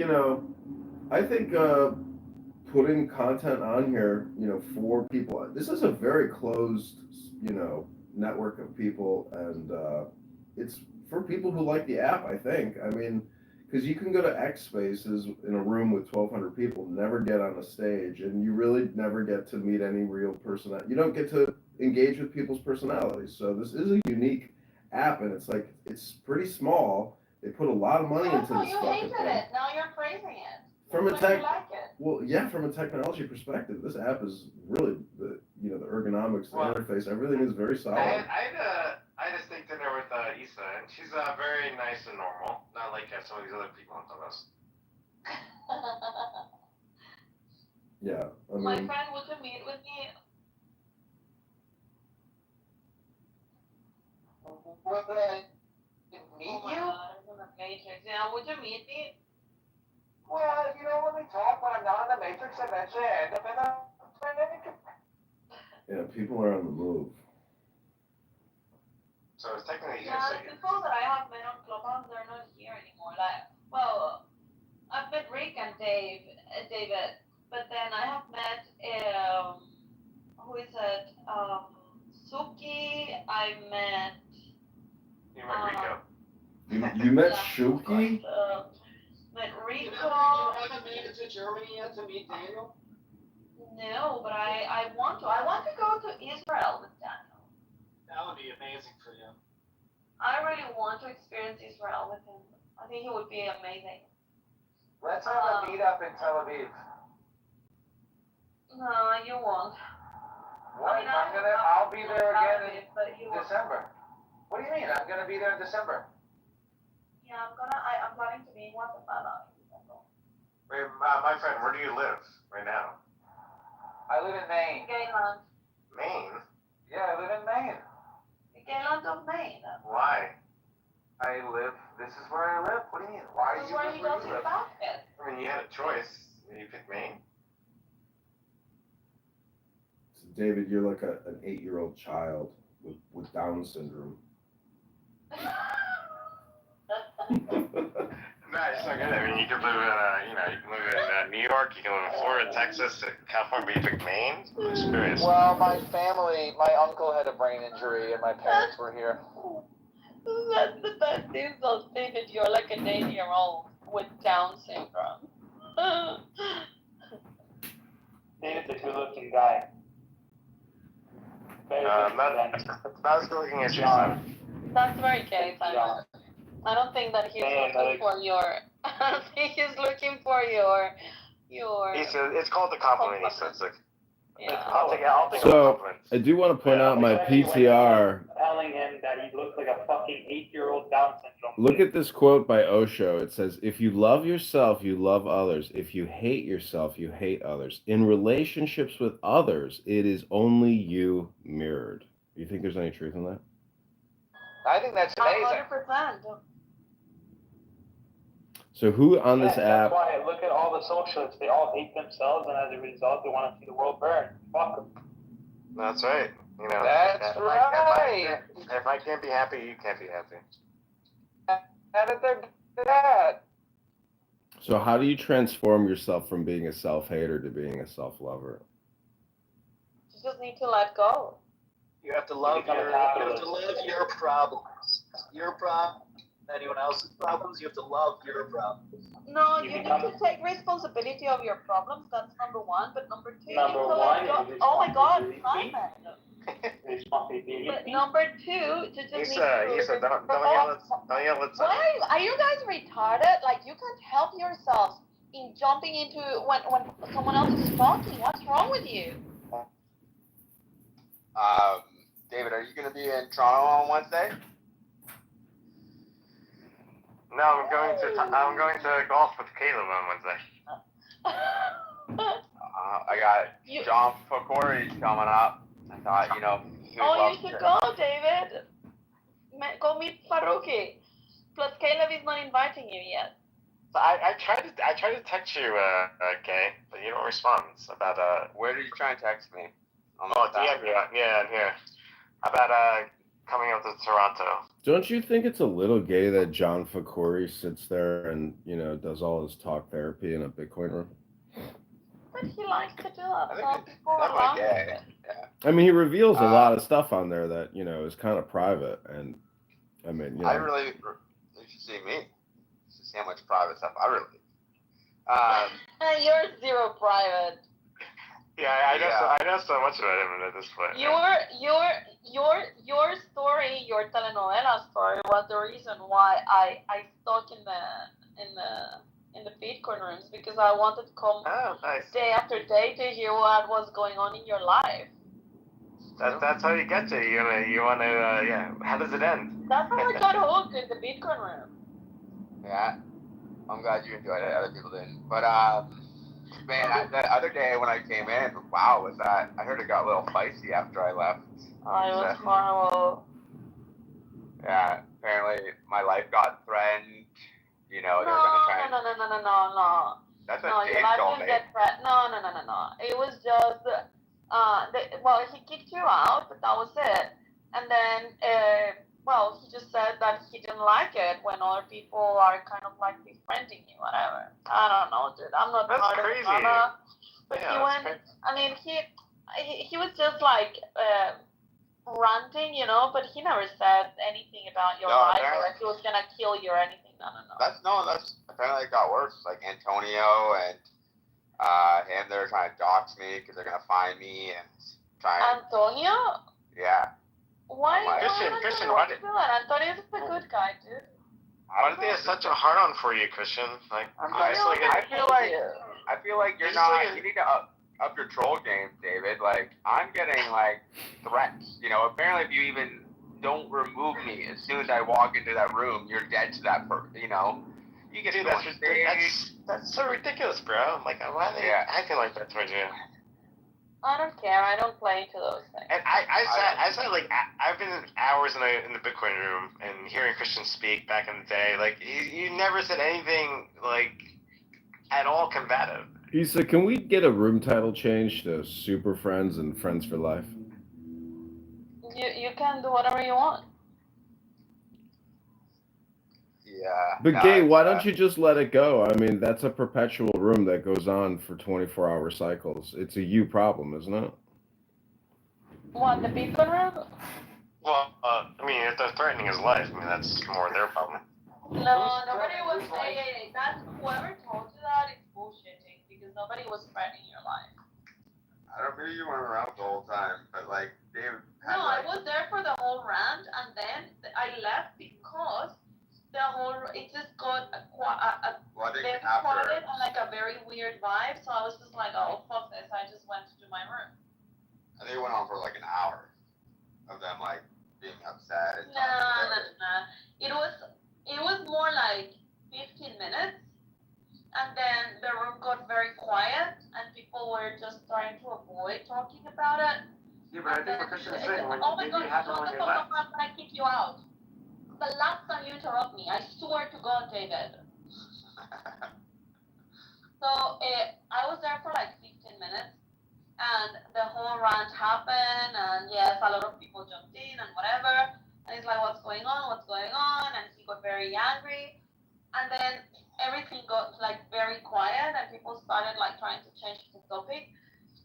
putting content on here, for people, this is a very closed, network of people, and it's for people who like the app, I think. I mean, because you can go to X Spaces in a room with 1,200 people, never get on a stage, and you really never get to meet any real person. You don't get to engage with people's personalities. So this is a unique app, and it's pretty small. They put a lot of money into this You fucking hated thing. it. Now you're praising it. From a You tech, like it. well, yeah, from a technology perspective, this app is really the ergonomics, the interface, everything is very solid. I had a steak dinner with Issa, and she's very nice and normal, not like some of these other people on Clubhouse. Yeah, I mean. My friend, would you meet with me? Would I meet you? God, I'm in the Matrix. Yeah, would you meet me? Well, if you don't let me talk when I'm not in the Matrix, eventually I end up in the Matrix. Yeah, people are on the move. So it's technically Yeah, the people that I have met on Clubhouse, they're not here anymore. I've met Rick and David, but then I have met, who is it? Suki. I met. You met Rico. You met Shuki? Met Rico. You haven't made it to Germany yet to meet Daniel? No, but I want to. I want to go to Israel with Daniel. That would be amazing for you. I really want to experience Israel with him. I think he would be amazing. Let's have a meetup in Tel Aviv. No, you won't. What? I mean, I'll be there again in December. December. What do you mean? I'm gonna be there in December. Yeah, I'm planning to be in Guatemala in December. Wait, my friend, where do you live right now? I live in Maine. Gayland. Maine? Yeah, I live in Maine. Gayland of Maine. Why? This is where I live. What do you mean? Why This is you where live he where does you his live? basket. I mean, you had a choice. You picked Maine. So David, you're like an 8-year-old child with Down syndrome. No, it's not good. I mean, you could live in, you can live in New York, you can live in Florida, Texas, California, but you picked Maine? Experience. Well, my uncle had a brain injury, and my parents were here. That's the best insult, David. You're like an 8-year-old with Down syndrome. David's a good-looking guy. Not as good looking as John. That's very gay, Simon. I don't think that he's looking for your. I don't think he's looking for your. It's called the compliment. He says, like, yeah. I'll take a So compliment. I do want to point out my PTR. Telling him that he looks like a fucking 8-year-old Down syndrome. Look at this quote by Osho. It says, "If you love yourself, you love others. If you hate yourself, you hate others. In relationships with others, it is only you mirrored." Do you think there's any truth in that? I think that's amazing. 100%. So who on this app? That's why look at all the socialists. They all hate themselves, and as a result, they want to see the world burn. Fuck them. That's right. That's right. If I can't be happy, you can't be happy. And if they're bad. So how do you transform yourself from being a self-hater to being a self-lover? You just need to let go. You have to love your problems. Your problem, anyone else's problems, you have to love your problems. No, you need to take responsibility of your problems. That's number one. But number two, you need to let go. Oh my God, Simon. But number two, to just Issa, don't yell at why are you guys retarded? Like, you can't help yourselves in jumping into when someone else is talking. What's wrong with you? David, are you going to be in Toronto on Wednesday? No, I'm going to golf with Caleb on Wednesday. I got John Fakori coming up. I thought, he would you should go, David. Go meet Faruqi. Plus, Caleb is not inviting you yet. So I tried to text you, Kay, but you don't respond about Where did you try and text me? Yeah, here. About coming up to Toronto. Don't you think it's a little gay that John Fakori sits there and does all his talk therapy in a Bitcoin room? But he likes to do that. Some people are gay. Yeah. I mean, he reveals a lot of stuff on there that is kind of private, and I mean, you should see me. You should see how much private stuff I really. You're zero private. Yeah, I know so much about him at this point. Your story, your telenovela story, was the reason why I stuck in the Bitcoin rooms, because I wanted to come day after day to hear what was going on in your life. That's how you get to. You want to. How does it end? That's how I got hooked in the Bitcoin room. Yeah, I'm glad you enjoyed it. Other people didn't, but man, the other day when I came in, wow, was that? I heard it got a little feisty after I left. Oh, it was horrible. Yeah, apparently my life got threatened. They're gonna try. No. That's what Dave told me. No. It was just, he kicked you out, but that was it. And then, he just said that he didn't like it when other people are kind of like befriending you, whatever. I don't know, dude. I'm not part of the drama. But he went. Crazy. I mean, he was just like ranting, but he never said anything about your life or if he was gonna kill you or anything. No. That's apparently it got worse. Like Antonio and him, they're trying to dox me because they're gonna find me and try. Antonio? Yeah. Why? Christian, why do that? Antonio's a good guy, dude. Why do they have such a hard on for you, Christian? Like, honestly, I feel like you're not. You need to up your troll game, David. Like, I'm getting like threats. Apparently, if you even don't remove me as soon as I walk into that room, you're dead to that person. You get that's so ridiculous, bro. Like, why are they acting like that towards you? I don't care. I don't play into those things. And I said like I've been hours in the Bitcoin room and hearing Christian speak back in the day. Like, you never said anything like at all combative. He said, "Can we get a room title change to Super Friends and Friends for Life?" You can do whatever you want. Yeah. But Gay, why don't you just let it go? I mean, that's a perpetual room that goes on for 24-hour cycles. It's a you problem, isn't it? What, the Bitcoin room? Well, I mean, if they're threatening his life, I mean, that's more their problem. No, nobody was saying. That's whoever told you that is bullshitting, because nobody was threatening your life. I don't think you weren't around the whole time, but like David. No, I was there for the whole rant, and then I left because it just got very quiet and like a very weird vibe. So I was just like, oh fuck this! I just went to my room. I think it went on for like an hour of them like being upset. No. It was more like 15 minutes, and then the room got very quiet, and people were just trying to avoid talking about it. Yeah, but I think what Christian is saying, like, oh my God, shut the fuck up when I kick you out. The last time you interrupt me, I swear to God, David. So I was there for like 15 minutes, and the whole rant happened, and yes, a lot of people jumped in and whatever, and it's like, what's going on, and he got very angry, and then everything got like very quiet, and people started like trying to change the topic.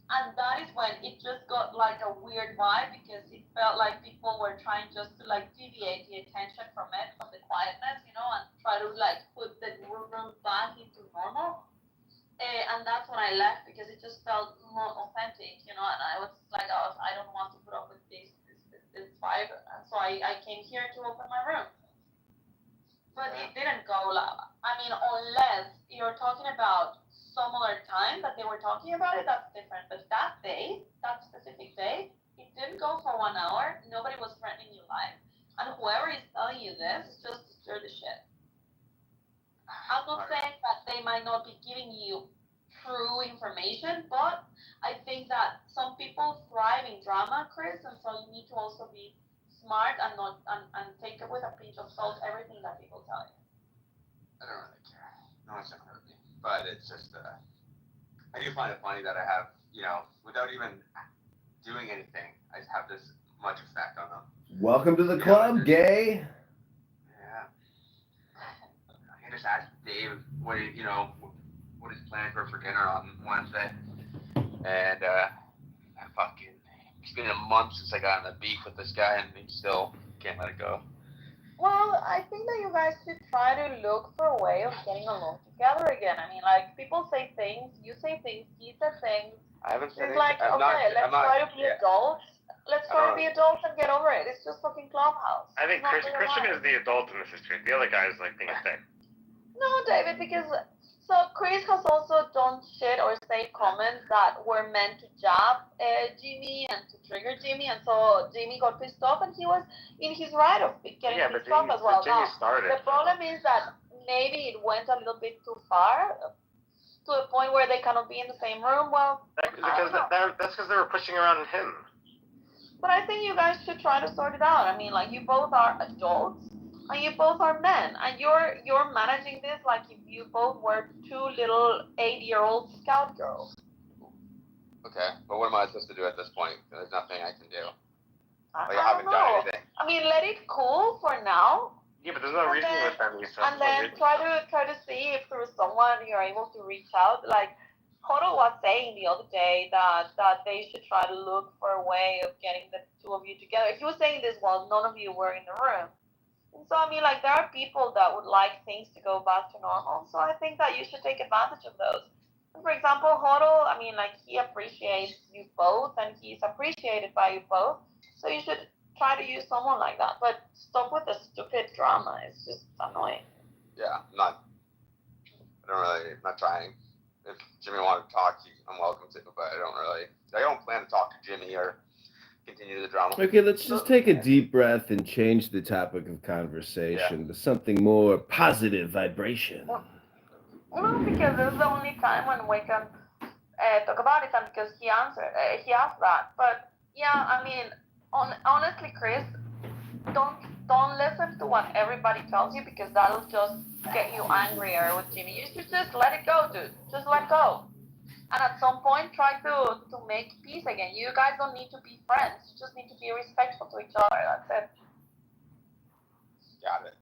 And that is when it just got like a weird vibe, because it felt like people were trying just to like deviate the attention from the quietness, and try to like put the room back into normal. And that's when I left, because it just felt more authentic, and I was like, I don't want to put up with this came here to open my room. But it didn't go unless you're talking about some other time that they were talking about it, that's different. But that day, that specific day, it didn't go for 1 hour. Nobody was threatening your life. And whoever is telling you this is just to stir the shit. I'm not saying that they might not be giving you true information, but I think that some people thrive in drama, Chris, and so you need to also be smart and not and take it with a pinch of salt everything that people tell you. I don't really care. No one's gonna hurt me. But it's just, I do find it funny that I have, without even doing anything, I have this much effect on them. Welcome to the club, gay. Yeah. I just asked Dave what his plans were for dinner on Wednesday, and it's been a month since I got in a beef with this guy, and he still can't let it go. Well, I think that you guys should try to look for a way of getting along together again. I mean, people say things, you say things, he says things. I haven't said it's like, let's try to be adults. Let's try to be adults and get over it. It's just fucking Clubhouse. I think Christian is the adult in this situation. The other guy is being a dick. No, David, because Chris has also done shit or say comments that were meant to jab Jimmy and to trigger Jimmy, and so Jimmy got pissed off, and he was in his right of getting pissed off as well. Jimmy started. The problem is that maybe it went a little bit too far to a point where they cannot be in the same room. Well, that's because they were pushing around him. But I think you guys should try to sort it out. I mean, you both are adults. And you both are men, and you're managing this like if you both were two little 8-year-old scout girls. Okay, but what am I supposed to do at this point? There's nothing I can do. I haven't done anything. I mean, let it cool for now. Yeah, but there's no reason with them. And then try to see if through someone you're able to reach out. Like Hodo was saying the other day that they should try to look for a way of getting the two of you together. He was saying this while none of you were in the room. And so, I mean, there are people that would like things to go back to normal. So I think that you should take advantage of those. And for example, Hodo, I mean, he appreciates you both, and he's appreciated by you both. So you should try to use someone like that. But stop with the stupid drama. It's just annoying. Yeah, I'm not trying. If Jimmy wanted to talk, I'm welcome to, but I don't plan to talk to Jimmy or continue the drama. Okay, let's just take a deep breath and change the topic of conversation to something more positive vibration. Well, because this is the only time when we can talk about it, and because he asked that. But yeah, I mean, honestly, Chris, don't listen to what everybody tells you, because that'll just get you angrier with Jimmy. You should just let it go, dude. Just let go. And at some point, try to make peace again. You guys don't need to be friends. You just need to be respectful to each other. That's it. Got it.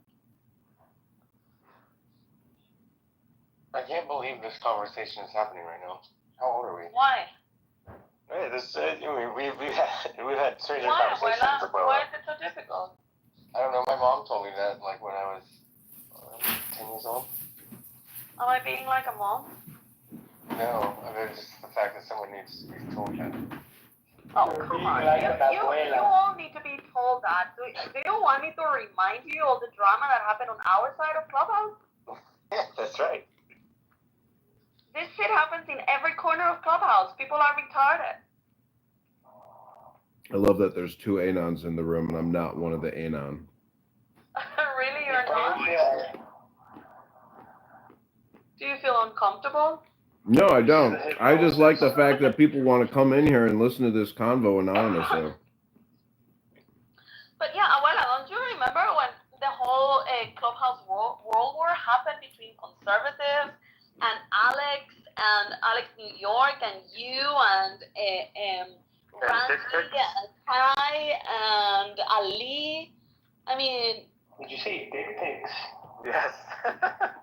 I can't believe this conversation is happening right now. How old are we? Why? Hey, we've had stranger Why, conversations about. Why is it so difficult? I don't know. My mom told me that when I was 10 years old. Am I being like a mom? No, I mean, just the fact that someone needs to be told that. Oh, come on. You all need to be told that. Do you want me to remind you of the drama that happened on our side of Clubhouse? Yeah, that's right. This shit happens in every corner of Clubhouse. People are retarded. I love that there's two Anons in the room, and I'm not one of the Anon. Really, you're not? Do you feel uncomfortable? No, I don't. I just like the fact that people want to come in here and listen to this convo anonymously. But yeah, Abuela, don't you remember when the whole Clubhouse World War happened between conservatives and Alex New York and you and Randy and Kai and Ali? I mean... Did you see Big Pigs? Yes.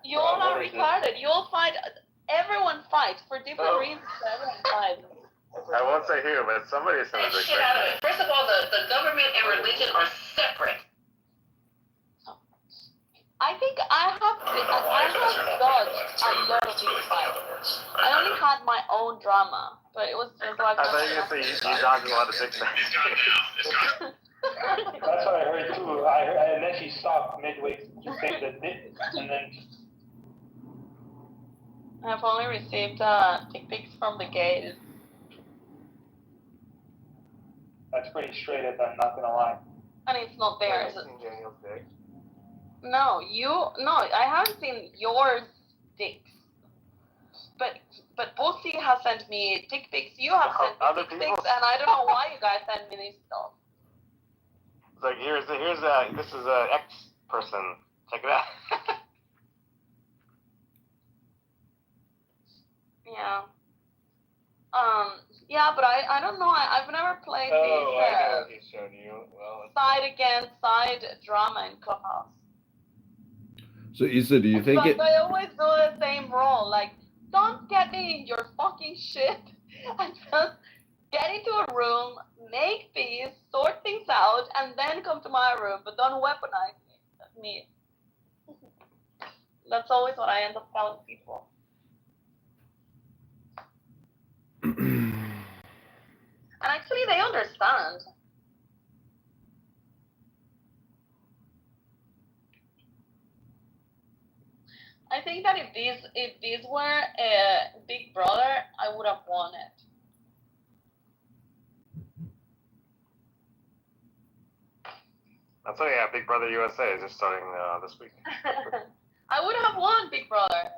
You all are retarded. You all fight... Everyone fights for different reasons. Everyone fights. I won't say who, but somebody said Take shit out of it. First of all, the government and religion are separate. I think I have dodged a lot of these fights. I only had my own drama, but it was just like... I thought you dodged a lot of big things. That's what I heard too. And then she stopped midway to say the dick, and then. I've only received dick pics from the gays. That's pretty straight up, I'm not gonna lie. And it's not theirs. Have you seen Daniel's dick? No, I haven't seen yours dicks. But Pussy has sent me dick pics. You have sent me Other dick people's? pics, and I don't know why you guys send me this stuff. It's like, this is a X person. Check it out. Yeah. Yeah, but I don't know. I've never played I know this what he's showing you. Well, side against side drama in Clubhouse. So Issa, do you think But it? I always do the same role. Like, don't get me in your fucking shit. And just get into a room, make peace, sort things out, and then come to my room. But don't weaponize me. That's always what I end up telling people. And actually, they understand. I think that if this were a Big Brother, I would have won it. That's why, yeah, Big Brother USA is just starting this week. I would have won Big Brother.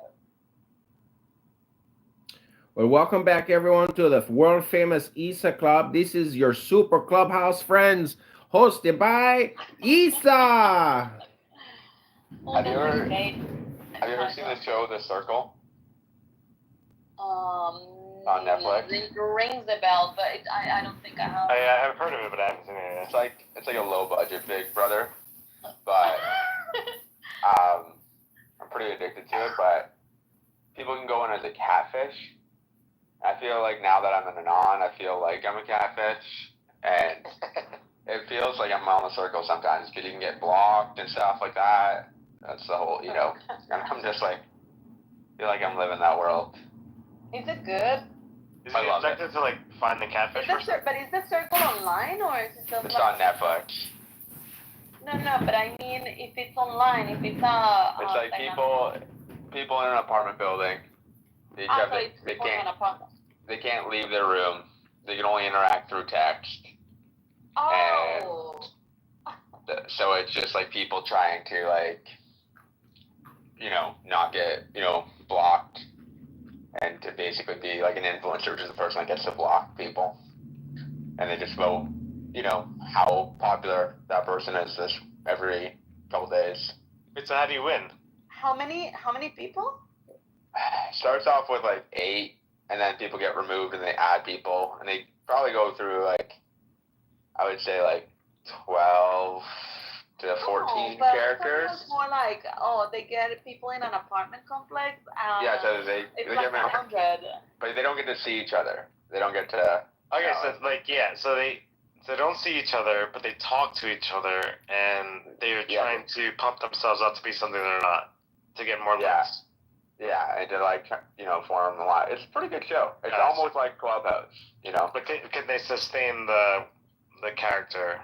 Well, welcome back everyone to the world famous Issa Club. This is your super clubhouse friends, hosted by Issa. Have you ever seen the show The Circle? On Netflix. It rings a bell, but I don't think I have. I've heard of it, but I haven't seen it. It's like a low budget Big Brother, but I'm pretty addicted to it. But people can go in as a catfish. I feel like now that I'm an anon, I feel like I'm a catfish, and it feels like I'm on The Circle sometimes because you can get blocked and stuff like that. That's the whole, and I'm just like, feel like I'm living that world. Is it good? Is it objective to like find the catfish person? But is the Circle online or is it just It's on Netflix. No, but I mean, if it's online, if it's It's like people in an apartment building. They can't leave their room. They can only interact through text. Oh. And so it's just like people trying to like, not get, blocked, and to basically be like an influencer, which is the person that gets to block people. And they just vote, how popular that person is this every couple days. So how do you win? How many people? Starts off with like 8, and then people get removed and they add people, and they probably go through like, I would say like 12 to 14 characters. It's more like, they get people in an apartment complex. Yeah, so they like get 100. But they don't get to see each other. They don't get to. Okay, so they don't see each other, but they talk to each other, and they're trying to pump themselves up to be something they're not, to get more likes. Yeah, and to like, form a lot. It's a pretty good show. It's almost like Clubhouse, But can they sustain the character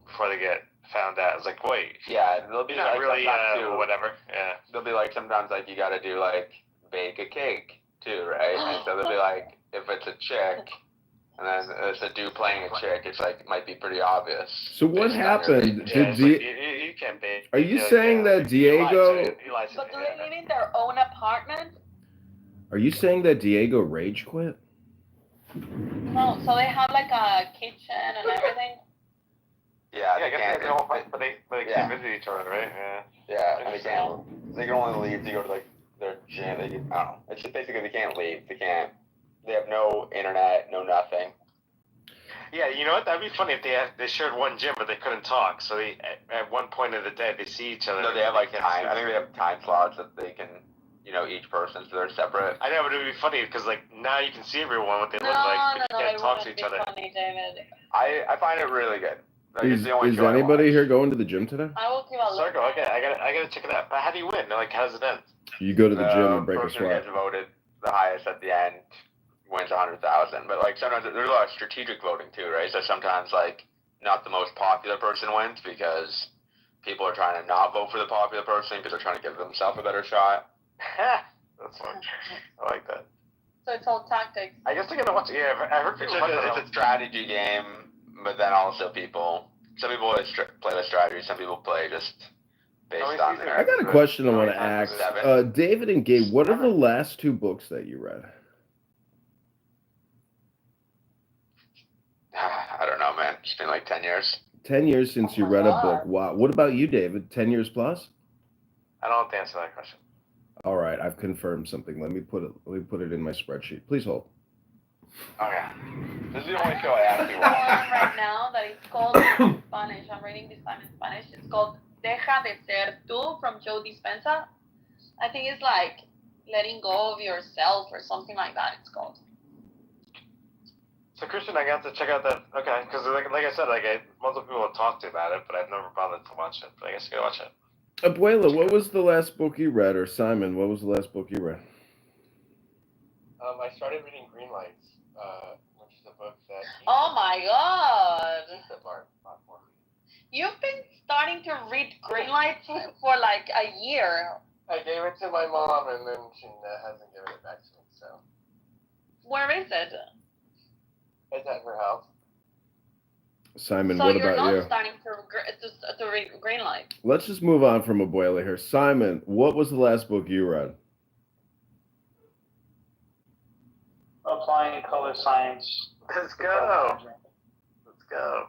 before they get found out? It's like, wait. Yeah, they'll be not like really whatever. Yeah. They'll be like sometimes like you got to do like bake a cake too, right? And so they'll be like, if it's a chick, and then it's a dude playing a chick, it's like it might be pretty obvious. So what happened? You can't bake. Are you saying that Diego? But do they live in their own apartment? Are you saying that Diego rage quit? No, so they have like a kitchen and everything. Yeah, I guess they don't, but they can't visit each other, right? Yeah, and they can only leave to go to like their gym. I don't know. It's just basically they can't leave. They have no internet, no nothing. Yeah, you know what? That'd be funny if they shared one gym, but they couldn't talk. So at one point of the day, they see each other. No, they have like time. I think they have time slots that they can, each person, so they're separate. I know, but it'd be funny because like now you can see everyone what they look like, but you can't talk to each other. Funny, David. I find it really good. Like, Is anybody here going to the gym today? I will give a look. Circle, okay, I gotta check it out. But how do you win? Like, how does it end? You go to the gym and break a person who sweat. gets voted the highest at the end wins 100,000. But like sometimes there's a lot of strategic voting too, right? So sometimes like not the most popular person wins because people are trying to not vote for the popular person because they're trying to give themselves a better shot. That's fun. I like that. So it's all tactics. I guess I gotta watch. Yeah, I heard people talk about It's a strategy game, but then also some people play the strategy, some people play just based on their. I got a question I want to ask. David and Gabe, what are the last 2 books that you read? I don't know, man. It's been like 10 years. 10 years since you read a book. Wow. What about you, David? 10 years plus? I don't have to answer that question. All right, I've confirmed something. Let me put it in my spreadsheet. Please hold. Okay. This is the only show I asked you. Right now that it's called in Spanish. I'm reading this time in Spanish. It's called Deja de ser tú from Joe Dispenza. I think it's like letting go of yourself or something like that. It's called. So Christian, I got to check out that. Okay, because like I said, multiple people have talked about it, but I've never bothered to watch it. But I guess I gotta watch it. Abuela, what was the last book you read? Or Simon, what was the last book you read? I started reading Green Lights, which is a book that. Oh my God! You've been starting to read Green Lights for like a year. I gave it to my mom, and then she hasn't given it back to me. So. Where is it? It's at her house. Simon, what about you? So you're not starting to read Green Light. Let's just move on from Abuela here. Simon, what was the last book you read? Applying color science. Let's go. Let's go.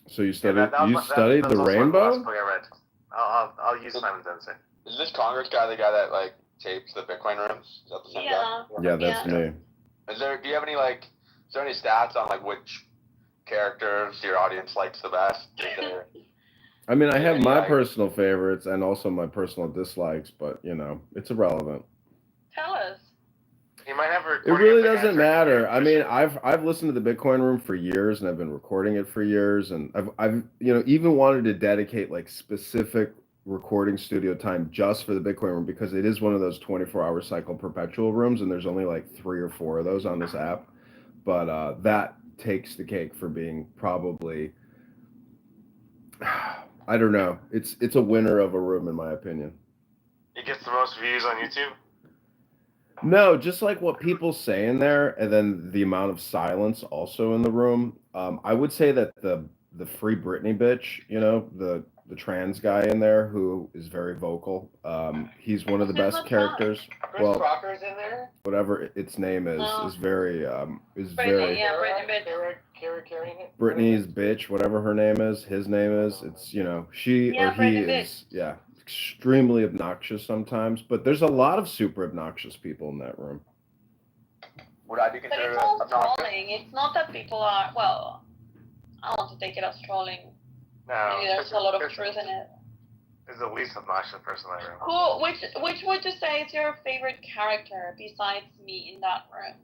So you studied the rainbow? Last book I read. I'll use Simon's answer. Is this Congress guy the guy that like tapes the Bitcoin rooms? Is that the same guy? Yeah, that's me. Do you have any is there any stats on like which characters your audience likes the best? I mean, I have my personal favorites and also my personal dislikes, but it's irrelevant. Tell us. You might have it really doesn't matter. I mean, I've listened to the Bitcoin Room for years, and I've been recording it for years, and I've even wanted to dedicate like specific recording studio time just for the Bitcoin Room because it is one of those 24-hour cycle perpetual rooms, and there's only like 3 or 4 of those on this app. But that takes the cake for being probably, I don't know. It's a winner of a room in my opinion. It gets the most views on YouTube. No, just like what people say in there, and then the amount of silence also in the room. I would say that the Free Britney bitch, the trans guy in there who is very vocal. He's one of the best characters. Chris Crocker's in there. Whatever its name is very Brittany, Brittany's bitch, whatever her name is, his name is. It's she or he is extremely obnoxious sometimes, but there's a lot of super obnoxious people in that room. Would I be considered But it's all trolling. It's not that people are I want to take it as trolling. No. Maybe there's a lot of truth in it. Is the least obnoxious person in that room. Cool. Which would you say is your favorite character besides me in that room,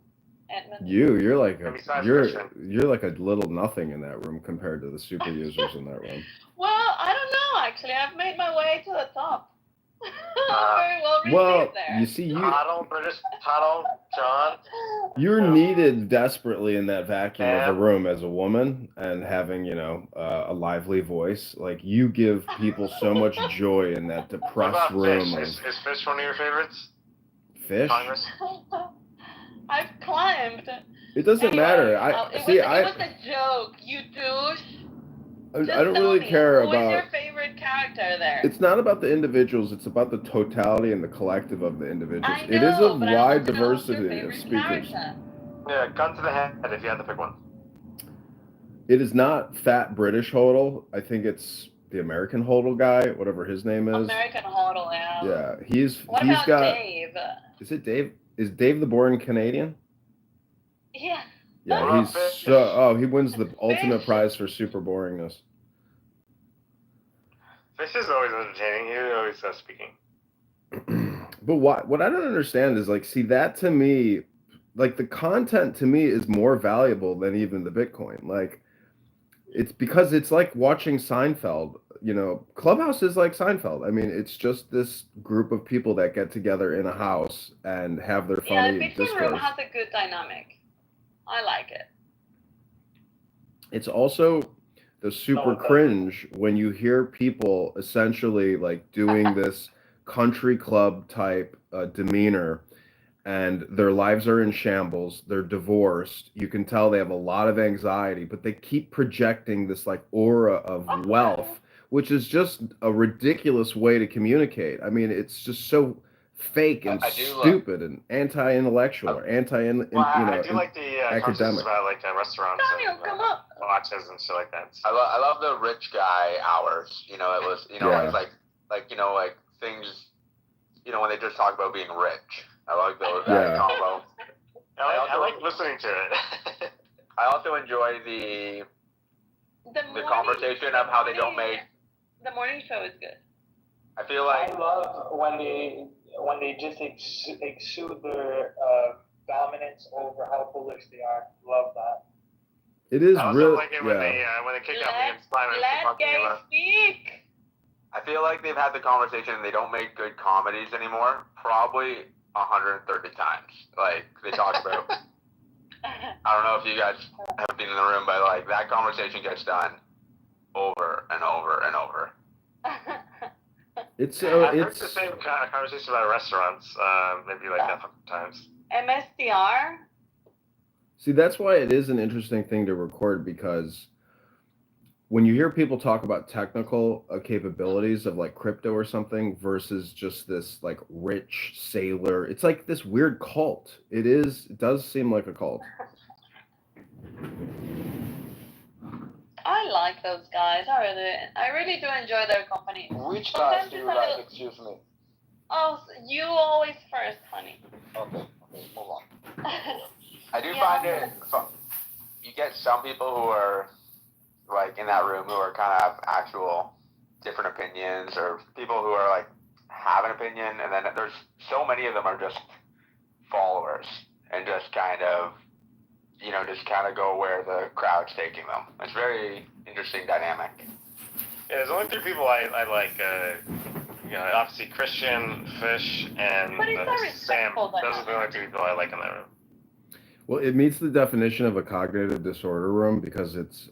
Edmund? You're like you're like a little nothing in that room compared to the super users in that room. Well, I don't know. Actually, I've made my way to the top. Very well received there. You see, British John. You're needed desperately in that vacuum of a room as a woman and having, a lively voice. Like you give people so much joy in that depressed room. Is Fish one of your favorites? Fish? Congress? I've climbed. It doesn't matter. It was a joke, you douche. I don't really care about. Who's your favorite character there? It's not about the individuals. It's about the totality and the collective of the individuals. I know, it is a but I wide want to know who's your diversity of favorite speakers. character. Yeah, gun to the head if you had to pick one. It is not Fat British Hodel. I think it's the American Hodel guy, whatever his name is. American Hodel, yeah. Yeah, What he's about got. Dave? Is it Dave? Is Dave the Born Canadian? Yeah. Yeah, he's so. Oh, he wins the ultimate prize for super boringness. Fish is always entertaining. He always speaking. But what I don't understand is see that to me, the content to me is more valuable than even the Bitcoin. It's because it's like watching Seinfeld. Clubhouse is like Seinfeld. I mean, it's just this group of people that get together in a house and have their funny the Bitcoin room discourse. has a good dynamic. I like it. It's also the super cringe when you hear people essentially like doing this country club type demeanor, and their lives are in shambles. They're divorced. You can tell they have a lot of anxiety, but they keep projecting this like aura of wealth, which is just a ridiculous way to communicate. I mean, it's just so fake and stupid and anti-intellectual or I do like the conversations academic. about like restaurants and watches and shit like that. I love the rich guy hours. You know, it was Yeah. like things. When they just talk about being rich. I like those Yeah. combo. I like listening to it. I also enjoy the conversation of how they don't make. The morning show is good. I feel like I love when they just exude their dominance over how foolish they are. Love that. It is I also real. like it when they kick out me and Simon for talking about. Speak. I feel like they've had the conversation and they don't make good comedies anymore. Probably 130 times. Like they talk about. I don't know if you guys have been in the room, but like that conversation gets done over and over and over. I've heard the same conversation about restaurants, maybe like a couple times. MSDR. See, that's why it is an interesting thing to record, because when you hear people talk about technical capabilities of like crypto or something versus just this like rich sailor, it's like this weird cult. It does seem like a cult. I like those guys. I really do enjoy their company. Which guys do you like? Excuse me. Oh, you always first, honey. Okay, move on. I do find it fun. You get some people who are like in that room who are kind of have actual different opinions, or people who are like have an opinion, and then there's so many of them are just followers and just kind of go where the crowd's taking them. It's very interesting dynamic. Yeah, there's only 3 people I like. Obviously Christian, Fish, and Sam. Those are the only 3 people I like in that room. Well, it meets the definition of a cognitive disorder room because it's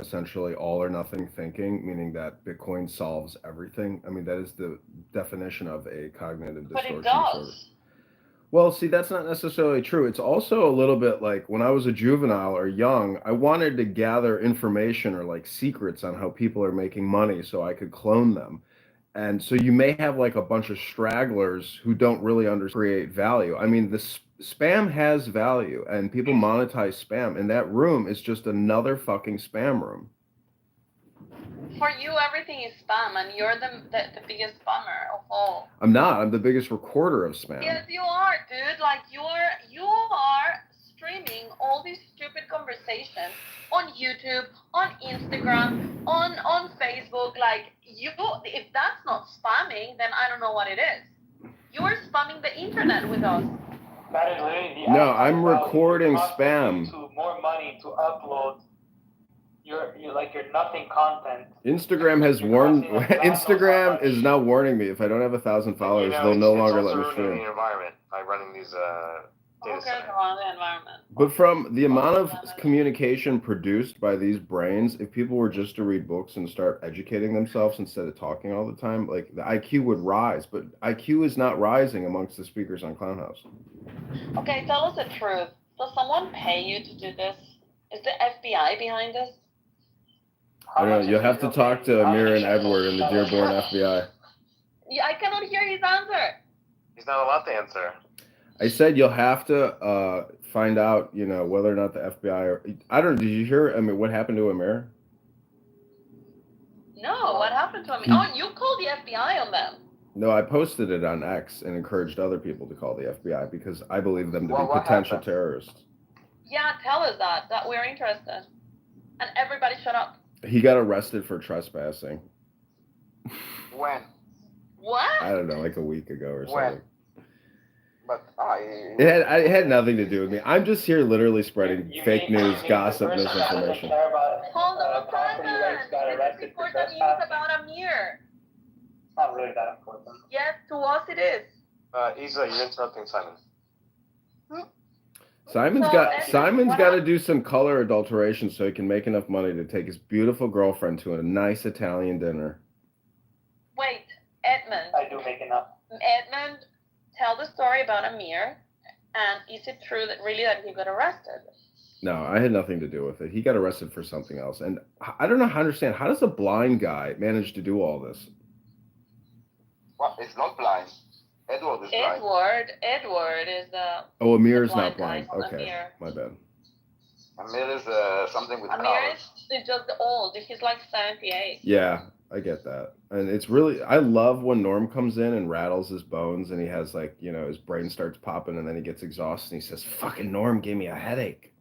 essentially all or nothing thinking, meaning that Bitcoin solves everything. I mean, that is the definition of a cognitive distortion disorder. Well, see, that's not necessarily true. It's also a little bit like when I was a juvenile or young, I wanted to gather information or like secrets on how people are making money so I could clone them. And so you may have like a bunch of stragglers who don't really create value. I mean, the spam has value and people monetize spam, and that room is just another fucking spam room. For you, everything is spam, and you're the biggest spammer of all. I'm not. I'm the biggest recorder of spam. Yes, you are, dude. Like you are streaming all these stupid conversations on YouTube, on Instagram, on Facebook. Like if that's not spamming, then I don't know what it is. You're spamming the internet with us. That is literally No, I'm recording spam. More money to upload your nothing content. Instagram has warned. Instagram is now warning me if I don't have 1,000 followers, they'll no longer let me stream. The environment by running these data centers. The environment. But from the amount of communication produced by these brains, if people were just to read books and start educating themselves instead of talking all the time, like the IQ would rise. But IQ is not rising amongst the speakers on Clownhouse. Okay, tell us the truth. Does someone pay you to do this? Is the FBI behind this? I don't know. You'll have to talk to Amir and Edward in the Dearborn FBI. Yeah, I cannot hear his answer. He's not allowed to answer. I said you'll have to find out, whether or not the FBI or did you hear? I mean, what happened to Amir? No, what happened to him? Oh, you called the FBI on them. No, I posted it on X and encouraged other people to call the FBI because I believe them to be potential terrorists. Yeah, tell us that we're interested. And everybody shut up. He got arrested for trespassing. When? What? I don't know, like a week ago or something. But it had nothing to do with me. I'm just here literally spreading fake news, gossip, misinformation. Hold on, Simon. This is important news about Amir. It's not really that important. Yes, to us it is. Isa, you're interrupting Simon. Simon's So, got Edmund, Simon's what got to happened? do some color adulteration so he can make enough money to take his beautiful girlfriend to a nice Italian dinner. Wait, Edmund. I do make enough. Edmund, tell the story about Amir, and is it true that really that he got arrested? No, I had nothing to do with it. He got arrested for something else, and I don't know how to understand. How does a blind guy manage to do all this? Well, it's not blind. Edward is blind. Edward is the. Oh, Amir's the not blind blind. guy. Okay, Amir. my bad. Amir is something with Amir cars. is just old. He's like 78. Yeah, I get that. And it's really, I love when Norm comes in and rattles his bones and he has like, you know, his brain starts popping and then he gets exhausted and he says, fucking Norm gave me a headache.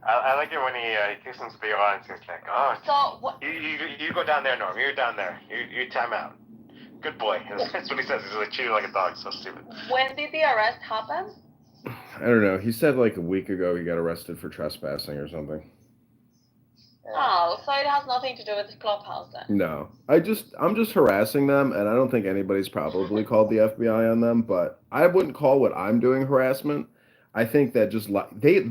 I like it when he kicks into the audience and he's like, oh, So what? you go down there, Norm. You're down there. You time out. Good boy. That's what he says. He's like, treat you like a dog. So stupid. When did the arrest happen? I don't know. He said like a week ago he got arrested for trespassing or something. Oh, so it has nothing to do with the clubhouse then. No, I'm just harassing them, and I don't think anybody's probably called the FBI on them, but I wouldn't call what I'm doing harassment. I think that just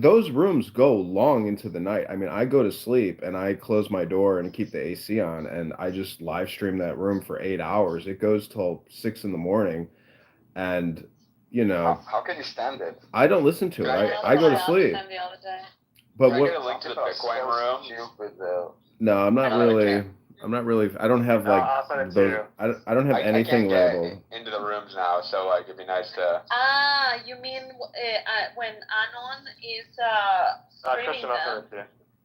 those rooms go long into the night. I mean, I go to sleep and I close my door and keep the AC on, and I just live stream that room for 8 hours. It goes till 6 in the morning, and you know, How can you stand it? I don't listen to it. I go to sleep. The other day. But Can I what? get a link to the Bitcoin room? No, I'm not really. I don't have like I'll send it to those. you. I don't have anything I can't labeled. get into the rooms now, so like it'd be nice to. Ah, you mean when Anon is streaming Christian, I'll them? send it to you.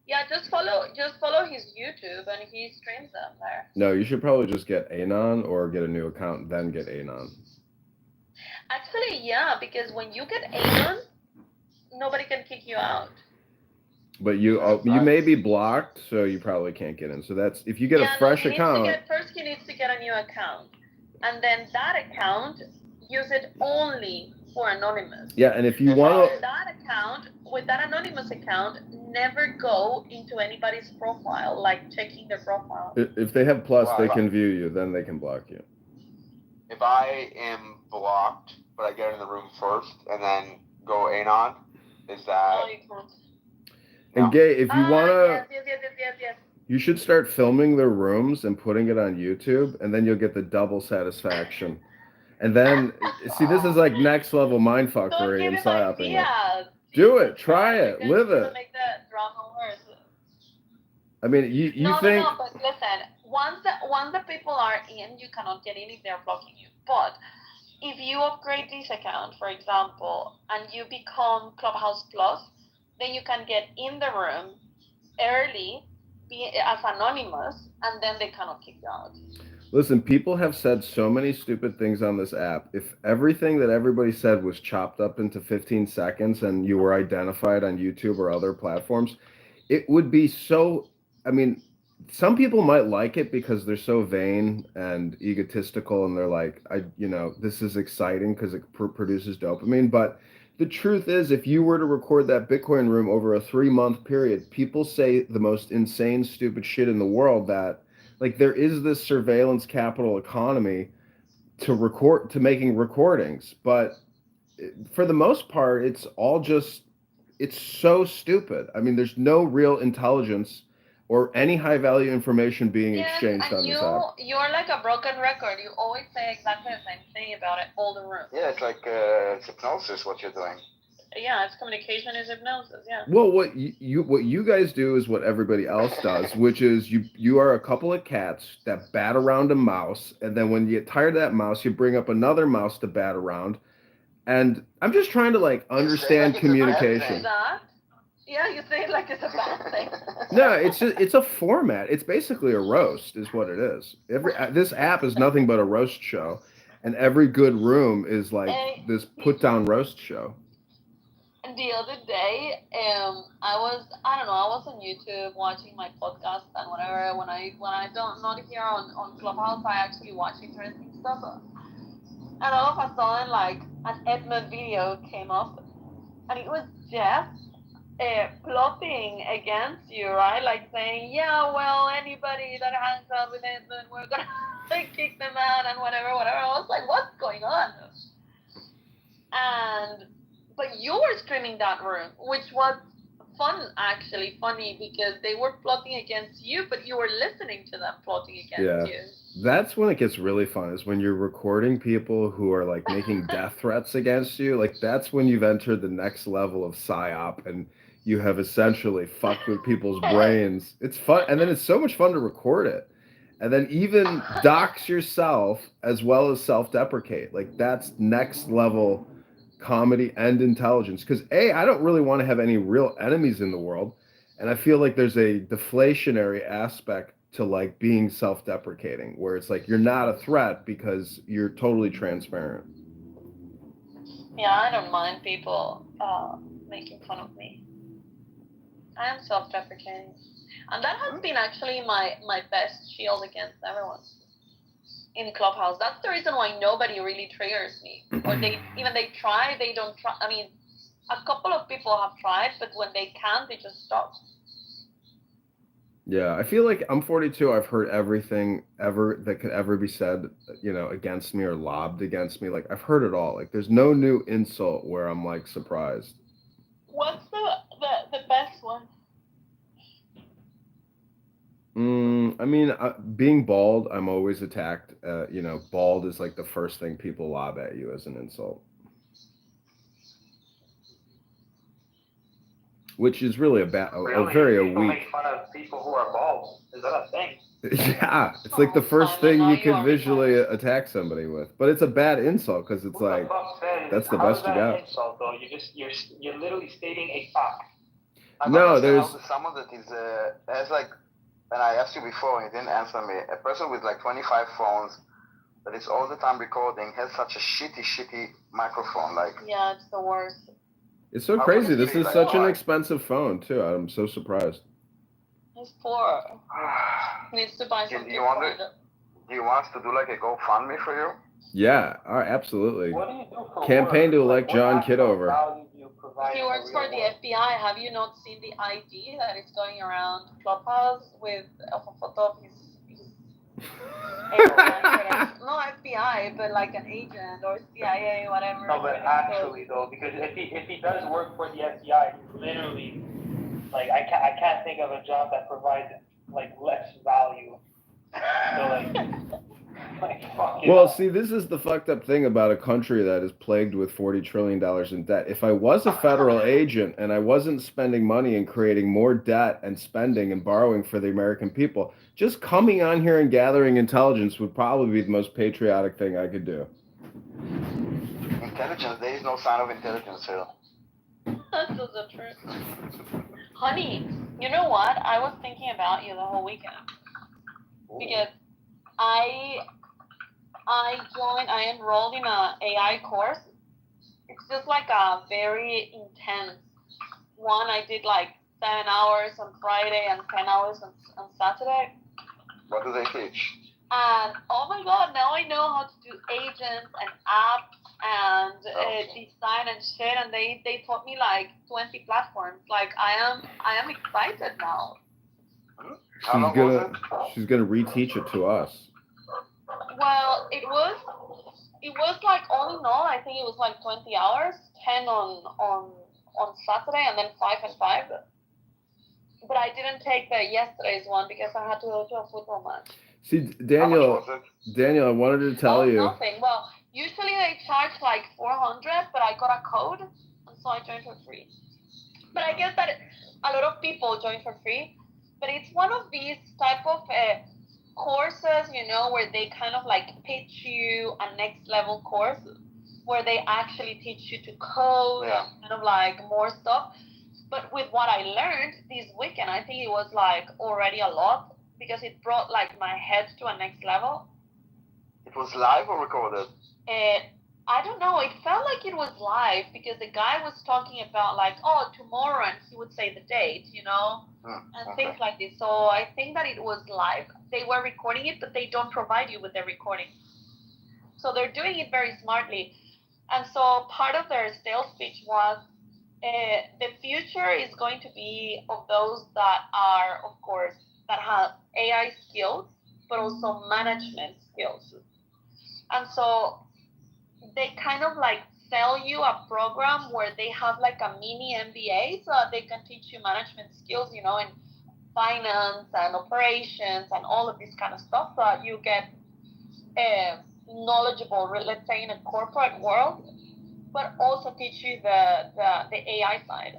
Yeah, just follow his YouTube and he streams them there. No, you should probably just get Anon or get a new account, then get Anon. Actually, yeah, because when you get Anon, nobody can kick you out. But you may be blocked, so you probably can't get in. So that's if you get a fresh account. First, he needs to get a new account, and then that account use it only for anonymous. Yeah, and if you want to that account with that anonymous account, never go into anybody's profile, like checking their profile. If they have plus, Wow. they can view you. Then they can block you. If I am blocked, but I get in the room first and then go Anon, is that? No, you can't. And Gay, if you wanna, Yes. you should start filming their rooms and putting it on YouTube, and then you'll get the double satisfaction. And then, see, this is like next level mindfuckery and psyoping. Yeah. Do it, try it, live it. Make the drama worse. I mean, you think? No, but listen. Once the people are in, you cannot get in if they're blocking you. But if you upgrade this account, for example, and you become Clubhouse Plus, then you can get in the room early, be as anonymous, and then they cannot kick you out. Listen, people have said so many stupid things on this app. If everything that everybody said was chopped up into 15 seconds and you were identified on YouTube or other platforms, it would be so, I mean, some people might like it because they're so vain and egotistical and they're like, this is exciting because it produces dopamine. But the truth is, if you were to record that Bitcoin room over a 3-month period, people say the most insane, stupid shit in the world that, like, there is this surveillance capital economy to making recordings. But for the most part, it's all just, it's so stupid. I mean, there's no real intelligence or any high value information being exchanged on this app. You're like a broken record. You always say exactly the same thing about it all the room. Yeah, it's like it's hypnosis what you're doing. Yeah, it's communication is hypnosis. Yeah. Well, what you guys do is what everybody else does, which is you are a couple of cats that bat around a mouse, and then when you get tired of that mouse, you bring up another mouse to bat around. And I'm just trying to like understand communication. Yeah, you say it like it's a bad thing. No, it's a format. It's basically a roast, is what it is. This app is nothing but a roast show, and every good room is like this put down roast show. And the other day, I was on YouTube watching my podcast and whatever. When I don't not here on Clubhouse, I actually watch interesting stuff. And all of a sudden, like an Edmund video came up, and it was Jeff plotting against you, right? Like saying, yeah, well, anybody that hangs out with Edmund, we're gonna kick them out and whatever. I was like, what's going on? And But you were streaming that room, which was funny because they were plotting against you, but you were listening to them plotting against you. That's when it gets really fun, is when you're recording people who are like making death threats against you. Like that's when you've entered the next level of psyop and you have essentially fucked with people's brains. It's fun, and then it's so much fun to record it. And then even dox yourself as well as self-deprecate. Like that's next level comedy and intelligence. Because I don't really want to have any real enemies in the world. And I feel like there's a deflationary aspect to like being self-deprecating, where it's like you're not a threat because you're totally transparent. Yeah, I don't mind people making fun of me. I am self-deprecating. And that has been actually my best shield against everyone in Clubhouse. That's the reason why nobody really triggers me. Or they try, they don't try. I mean, a couple of people have tried, but when they can't, they just stop. Yeah, I feel like I'm 42. I've heard everything ever that could ever be said, against me or lobbed against me. Like I've heard it all. Like there's no new insult where I'm like surprised. What's the best one? I mean, being bald, I'm always attacked. Bald is like the first thing people lob at you as an insult. Which is really a very people weak. make fun of people who are bald. Is that a thing? Yeah, it's like the first thing you could visually attack somebody with, but it's a bad insult because it's like that's the best you got. Insult though? You're literally stating a fact. No, there's some of it is there's like, and I asked you before, he didn't answer me. A person with like 25 phones that is all the time recording has such a shitty microphone. Like yeah, it's the worst. It's so crazy. This is such an expensive phone too. I'm so surprised. He's poor. He needs to buy something. Do you want us to do like a GoFundMe for you? Yeah, absolutely. What do you do for Campaign work? to elect John Kitover. He works for the FBI. Have you not seen the ID that is going around Clubhouse with a photo of his no FBI, but like an agent or CIA, whatever. No, but actually though, because if he does work for the FBI, he's literally like I can't think of a job that provides like less value. So well, see, this is the fucked up thing about a country that is plagued with $40 trillion in debt. If I was a federal agent and I wasn't spending money and creating more debt and spending and borrowing for the American people, just coming on here and gathering intelligence would probably be the most patriotic thing I could do. Intelligence, there is no sign of intelligence here. That's so true. Honey, you know what? I was thinking about you the whole weekend. Because I enrolled in a AI course. It's just like a very intense one. I did like 7 hours on Friday and 10 hours on Saturday. What do they teach? And oh my God, now I know how to do agents and apps and design and shit. And they taught me like 20 platforms. Like I am excited now. She's gonna reteach it to us. Well, it was like all in all, I think it was like 20 hours, 10 on Saturday and then 5 and 5. But I didn't take the yesterday's one because I had to go to a football match. See, Daniel, I wanted to tell you. Nothing. Well, usually they charge like 400, but I got a code, and so I joined for free. But I guess that a lot of people join for free. But it's one of these type of courses, where they kind of like pitch you a next level course where they actually teach you to code and kind of like more stuff. But with what I learned this weekend, I think it was like already a lot because it brought like my head to a next level. It was live or recorded? I don't know. It felt like it was live because the guy was talking about like, tomorrow, and he would say the date, and things like this. So I think that it was live. They were recording it, but they don't provide you with the recording. So they're doing it very smartly. And so part of their sales pitch was the future is going to be of those that are, of course, that have AI skills, but also management skills. And so they kind of like sell you a program where they have like a mini MBA so that they can teach you management skills, you know, in finance and operations and all of this kind of stuff so that you get knowledgeable, let's say, in a corporate world, but also teach you the AI side.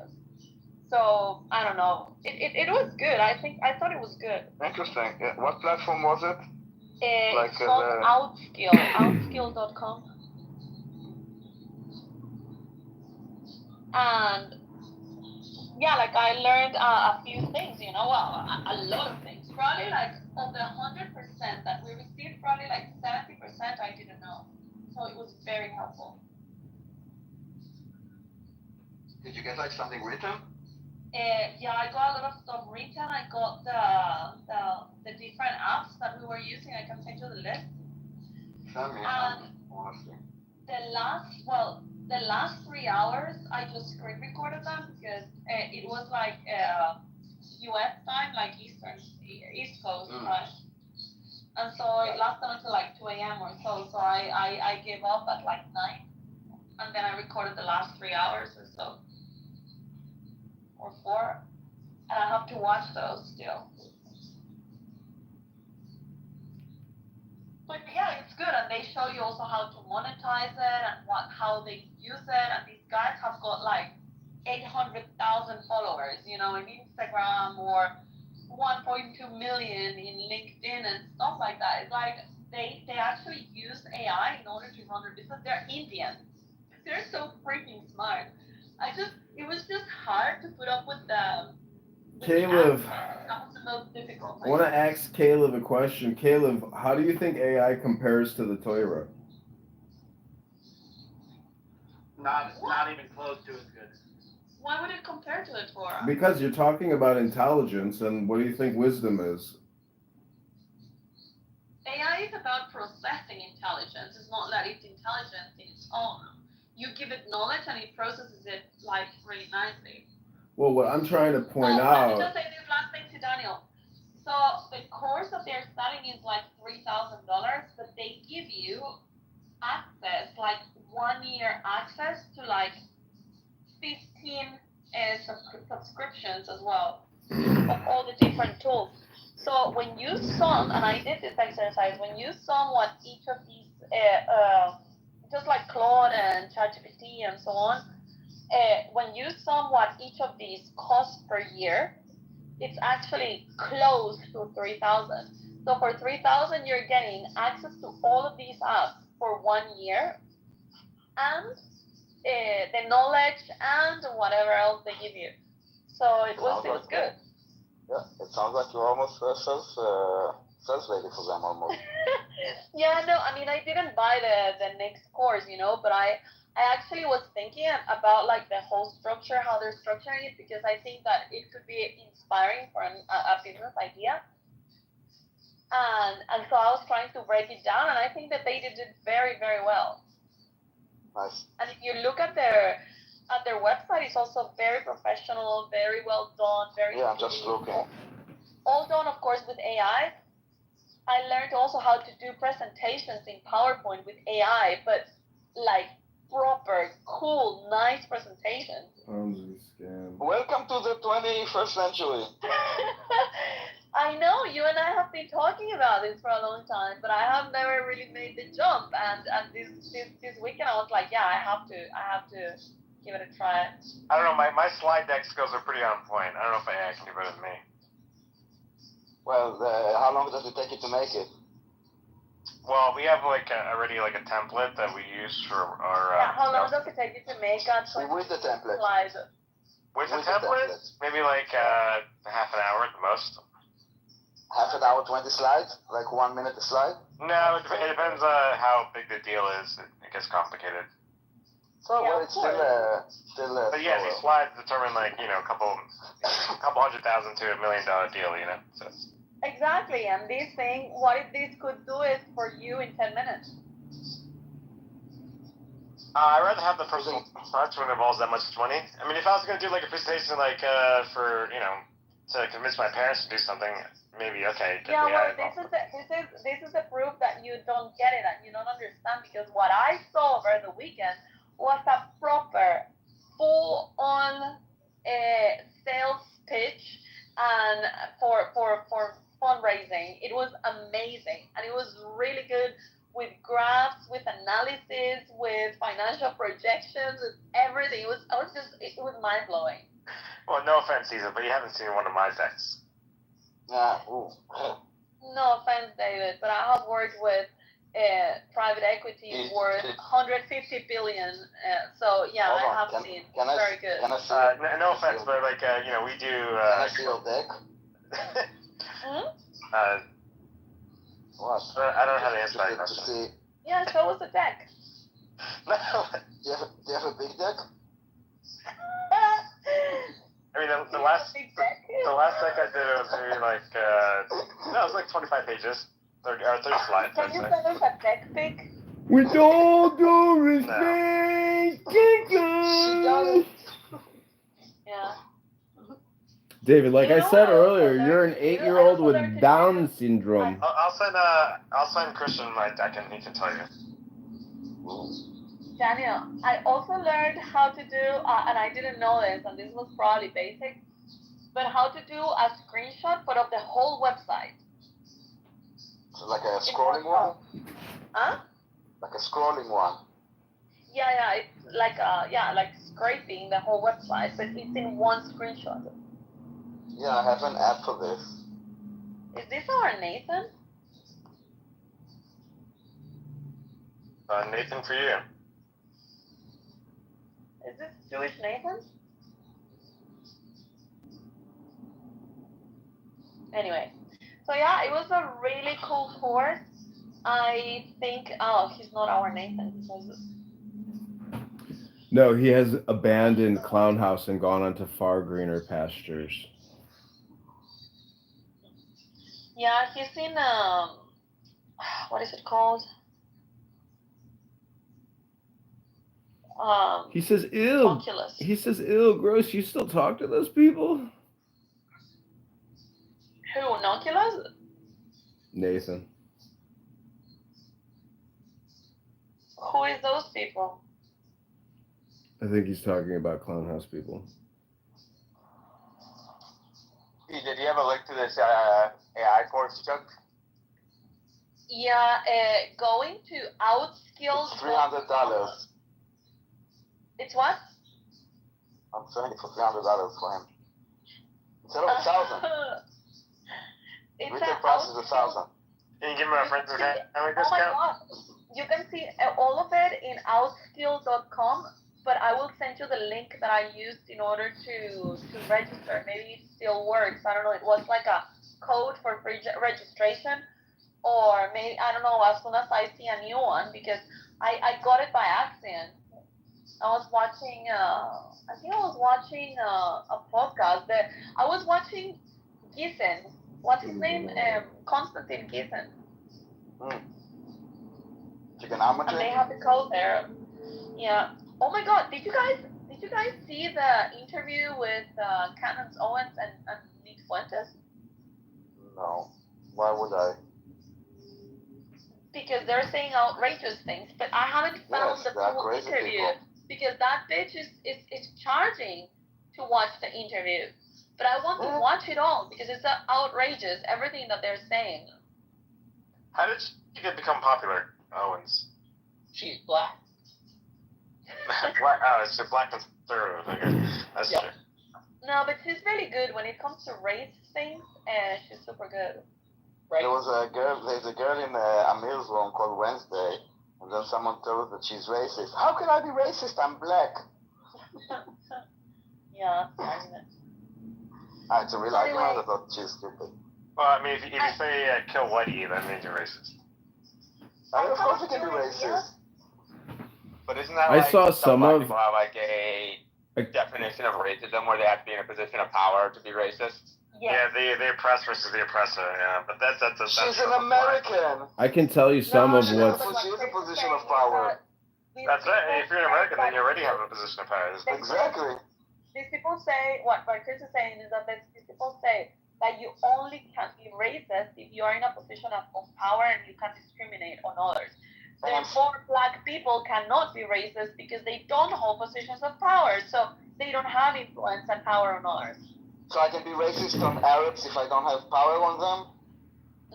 So I don't know. It was good. I thought it was good. Interesting. Yeah. What platform was it? It's called Outskill, outskill.com. And yeah, like I learned a few things, you know, well, a lot of things. Probably like of the 100% that we received, probably like 70% I didn't know. So it was very helpful. Did you get like something written? Yeah, I got a lot of stuff written. I got the different apps that we were using. I can send you the list. Tell me, honestly. The last 3 hours, I just screen recorded them because it was like U.S. time, like East Coast, right? And so it lasted until like 2 a.m. or so. So I gave up at like 9, and then I recorded the last 3 hours or so. Or 4, and I have to watch those still. But yeah, it's good, and they show you also how to monetize it and how they use it. And these guys have got like 800,000 followers, you know, in Instagram, or 1.2 million in LinkedIn and stuff like that. It's like they actually use AI in order to run their business. They're Indian. They're so freaking smart. It was just hard to put up with the Caleb, that was the most difficult. I want to ask Caleb a question. Caleb, how do you think AI compares to the Toyota? Not even close to as good. Why would it compare to the Torah? Because you're talking about intelligence, and what do you think wisdom is? AI is about processing intelligence. It's not that it's intelligent in its own. You give it knowledge and it processes it like really nicely. Well, what I'm trying to point out. Let me just say this last thing to Daniel. So the course that they're selling is like $3,000, but they give you access, like 1 year access to like 15 subscriptions as well of all the different tools. So when you sum, and I did this exercise, when you sum what each of these, just like Claude and ChatGPT and so on, when you sum what each of these costs per year, it's actually close to 3,000. So for 3,000, you're getting access to all of these apps for 1 year, and the knowledge and whatever else they give you. So it was good. Yeah, it sounds like you're almost sales lady for them almost. Yeah, no, I mean, I didn't buy the next course, you know, but I actually was thinking about like the whole structure, how they're structuring it, because I think that it could be inspiring for a business idea. And so I was trying to break it down, and I think that they did it very, very well. Nice. And if you look at their website, it's also very professional, very well done, very. Yeah, I'm just looking. All done, of course, with AI. I learned also how to do presentations in PowerPoint with AI, but like proper, cool, nice presentations. Welcome to the 21st century. I know, you and I have been talking about this for a long time, but I have never really made the jump. And this weekend I was like, yeah, I have to give it a try. I don't know, my slide deck skills are pretty on point. I don't know if AI can do better than me. Well, how long does it take you to make it? Well, we have already a template that we use for our. How long does it take you to make a with the template? Slide? With the template? Maybe half an hour at the most. Half an hour, 20 slides? Like 1 minute a slide? No, it depends how big the deal is. It gets complicated. So well, it's still. But yeah, these slides determine a couple $100,000 to $1 million deal, you know. So. Exactly, and this thing, what if this could do it for you in 10 minutes? I'd rather have the personal touch when it involves that much money. I mean, if I was going to do a presentation for, to convince my parents to do something, maybe okay. Yeah, well, this is the proof that you don't get it and you don't understand, because what I saw over the weekend was a proper, full-on sales pitch and for fundraising. It was amazing, and it was really good with graphs, with analysis, with financial projections, with everything. It was mind blowing. Well, no offense, Caesar, but you haven't seen one of my decks. No offense, David, but I have worked with private equity worth 150 billion. So yeah, I have seen. Very good. Can I see no offense, but like we do. Can I see your deck? What? I don't know how to answer that question. Yeah, show us the deck. No. Do you have a big deck? I mean, the last deck I did was maybe like it was like 25 pages, 30 slides. Can you send us a deck pic? With all due respect, Yeah. David, like I said earlier, you're an 8-year-old with Down syndrome. I'll send Christian my deck and he can tell you. Daniel, I also learned how to do, and I didn't know this, and this was probably basic, but how to do a screenshot, but of the whole website. So like a scrolling one? Huh? Like a scrolling one? Yeah, it's like like scraping the whole website, but it's in one screenshot. Yeah, I have an app for this. Is this our Nathan? Nathan for you. Is this Jewish Nathan? Anyway, so yeah, it was a really cool course. I think, he's not our Nathan. No, he has abandoned Clown House and gone on to far greener pastures. Yeah, he's in, what is it called? He says, ew. Oculus. He says, ew, gross. You still talk to those people? Who, Oculus? Nathan. Who is those people? I think he's talking about Clown House people. Did you have a link to this AI course you took? Yeah, going to Outskills. It's $300. It's what? I'm selling it for $300 for him. Instead of $1,000. Retail price is $1,000. Can you give me a friend's discount? Oh my God. You can see all of it in outskills.com, but I will send you the link that I used in order to register. Maybe it still works. I don't know. It was like a code for free registration, or maybe, I don't know, as soon as I see a new one, because I got it by accident. I was watching, I think I was watching a podcast that I was watching Giesen. What's his name? Konstantin Giesen. Trigonometry? And they have the code there. Yeah. Oh my God! Did you guys see the interview with Candace Owens and Nick Fuentes? No. Why would I? Because they're saying outrageous things, but I haven't found the full interview because that bitch is charging to watch the interview. But I want to watch it all because it's outrageous, everything that they're saying. How did she become popular, Owens? She's black. It's a black conservative, I guess. That's true. No, but she's really good when it comes to race things, and she's super good. Right. There's a girl in Amir's room called Wednesday, and then someone told her that she's racist. How can I be racist? I'm black. Yeah. It's a real argument. I thought she's stupid. Well, I mean, if you say kill whitey, that means you're racist. Of course you can be racist. But isn't that I saw some black of people have like a definition of racism where they have to be in a position of power to be racist? Yeah, the oppressed versus the oppressor. Yeah, but that's she's an American. I can tell you some of what's. She's a position of power. That's right. If you're an American, then you already have a position of power. Exactly. These people say what Chris is saying is that these people say that you only can be racist if you are in a position of power and you can discriminate on others. Therefore, black people cannot be racist because they don't hold positions of power, so they don't have influence and power on others. So I can be racist on Arabs if I don't have power on them?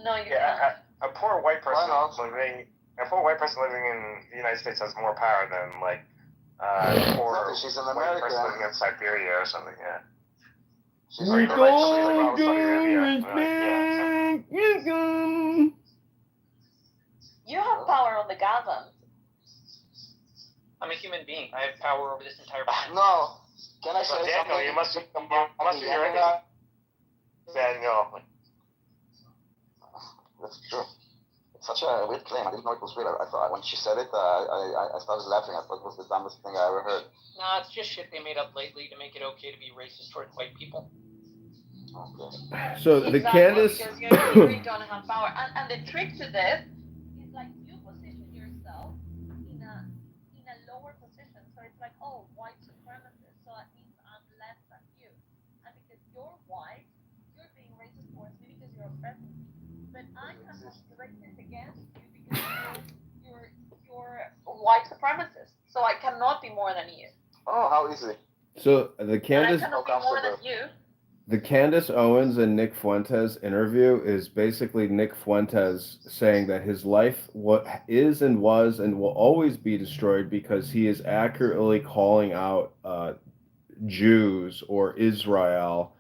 No, you can't. A poor white person living in the United States has more power than like poor she's an white American. person living in Siberia or something. Yeah. You're Or even like Saudi Arabia. You have power on the Gazans. I'm a human being. I have power over this entire planet. No. Can I So say Daniel, something? you must be your enemy. Daniel. That's true. It's such a weird claim. I didn't know it was real. I thought when she said it, I started laughing. I thought it was the dumbest thing I ever heard. Nah, it's just shit they made up lately to make it okay to be racist towards white people. Okay. So the Candace. Because you really don't have power. And the trick to this is like you position yourself in a lower position. So it's like, oh, white supremacist. So that means I'm less than you. And because you're white, you're being racist towards me because you're oppressing me. But I cannot be racist against you because you're white supremacist. So I cannot be more than you. Oh, how easy. So the Candace. And I cannot be more than you. The Candace Owens and Nick Fuentes interview is basically Nick Fuentes saying that his life is and was and will always be destroyed because he is accurately calling out Jews or Israel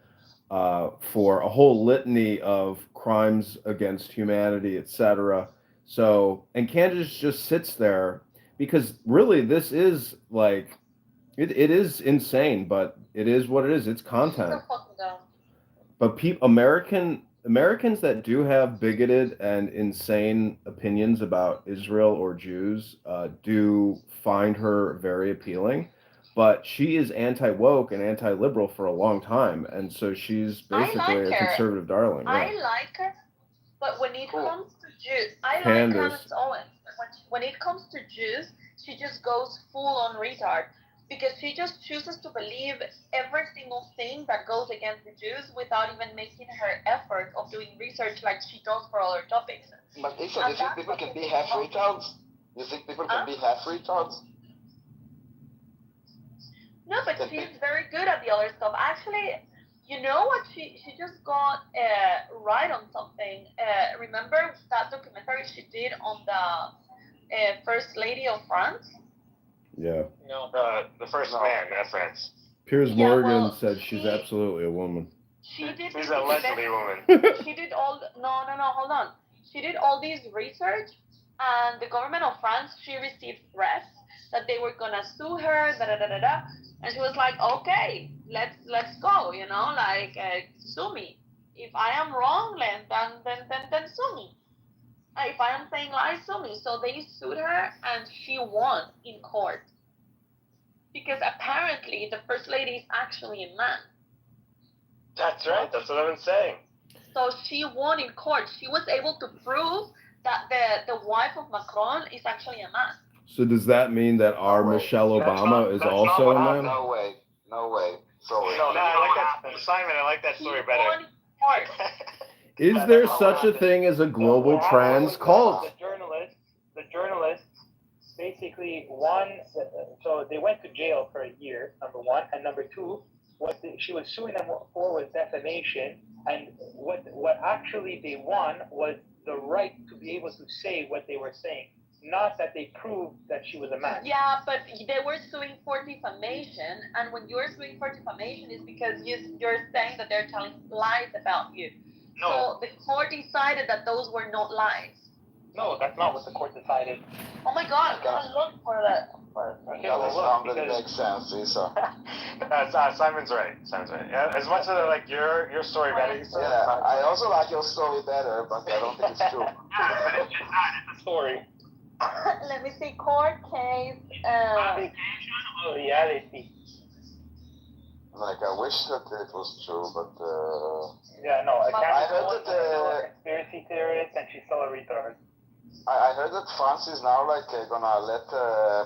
for a whole litany of crimes against humanity, etc. So, and Candace just sits there because really this is like, it is insane, but it is what it is. It's content. But Americans that do have bigoted and insane opinions about Israel or Jews do find her very appealing. But she is anti-woke and anti-liberal for a long time, and so she's basically a conservative darling. Yeah. I like her, but when it comes to Jews, I like Candace Owens. When it comes to Jews, she just goes full on retard. Because she just chooses to believe every single thing that goes against the Jews without even making her effort of doing research like she does for other topics. But Isa, do you think people can be half retards? You think people can be half retards? No, but she's very good at the other stuff. Actually, you know what? She just got right on something. Remember that documentary she did on the First Lady of France? Yeah. No, the first man, not France. Piers Morgan said she's absolutely a woman. She's a Leslie woman. She did hold on. She did all these research, and the government of France, she received threats that they were gonna sue her, and she was like, okay, let's go, sue me. If I am wrong, then sue me. If I am saying lies, sue me. So they sued her, and she won in court. Because apparently the first lady is actually a man. That's right. That's what I've been saying. So she won in court. She was able to prove that the wife of Macron is actually a man. So does that mean that our Michelle Obama is also a man? No way. No way. Sorry. No, I like that, Simon. I like that story better. Is there such a thing as a global trans cult? The journalists basically so they went to jail for a year, number one, and number two, she was suing them for was defamation, and what actually they won was the right to be able to say what they were saying, not that they proved that she was a man. Yeah, but they were suing for defamation, and when you're suing for defamation, it's because you're saying that they're telling lies about you. No. So the court decided that those were not lies. No, that's not what the court decided. Oh my God, I'm gonna look for that. That makes sense, Isa. Simon's right. Yeah, as much as like your story better. Yeah, I also like your story better, but I don't think it's true. But it's just not. It's a story. Let me see, court case. Reality. Like, I wish that it was true, but... Yeah, no, I heard that... conspiracy theorist, and she's still a retard. I heard that France is now, like, gonna let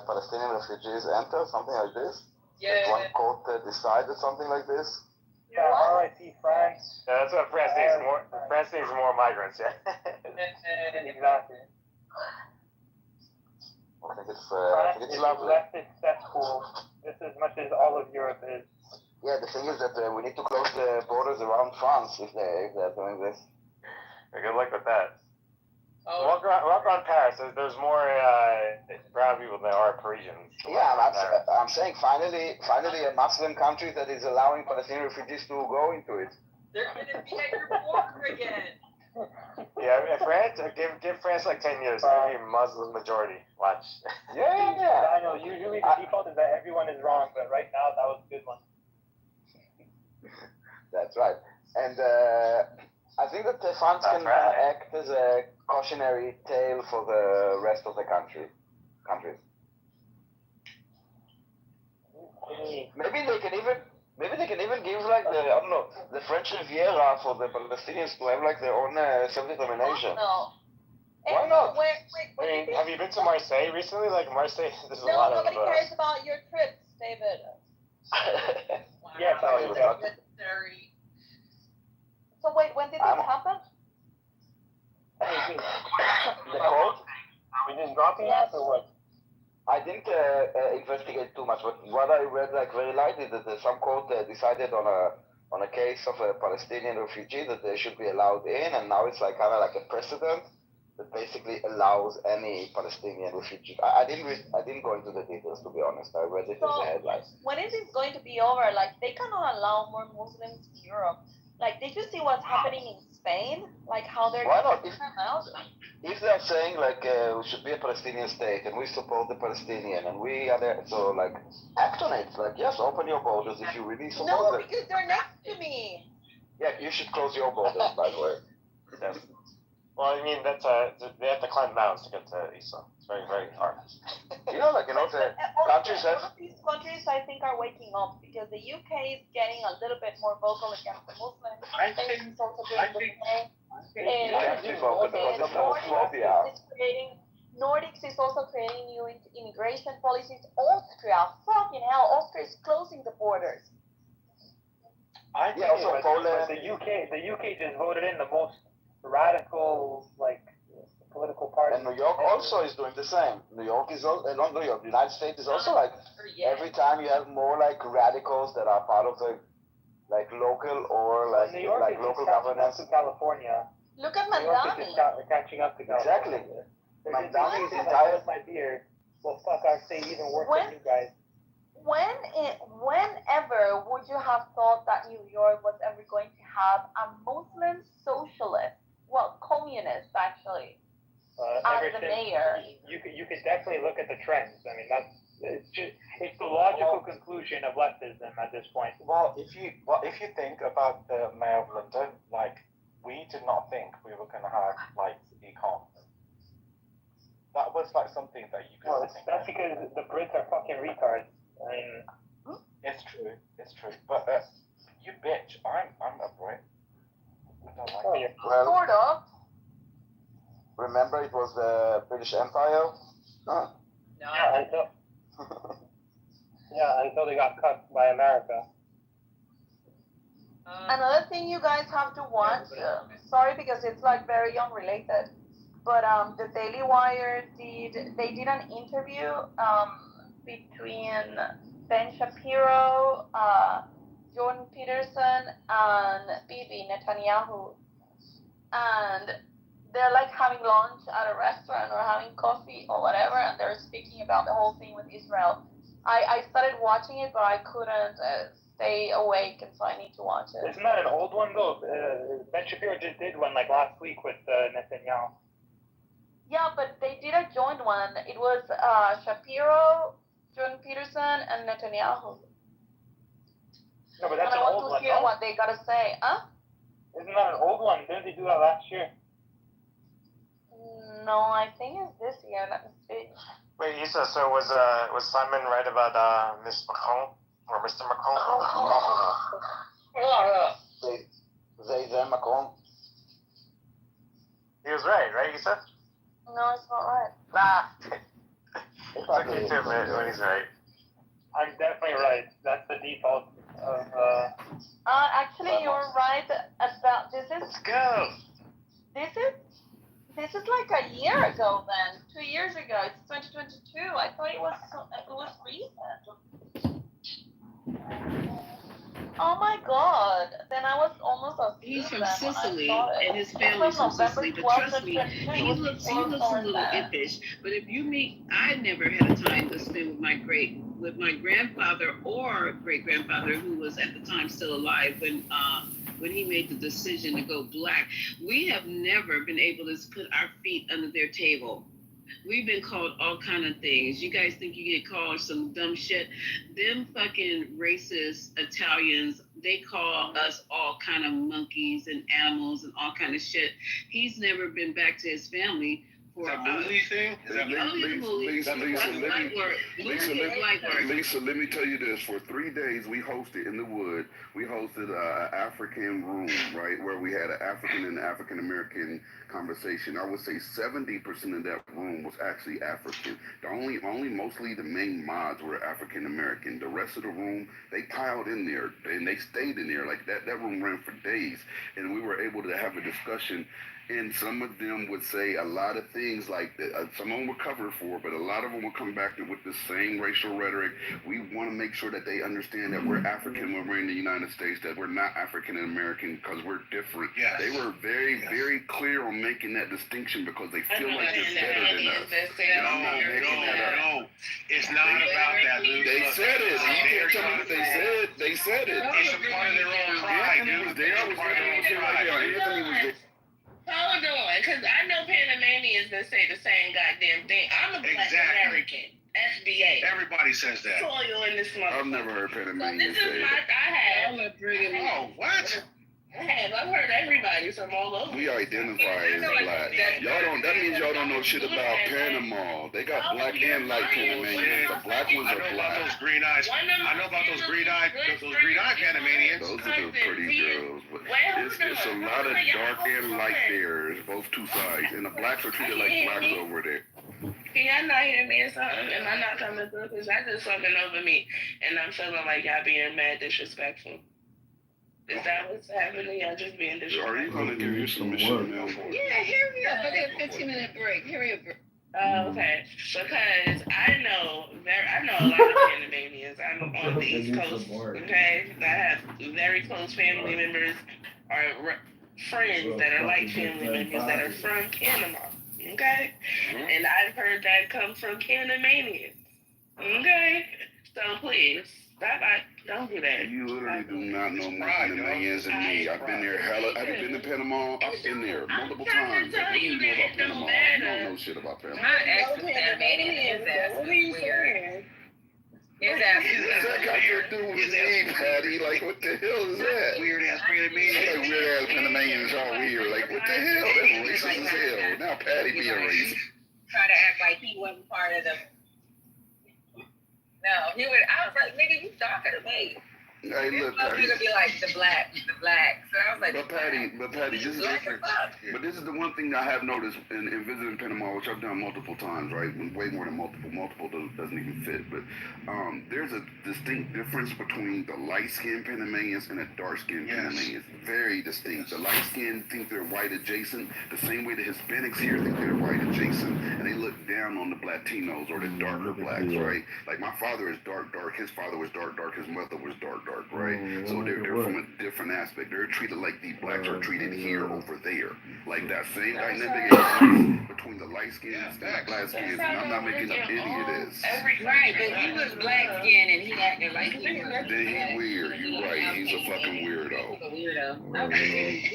Palestinian refugees enter, something like this. Yeah. Like one court decided something like this. Yeah, RIP France. Yeah, that's what France needs. France needs more migrants, yeah. Exactly. It's lovely. Less successful. This as much as all of Europe is. Yeah, the thing is that we need to close the borders around France if they're doing this. Good luck with that. Walk around Paris. There's more brown people than there are Parisians. Yeah, I'm saying finally a Muslim country that is allowing Palestinian refugees to go into it. They're going to be at your border again. Yeah, France. Give France like 10 years. It's going to be Muslim majority. Watch. Yeah. I know. Usually the default is that everyone is wrong, but right now that was a good one. That's right. And I think that the France can act as a cautionary tale for the rest of the countries. Maybe they can even give like the French Riviera for the Palestinians to have like their own self-determination. No. Why not? I mean, have you been to Marseille recently? Like Marseille, there's a No, lot of. nobody cares about your trips, David. Yeah, So wait, when did this happen? The cold? We just dropping that or what? I didn't investigate too much, but what I read like very lightly that some court decided on a case of a Palestinian refugee that they should be allowed in, and now it's like kind of like a precedent that basically allows any Palestinian refugee. I didn't go into the details, to be honest. I read it in the headlines. When is this going to be over? Like, they cannot allow more Muslims in Europe. Like, did you see what's happening in Spain? Like, how they're Why not? kicking them out? If they're saying like we should be a Palestinian state and we support the Palestinian and we are there, so like act on it. Like yes, open your borders if you really support No, them. because they're next to me. Yeah, you should close your borders, by the way. Yes. Well, I mean that's they have to climb mountains to get to Israel. It's very, very hard. The countries have. All of these countries, I think, are waking up because the UK is getting a little bit more vocal against the Muslims. Spain is also doing the same. Nordics is also creating new immigration policies. Austria, fucking hell, Austria is closing the borders. Also Poland. The UK just voted in the most radical political party. And New York also is doing the same. New York is not New York. The United States is also like every time you have more like radicals that are part of the like local or like New York like is local catching governance. up to California. Look at New York is Mandani. just catching up to California. Exactly. Mandani is entire. My beard. Well, fuck our state even worse than you guys. Whenever would you have thought that New York was ever going to have a Muslim socialist, well, communist actually, as the mayor? You could definitely look at the trends. I mean, it's the logical conclusion of leftism at this point. Well, if you think about the mayor of London, like we did not think we were going to have like econ. That was like something that you could. No, that's because the Brits are fucking retards. I mean, it's true, but you bitch. I'm a Brit. I don't like it. Well, sort of. Remember, it was the British Empire. Huh? No. Until they got cut by America. Another thing you guys have to watch. Sorry, because it's like very unrelated. But the Daily Wire did an interview between Ben Shapiro, Jordan Peterson, and Bibi Netanyahu, and they're like having lunch at a restaurant or having coffee or whatever, and they're speaking about the whole thing with Israel. I started watching it, but I couldn't stay awake, and so I need to watch it. Isn't that an old one though? Ben Shapiro just did one like last week with Netanyahu. Yeah, but they did a joint one. It was Shapiro, Jordan Peterson, and Netanyahu. No, but that's an old one. I want to hear what they gotta say. Huh? Isn't that an old one? Didn't they do that last year? No, I think it's this year. Let me see. Wait, Issa, so was Simon right about Miss Macron or Mr. Macron? They Macron. He was right, Issa? No, it's not right. Nah. It's okay to admit when he's right. I'm definitely right. That's the default of. Actually, you're right about this. Let's go. This is like a year ago then, 2 years years ago. It's 2022. I thought it was recent. Oh my God! Then I was almost asleep. He's from then Sicily, when I saw it. and his family's from Sicily. But trust me, he looks a little then. impish. But if you meet, I never had a time to spend with my grandfather or great grandfather, who was at the time still alive when he made the decision to go black. We have never been able to put our feet under their table. We've been called all kind of things. You guys think you get called some dumb shit? Them fucking racist Italians, they call us all kind of monkeys and animals and all kind of shit. He's never been back to his family. That bully thing? Lisa, let me tell you this. For 3 days, we hosted in the wood. We hosted an African room, right, where we had an African and African American conversation. I would say 70% of that room was actually African. Only mostly the main mods were African American. The rest of the room, they piled in there and they stayed in there. Like that room ran for days, and we were able to have a discussion. And some of them would say a lot of things like that. Some of them were covered for, but a lot of them would come back with the same racial rhetoric. We want to make sure that they understand that we're African when we're in the United States, that we're not African American because we're different. Yes. They were very, very clear on making that distinction because they feel like they're better than us. No. It's not about that, dude. They said it. You can't tell me what they said. They said it. It's a part of their own pride, dude. It's a part of their own pride. Anthony was there. Hold on, because I know Panamanians that say the same goddamn thing. I'm a black American. SBA. Everybody says that. Soil in this motherfucker. I've never heard Panamanians say I have. Oh, what? I've heard everybody from all over. We identify as black. That means y'all don't know shit about Panama. They got black and light Panamanians. The black ones are black. Those green eyes. I know about those green eyed Panamanians. Those are the pretty girls. But it's a lot of dark and light there. It's both two sides. And the blacks are treated like blacks over there. Can y'all not hear me or something? Am I not coming through? Because that's just something over me. And I'm feeling like y'all being mad disrespectful. Is that what's happening? Y'all just being disrespectful? Are you going to give your submission now? Yeah, hurry up. I got a 15-minute break. Hurry up. Okay, because I know a lot of Panamanians. I'm on the East Coast, okay? I have very close family members or friends that are like family members that are from Panama, okay? And I've heard that come from Panamanians, okay? So please, don't do that. You literally do not know more Panamanians than me. I've been there have you been to Panama? I've been there multiple times. What do you know about Panama? You don't know shit about Panama. My ex was Panamanian. His ass was weird. His ass was weird. That got to do with me, Patty. Like, what the hell is that? Weird ass Panamanians. Like, weird ass Panamanians are weird. Like, what the hell? That's racist as hell. Now Patty being racist. Try to act like he wasn't part of the. No, he would. I was like, nigga, you talking to me? Hey, look, Patty. You're gonna be like the black. So I was like, But Patty, this is the one thing I have noticed in visiting Panama, which I've done multiple times, right? Way more than multiple doesn't even fit. But there's a distinct difference between the light-skinned Panamanians and the dark-skinned Panamanians. Very distinct. The light-skinned think they're white adjacent, the same way the Hispanics here think they're white adjacent, and they look down on the Latinos or the darker blacks, right? Like my father is dark, his father was dark, his mother was dark, right? So they're from a different aspect. They're treated like the blacks are treated here over there. Like that same dynamic exists between the light skins and the black skins, and I'm not making up any of this. Right, but he was black skin and he acted like he was. Then he weird. You're right. He's a fucking weirdo.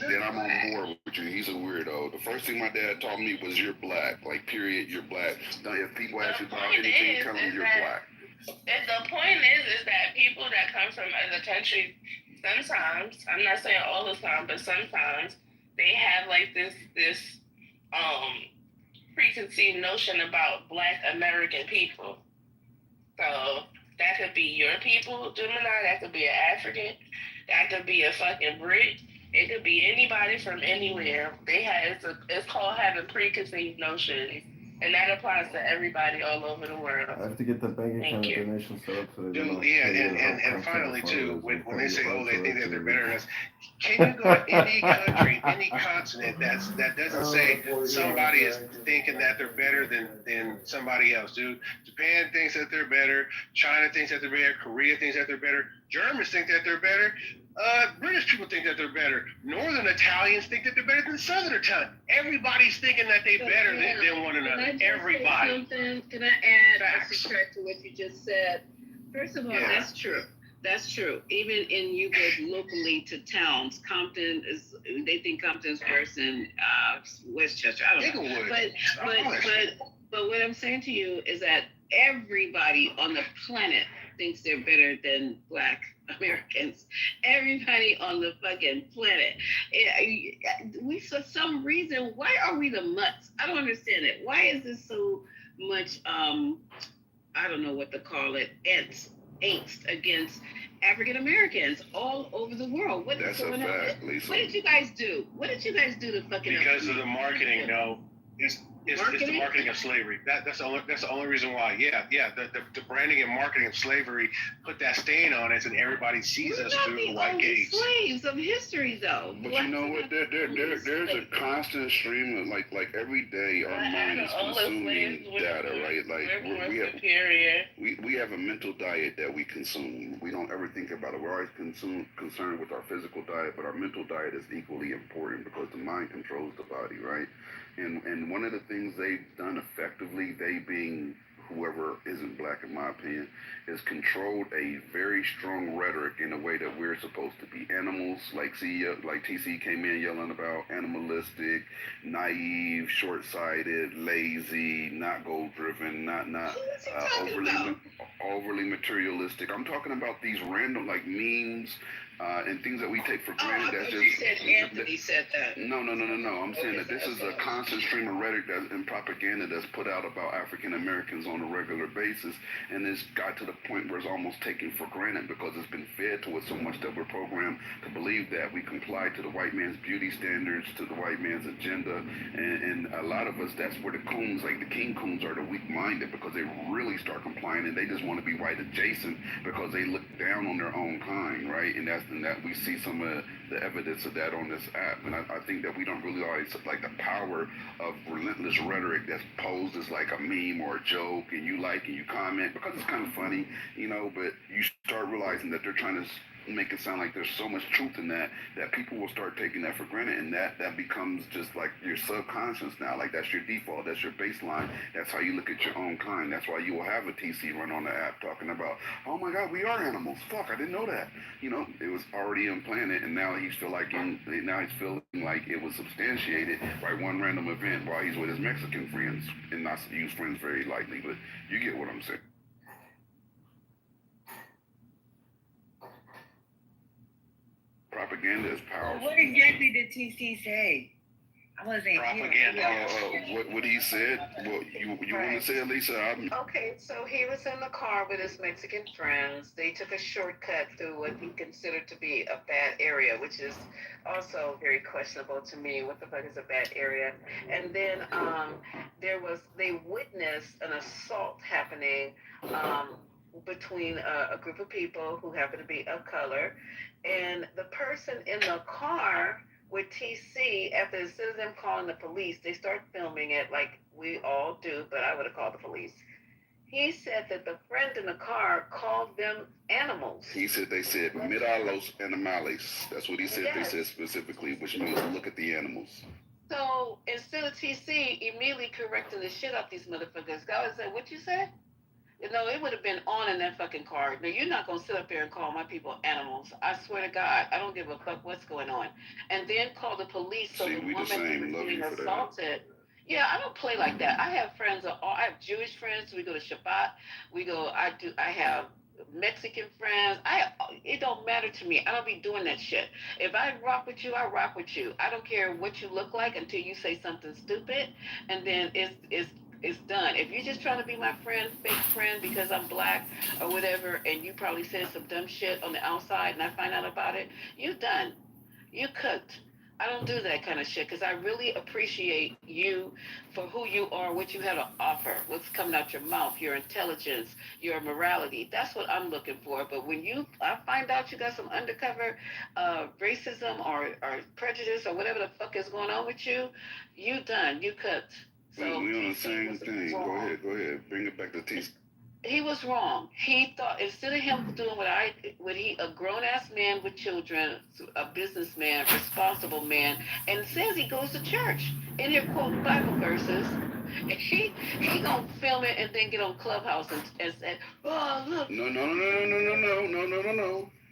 Then I'm on board with you. He's a weirdo. The first thing my dad taught me was you're black. Like, period, you're black. Now, if people ask you about anything, tell them you're black. And the point is that people that come from other countries, sometimes, I'm not saying all the time, but sometimes they have like this preconceived notion about Black American people. So that could be your people, Gemini, that could be an African, that could be a fucking Brit, it could be anybody from anywhere. It's called having preconceived notions And that applies to everybody all over the world. I have to get the bank account you. donation set up so they Dude, don't yeah, pay you and finally too, when they say, oh, they think that they're better than us, can you go to any country, any continent that doesn't say somebody is thinking that they're better than somebody else, dude? Japan thinks that they're better, China thinks that they're better, Korea thinks that they're better, Germans think that they're better, British people think that they're better, Northern Italians think that they're better than Southern Italians. Everybody's thinking that they're better than one another. Everybody. Can I add a subtract to what you just said? First of all, that's true. That's true. Even in you go locally to towns, Compton is. They think Compton's worse than Westchester. I don't know. But what I'm saying to you is that everybody on the planet thinks they're better than Black Americans. Everybody on the fucking planet. We for some reason, why are we the mutts? I don't understand it. Why is this so much? I don't know what to call it. Angst against African Americans all over the world. What is going on? What did you guys do? What did you guys do to fucking? Because of the marketing, no. It's the marketing of slavery. That's the only reason why. Yeah. The branding and marketing of slavery put that stain on us, and everybody sees us through the white gaze. Slaves of history, though. But you know what? There's a constant stream of like every day our mind is consuming data, right? Like we have a mental diet that we consume. We don't ever think about it. We're always concerned with our physical diet, but our mental diet is equally important because the mind controls the body, right? And one of the things they've done effectively, they being whoever isn't Black in my opinion, is controlled a very strong rhetoric in a way that we're supposed to be animals, like TC came in yelling about animalistic, naive, short-sighted, lazy, not goal-driven, not overly materialistic. I'm talking about these random like memes and things that we take for granted. That's just. You said Anthony said that. No. I'm saying that this is a constant stream of rhetoric and propaganda that's put out about African Americans on a regular basis, and it's got to the point where it's almost taken for granted because it's been fed to us so much that we're programmed to believe that we comply to the white man's beauty standards, to the white man's agenda, and a lot of us, that's where the coons, like the king coons, are the weak-minded because they really start complying and they just want to be white adjacent because they look down on their own kind, right? And that we see some of the evidence of that on this app, and I think that we don't realize like the power of relentless rhetoric that's posed as like a meme or a joke, and you like and you comment because it's kind of funny, but you start realizing that they're trying to make it sound like there's so much truth in that people will start taking that for granted, and that becomes just like your subconscious now. Like that's your default, that's your baseline, that's how you look at your own kind. That's why you will have a TC run on the app talking about, oh my God, we are animals. Fuck, I didn't know that. It was already implanted, and now he's feeling like it was substantiated by one random event while he's with his Mexican friends, and not to use friends very lightly, but you get what I'm saying. Propaganda is powerful. What exactly did TC say? I wasn't Propaganda. What he said? Well, you want to say it, Lisa? Okay, so he was in the car with his Mexican friends. They took a shortcut through what he considered to be a bad area, which is also very questionable to me. What the fuck is a bad area? And then they witnessed an assault happening between a group of people who happen to be of color, and the person in the car with TC, instead of them calling the police, they start filming it like we all do, but I would have called the police. He said that the friend in the car called them animals. They said miralos animales. That's what he said. Yes. They said specifically, which means look at the animals. So instead of TC immediately correcting the shit out these motherfuckers, God would say, what you say? It would have been on in that fucking car. Now, you're not going to sit up there and call my people animals. I swear to God, I don't give a fuck what's going on. And then call the police so the woman who was being assaulted. Yeah, I don't play like that. I have friends. I have Jewish friends. We go to Shabbat. I have Mexican friends. It don't matter to me. I don't be doing that shit. If I rock with you, I rock with you. I don't care what you look like until you say something stupid, and then it's done. If you're just trying to be my friend, fake friend, because I'm Black or whatever, and you probably said some dumb shit on the outside and I find out about it, you're done. You're cooked. I don't do that kind of shit because I really appreciate you for who you are, what you have to offer, what's coming out your mouth, your intelligence, your morality. That's what I'm looking for. But when I find out you got some undercover racism or prejudice or whatever the fuck is going on with you, you done, you cooked. So we on the same thing. Go ahead. Bring it back to T. He was wrong. He thought instead of him doing a grown ass man with children, a businessman, responsible man, and says he goes to church and he'll quote Bible verses. And he gonna film it and then get on Clubhouse and say, "Oh look." No.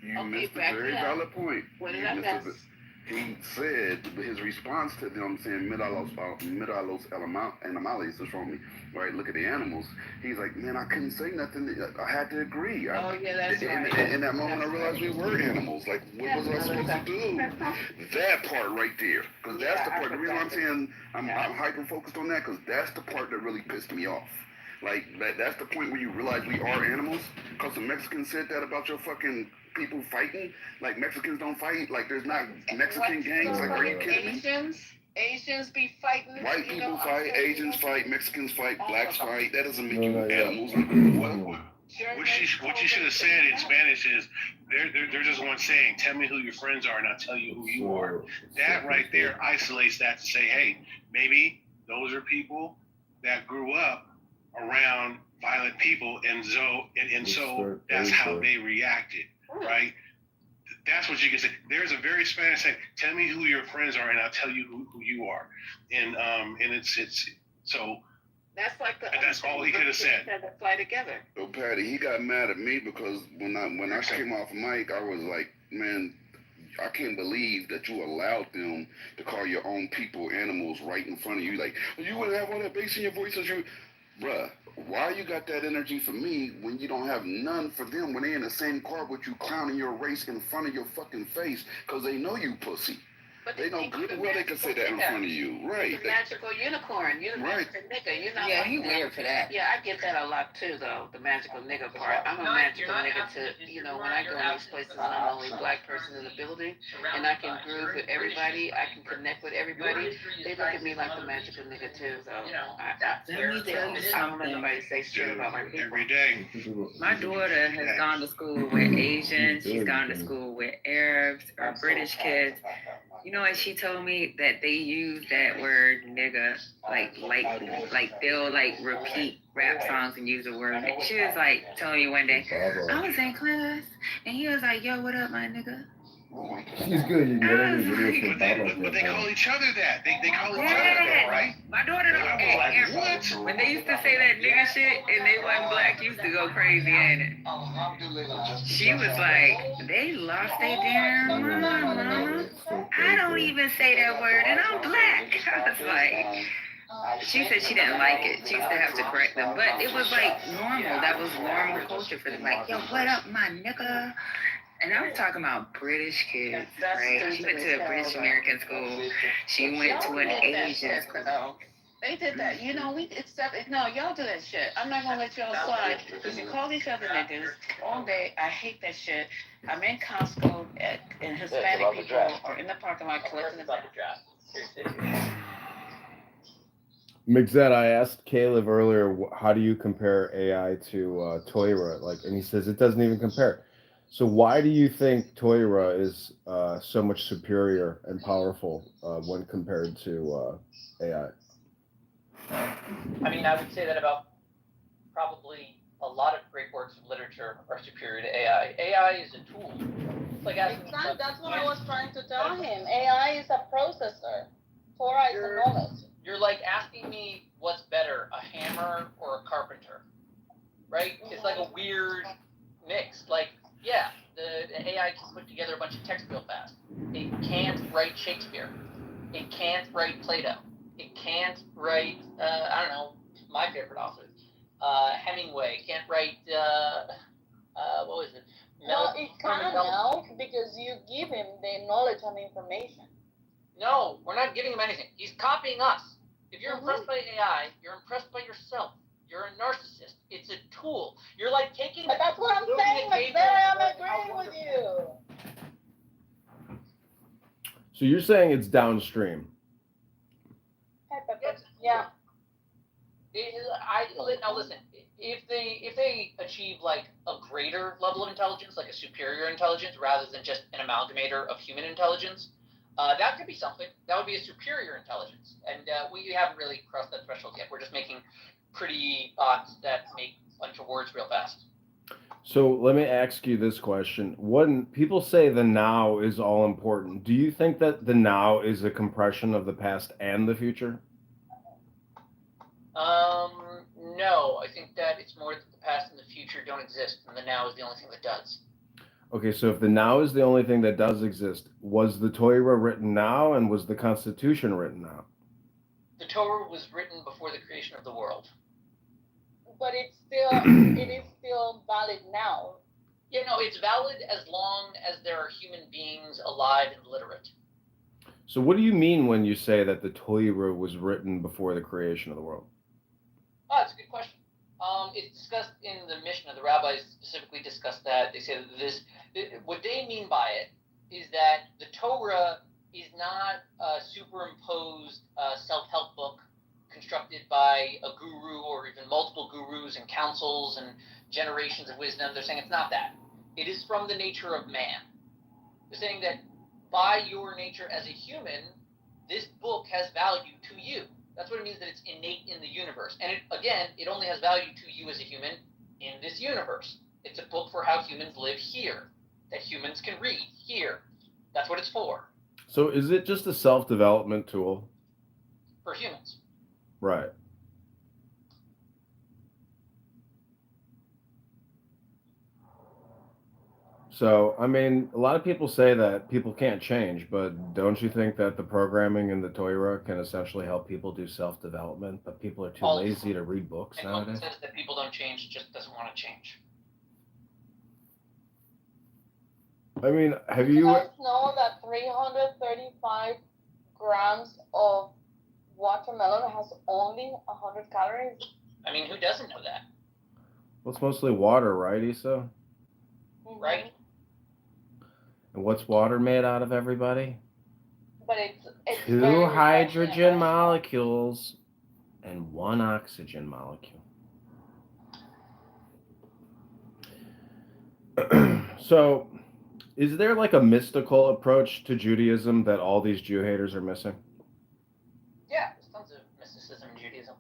You missed a very valid point. What did I miss? He said his response to them saying Miralos animales is from me, right? Look at the animals. He's like, man, I couldn't say nothing. I had to agree. That's right. In that moment, I realized we were animals. Like, what was I supposed to do? That part right there, because that's the part. The reason I'm saying I'm hyper focused on that, because that's the part that really pissed me off. Like, that's the point where you realize we are animals. Because the Mexicans said that about your fucking people fighting. Like, Mexicans don't fight. Like, there's not Mexican gangs. Like, are you kidding me? Asians be fighting. White people fight, Asians fight, Mexicans fight, blacks fight. That doesn't make you animals. What you should have said in Spanish is, there's just one saying, tell me who your friends are and I'll tell you who you are. That right there isolates that to say, hey, maybe those are people that grew up around violent people, and so that's how they reacted, right? That's what you can say. There's a very Spanish saying, tell me who your friends are and I'll tell you who you are. And it's so that's all he could have said. Fly together. So Patty, he got mad at me because when I came off mic, I was like, man, I can't believe that you allowed them to call your own people animals right in front of you. Like, you wouldn't have all that bass in your voice as you... Bruh, why you got that energy for me when you don't have none for them when they in the same car with you clowning your race in front of your fucking face because they know you pussy. But they know good and well they can say that in front of you. Right. The magical unicorn. You're the magical nigga. You're not he weird for that. Yeah, I get that a lot too, though, the magical nigga part. I'm a magical nigga to, when I go in these places and I'm the only black person in the building and I can groove with everybody, I can connect with everybody, they look at me like the magical nigga too, so I don't let nobody say shit about my people. Every day. My daughter has gone to school with Asians, she's gone to school with Arabs or British kids. You know what she told me? That they use that word nigga like they'll like repeat rap songs and use the word. She was like telling me one day, I was in class and he was like, yo, what up, my nigga? She's good. You get it. But they call each other that. They call each other that, right? My daughter don't. When they used to say that nigga shit and they wasn't black, used to go crazy, ain't it? She was like, they lost their damn mama. I don't even say that word and I'm black. I was like, she said she didn't like it. She used to have to correct them. But it was like normal. That was normal culture for them. Like, yo, what up, my nigga? And I'm talking about British kids, right? She went to a British American school. She went to an Asian school. They did that. No, y'all do that shit. I'm not gonna let y'all slide because you call each other niggas all day. I hate that shit. I'm in Costco and Hispanic people are in the parking lot collecting the Mixette, I asked Caleb earlier, how do you compare AI to Toira? And he says it doesn't even compare. So why do you think Toira is so much superior and powerful when compared to AI? I mean, I would say that about probably a lot of great works of literature are superior to AI. AI is a tool. It's like asking that's what I was trying to tell him. AI is a processor. Torah is a knowledge. You're like asking me what's better, a hammer or a carpenter, right? It's like a weird mix. Like, yeah, the AI can put together a bunch of text real fast. It can't write Shakespeare. It can't write Plato. It can't write, I don't know, my favorite authors. Hemingway can't write, what was it? Well, it can now because you give him the knowledge and information. No, we're not giving him anything. He's copying us. If you're impressed by AI, you're impressed by yourself. You're a narcissist. It's a tool. You're like taking. But that's what I'm saying, Mixette. I'm agreeing with you. So you're saying it's downstream. Yeah. Now listen, if they achieve like a greater level of intelligence, like a superior intelligence, rather than just an amalgamator of human intelligence, that could be something. That would be a superior intelligence, and we haven't really crossed that threshold yet. We're just making pretty bots that make a bunch of words real fast. So let me ask you this question. When people say the now is all important, do you think that the now is a compression of the past and the future? No, I think that it's more that the past and the future don't exist, and the now is the only thing that does. Okay, so if the now is the only thing that does exist, was the Torah written now and was the Constitution written now? The Torah was written before the creation of the world. But it is still valid now. Yeah, no, it's valid as long as there are human beings alive and literate. So what do you mean when you say that the Torah was written before the creation of the world? Oh, that's a good question. It's discussed in the Mishnah. The rabbis specifically discuss that. They say that what they mean by it is that the Torah is not a superimposed self-help book constructed by a guru or even multiple gurus and councils and generations of wisdom. They're saying it's not that. It is from the nature of man. They're saying that by your nature as a human, this book has value to you. That's what it means that it's innate in the universe. And it only has value to you as a human in this universe. It's a book for how humans live here, that humans can read here. That's what it's for. So is it just a self-development tool? For humans. Right. So, I mean, a lot of people say that people can't change, but don't you think that the programming in the Torah can essentially help people do self-development, but people are too lazy to read books nowadays? It says that people don't change, just doesn't want to change. I mean, have Do you you... guys know that 335 grams of watermelon has only 100 calories? I mean, who doesn't know that? Well, it's mostly water, right, Issa? Right. And what's water made out of, everybody? But it's 2 very hydrogen molecules and 1 oxygen molecule. So, is there like a mystical approach to Judaism that all these Jew haters are missing? Yeah, there's tons of mysticism in Judaism.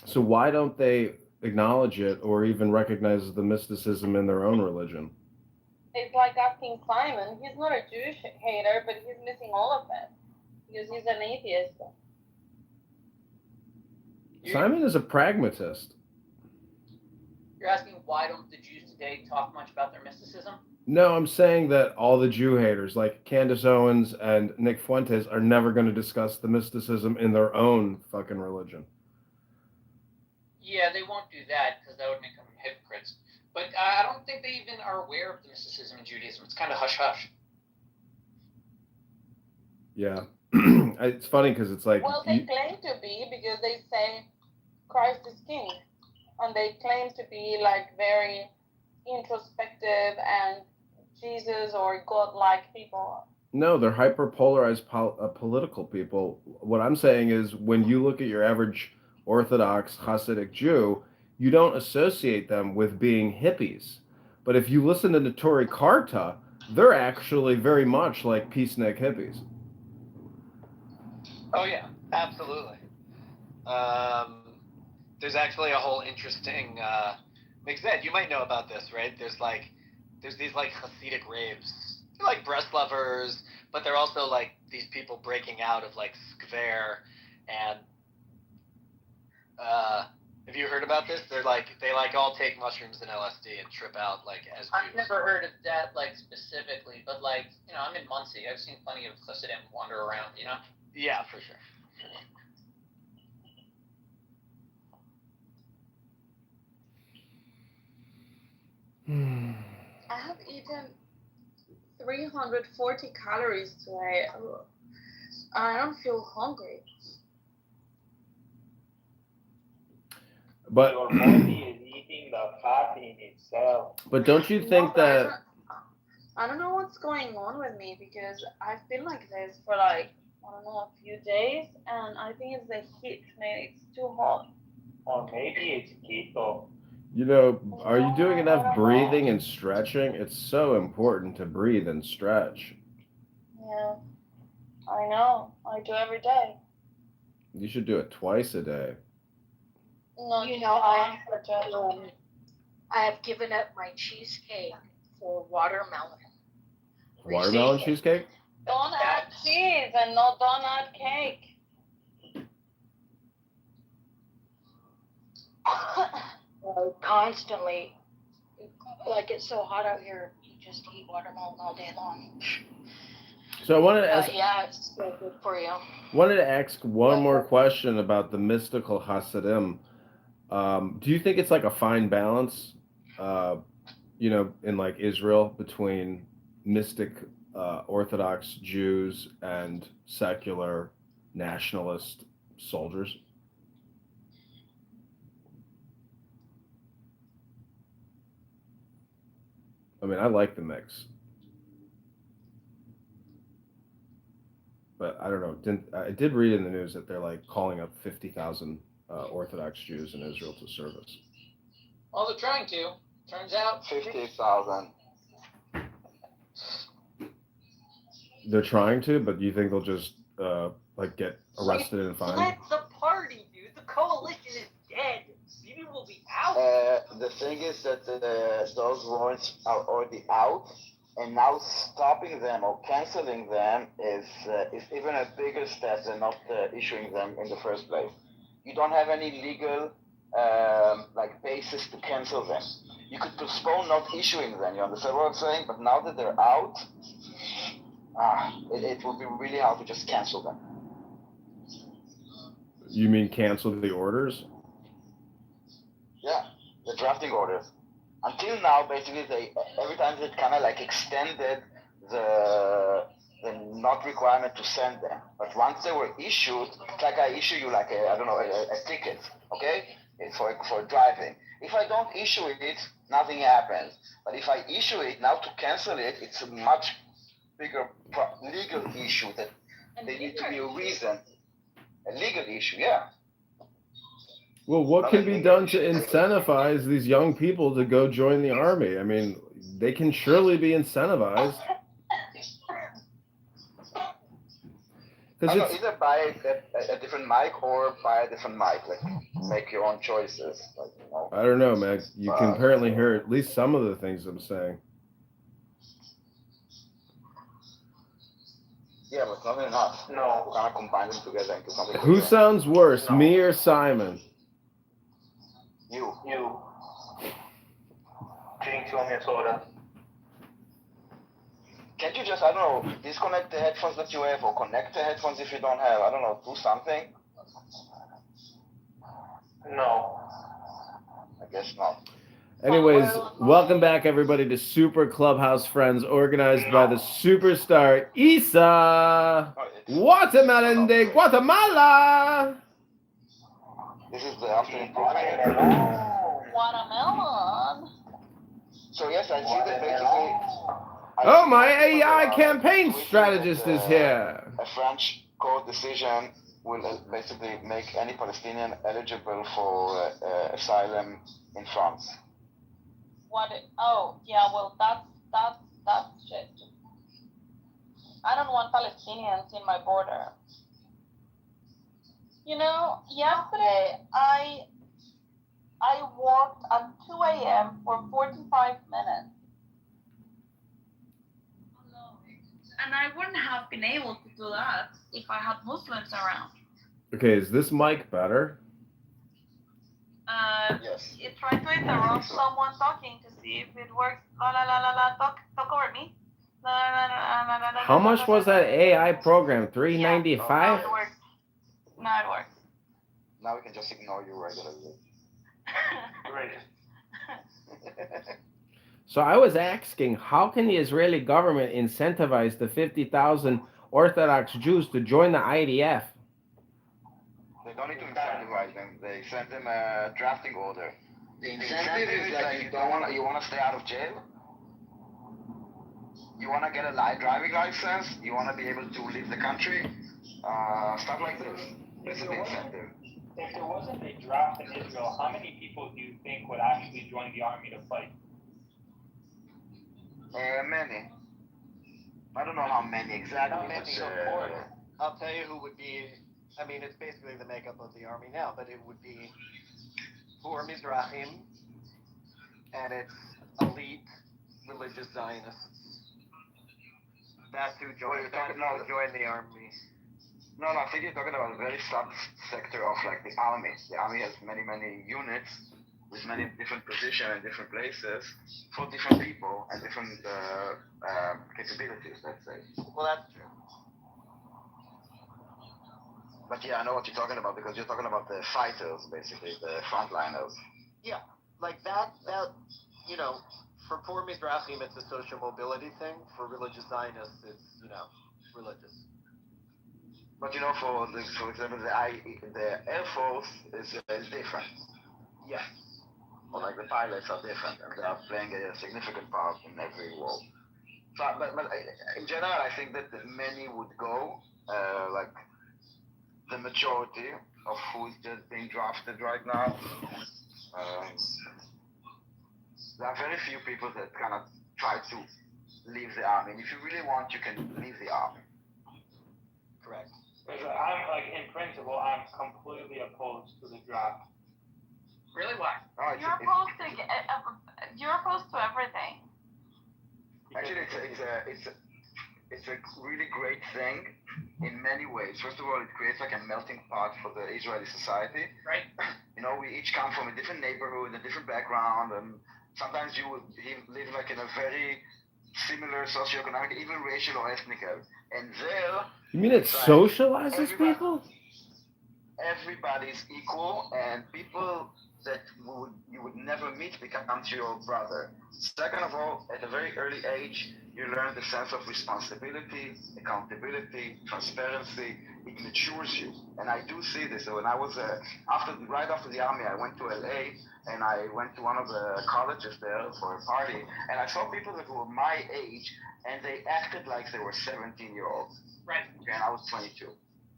So why don't they acknowledge it or even recognize the mysticism in their own religion? It's like asking Simon. He's not a Jewish hater, but he's missing all of that because he's an atheist. Simon is a pragmatist. You're asking why don't the Jews today talk much about their mysticism? No, I'm saying that all the Jew haters, like Candace Owens and Nick Fuentes, are never going to discuss the mysticism in their own fucking religion. Yeah, they won't do that because that would make them hypocrites. But I don't think they even are aware of the mysticism in Judaism. It's kind of hush-hush. Yeah. It's funny because it's like... Well, they claim to be because they say Christ is king. And they claim to be like very introspective and Jesus or God-like people. No, they're hyper-polarized political people. What I'm saying is when you look at your average Orthodox Hasidic Jew, you don't associate them with being hippies. But if you listen to Notori Karta, they're actually very much like peacenik hippies. Oh yeah, absolutely. There's actually a whole interesting mix. Ed, you might know about this, right? There's these like Hasidic raves. They're like breast lovers, but they're also like these people breaking out of like skver and have you heard about this? They all take mushrooms and LSD and trip out like as Jews. I've never heard of that like specifically, but like, you know, I'm in Muncie. I've seen plenty of Hasidim wander around, you know? Yeah, for sure. I have eaten 340 calories today. I don't feel hungry. But your body is eating the fat in itself. But don't you think that I don't know what's going on with me because I've been like this for like, I don't know, a few days, and I think it's the heat. Maybe it's too hot. Or maybe it's keto. You know, are you doing enough breathing and stretching? It's so important to breathe and stretch. Yeah, I know. I do every day. You should do it twice a day. No, You know, I have given up my cheesecake for watermelon. Watermelon cheesecake? Don't add cheese and no, don't add cake. Constantly, like it's so hot out here, you just eat watermelon all day long. So I wanted to ask. Yeah, it's so good for you. Wanted to ask one more question about the mystical Hasidim. Do you think it's like a fine balance, you know, in like Israel between mystic Orthodox Jews and secular nationalist soldiers? I mean, I like the mix, but I don't know. I did read in the news that they're like calling up 50,000 Orthodox Jews in Israel to service. Well, they're trying to. Turns out 50,000. They're trying to, but do you think they'll just like get arrested and fined? Let the party, dude. The coalition is dead. People will be out. The thing is that those warrants are already out, and now stopping them or canceling them is even a bigger step than not issuing them in the first place. You don't have any legal like basis to cancel them. You could postpone not issuing them. You understand what I'm saying? But now that they're out, it will be really hard to just cancel them. You mean cancel the orders? Yeah, the drafting orders. Until now, basically, every time they kind of like extended the not requirement to send them. But once they were issued, it's like I issue you like a ticket, okay, for driving. If I don't issue it, nothing happens. But if I issue it now to cancel it, it's a much bigger legal issue that there needs to be a reason, a legal issue, yeah. Well, what can be done to incentivize these young people to go join the army? I mean, they can surely be incentivized. Either buy a different mic or buy a different mic. Like, make your own choices. Like, you know. I don't know, man. You can apparently hear at least some of the things I'm saying. Yeah, but not enough. No. We're gonna combine them together into something. Who sounds worse, me or Simon? You. Drink 2 minute soda. Can't you just, I don't know, disconnect the headphones that you have or connect the headphones if you don't have? I don't know, do something? No. I guess not. Anyways, welcome back everybody to Super Clubhouse Friends, organized by the superstar Isa Watermelon de Guatemala. This is the afternoon program. Watermelon. So yes, I see that basically. Oh, my AI campaign strategist is here. A French court decision will basically make any Palestinian eligible for asylum in France. Oh, yeah, well, that's shit. I don't want Palestinians in my border. You know, yesterday I walked at 2 a.m. for 45 minutes. And I wouldn't have been able to do that if I had Muslims around. Okay, is this mic better? Yes. Try to interrupt someone talking to see if it works. Talk over me. How much was that AI program? $395? Yeah, it works. No, it works. Now we can just ignore you regularly. Great. So I was asking, how can the Israeli government incentivize the 50,000 Orthodox Jews to join the IDF? They don't need to incentivize them. They send them a drafting order. The incentive is like you want to stay out of jail. You want to get a driving license? You want to be able to leave the country? Stuff like this. This is the incentive. If there wasn't a draft in Israel, how many people do you think would actually join the army to fight? Many. I don't know how many exactly. Not many. I'll tell you who would be. I mean, it's basically the makeup of the army now, but it would be poor Mizrahim, and it's elite religious Zionists. That's who join the army. No, I think you're talking about a very sub-sector of like the army. The army has many units with many different positions and different places for different people and different capabilities, let's say. Well, that's true. But yeah, I know what you're talking about because you're talking about the fighters, basically, the frontliners. Yeah, like that, you know, for poor Mizrahim, it's a social mobility thing. For religious Zionists, it's, you know, religious. But you know, for example, the Air Force is different. Yes. Or like the pilots are different, and they are playing a significant part in every war. So, but in general, I think that many would go, like the majority of who's just being drafted right now. There are very few people that kind of try to leave the army. And if you really want, you can leave the army. Correct. Because I'm like, in principle, I'm completely opposed to the draft. Really? Why? You're opposed to everything. Actually, it's a really great thing in many ways. First of all, it creates like a melting pot for the Israeli society. Right. You know, we each come from a different neighborhood, a different background, and sometimes you would live like in a very similar socioeconomic, even racial or ethnic. And there, you mean it socializes people? Everybody's equal, and people that you would never meet become your brother. Second of all, at a very early age, you learn the sense of responsibility, accountability, transparency. It matures you, and I do see this. So when I was right after the army, I went to LA, and I went to one of the colleges there for a party, and I saw people that were my age, and they acted like they were 17-year-olds. Right. Okay, and I was 22.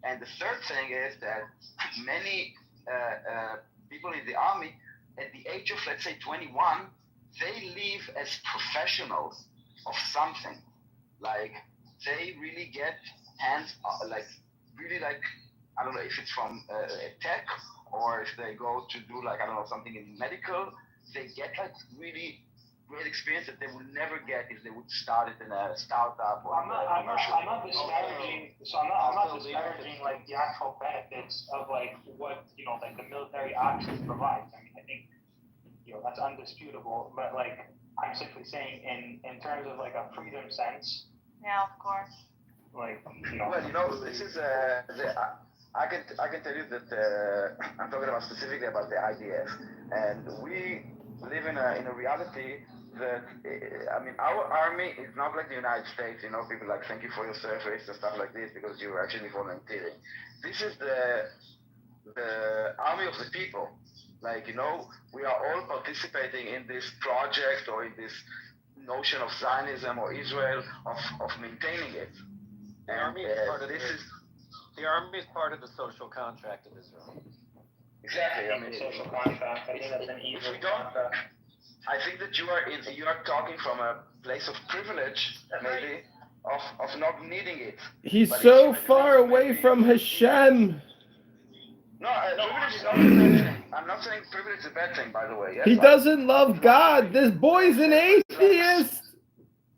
And the third thing is that many people in the army, at the age of, let's say, 21, they live as professionals of something. Like, they really get hands, I don't know if it's from tech, or if they go to do, like, I don't know, something in medical, they get, like, really great experience that they would never get if they would start it in a startup or I'm not disparaging. So I'm not disparaging like the actual benefits of like what like the military actually provides. I mean, I think that's undisputable. But like I'm simply saying in terms of like a freedom sense. Yeah, of course. Like Well, this is I can tell you that I'm talking about specifically about the IDF, and we live in a reality that, I mean, our army is not like the United States, people like, thank you for your service and stuff like this because you're actually volunteering. This is the army of the people. Like, we are all participating in this project or in this notion of Zionism or Israel, of maintaining it. The army is part of the social contract of Israel. Exactly. I mean, social contract. I think that's an evil contract. I think that you are talking from a place of privilege, maybe, of not needing it. He's so far away from Hashem. No, privilege is not a bad thing. I'm not saying privilege is a bad thing, by the way. Yes, he doesn't love God. This boy's an atheist.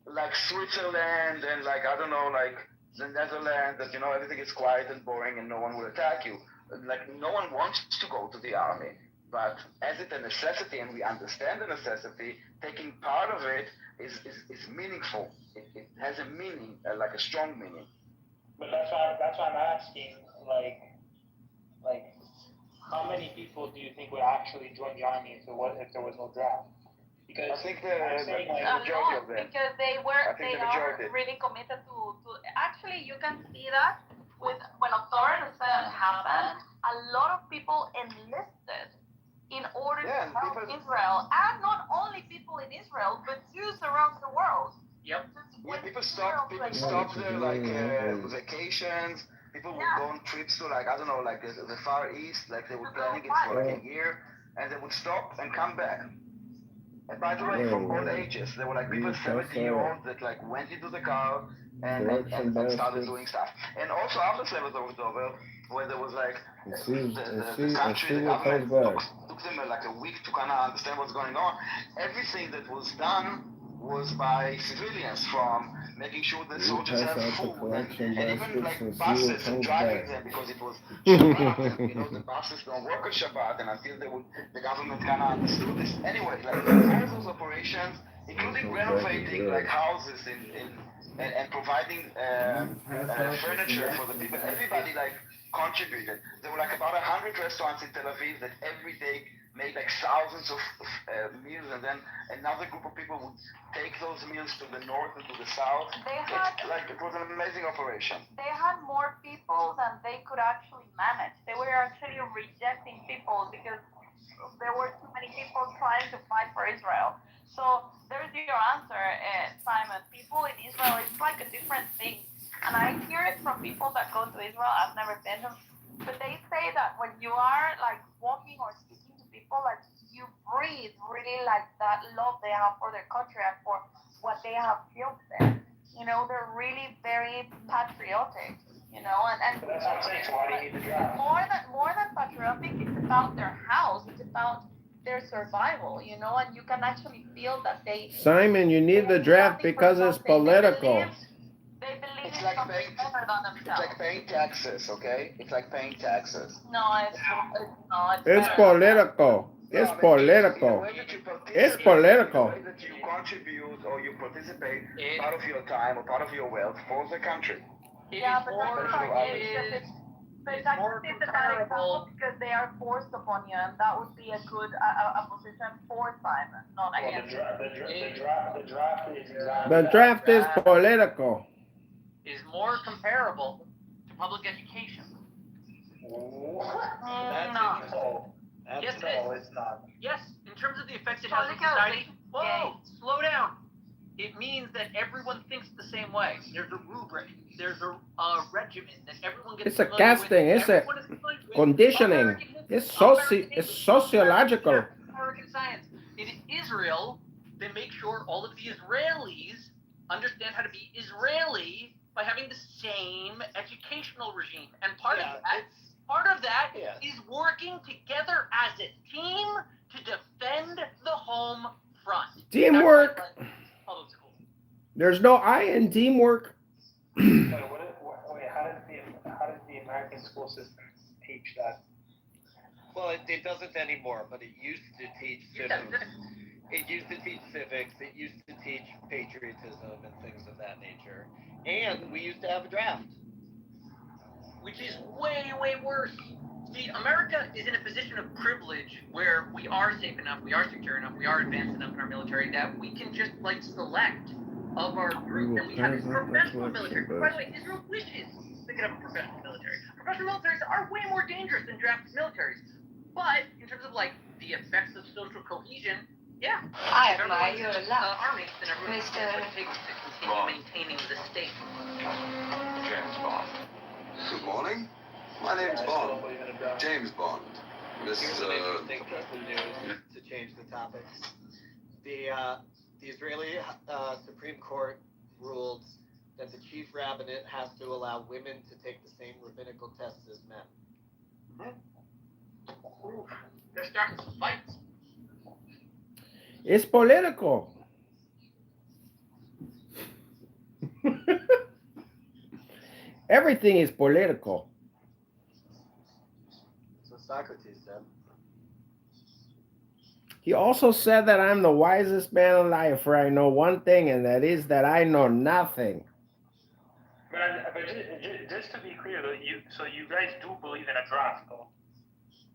Like Switzerland and like, I don't know, like the Netherlands, that, everything is quiet and boring and no one will attack you. Like, no one wants to go to the army. But as it's a necessity, and we understand the necessity, taking part of it is meaningful. It has a meaning, like a strong meaning. But that's why I'm asking, like, how many people do you think would actually join the army if there was no draft? Because I think the majority of them. Because they are really committed to. Actually, you can see that when October 7th happened, a lot of people enlisted in order to help Israel, and not only people in Israel, but Jews around the world. Yep. Yeah, people stop their like vacations. People would go on trips to like I don't know, like the Far East, like they were planning it for like a year, and they would stop and come back. And by the way, from all ages, there were like people 70-year-olds that like went into the car and started doing stuff. And also after Slavery was over, where there was like the country, the government took them like a week to kind of understand what's going on. Everything that was done was by civilians, from making sure that soldiers have food and even like buses and driving them because it was Shabbat, and you know the buses don't work on Shabbat, and until the government kind of understood this. Anyway, like all those operations, including renovating like houses and providing furniture for the people, everybody like contributed. There were like about 100 restaurants in Tel Aviv that every day made like thousands of meals, and then another group of people would take those meals to the north and to the south. It was an amazing operation. They had more people than they could actually manage. They were actually rejecting people because there were too many people trying to fight for Israel. So there's your answer, Simon. People in Israel, it's like a different thing. And I hear it from people that go to Israel. I've never been, but they say that when you are like walking or speaking to people, like you breathe really like that love they have for their country and for what they have built there. You know, they're really very patriotic. You know, and more than patriotic, it's about their house. It's about their survival. You know, and you can actually feel that they. Simon, you need the draft because it's political. They believe it's like paying taxes, okay? It's like paying taxes. No, it's not. It's political. It's political. It's political. The way that you contribute or you participate part of your time or part of your wealth for the country. Yeah, but that's more comparable because they are forced upon you, and that would be a good a position for Simon, not against. The draft is political. Is more comparable to public education. No. Yes, it's not. Yes, in terms of the effect it has on society. Whoa, slow down. It means that everyone thinks the same way. There's a rubric. There's a regimen that everyone gets. It's a casting. It's a conditioning. It's sociological. American science. In Israel, they make sure all of the Israelis understand how to be Israeli by having the same educational regime, and part of that is working together as a team to defend the home front. Teamwork. There's no I in teamwork. How does the American school system teach that? Well, it doesn't anymore, but it used to teach civics. It used to teach civics. It used to teach patriotism and things of that nature. And we used to have a draft. Which is way, way worse. See, America is in a position of privilege where we are safe enough, we are secure enough, we are advanced enough in our military that we can just like select of our group, and we have a professional military. By the way, Israel wishes they could have a professional military. Professional militaries are way more dangerous than drafted militaries. But in terms of like the effects of social cohesion, yeah. I admire you a lot, army, then everyone Mr. what it takes to continue maintaining the state. James Bond. Good morning. My name's Bond. James Bond. Here's an interesting piece of news to change the topic. The Israeli Supreme Court ruled that the chief rabbinate has to allow women to take the same rabbinical tests as men. They're starting some fights. It's political. Everything is political. That's what Socrates said. He also said that I'm the wisest man alive, for I know one thing, and that is that I know nothing. But just to be clear, though, you guys do believe in a draft, though?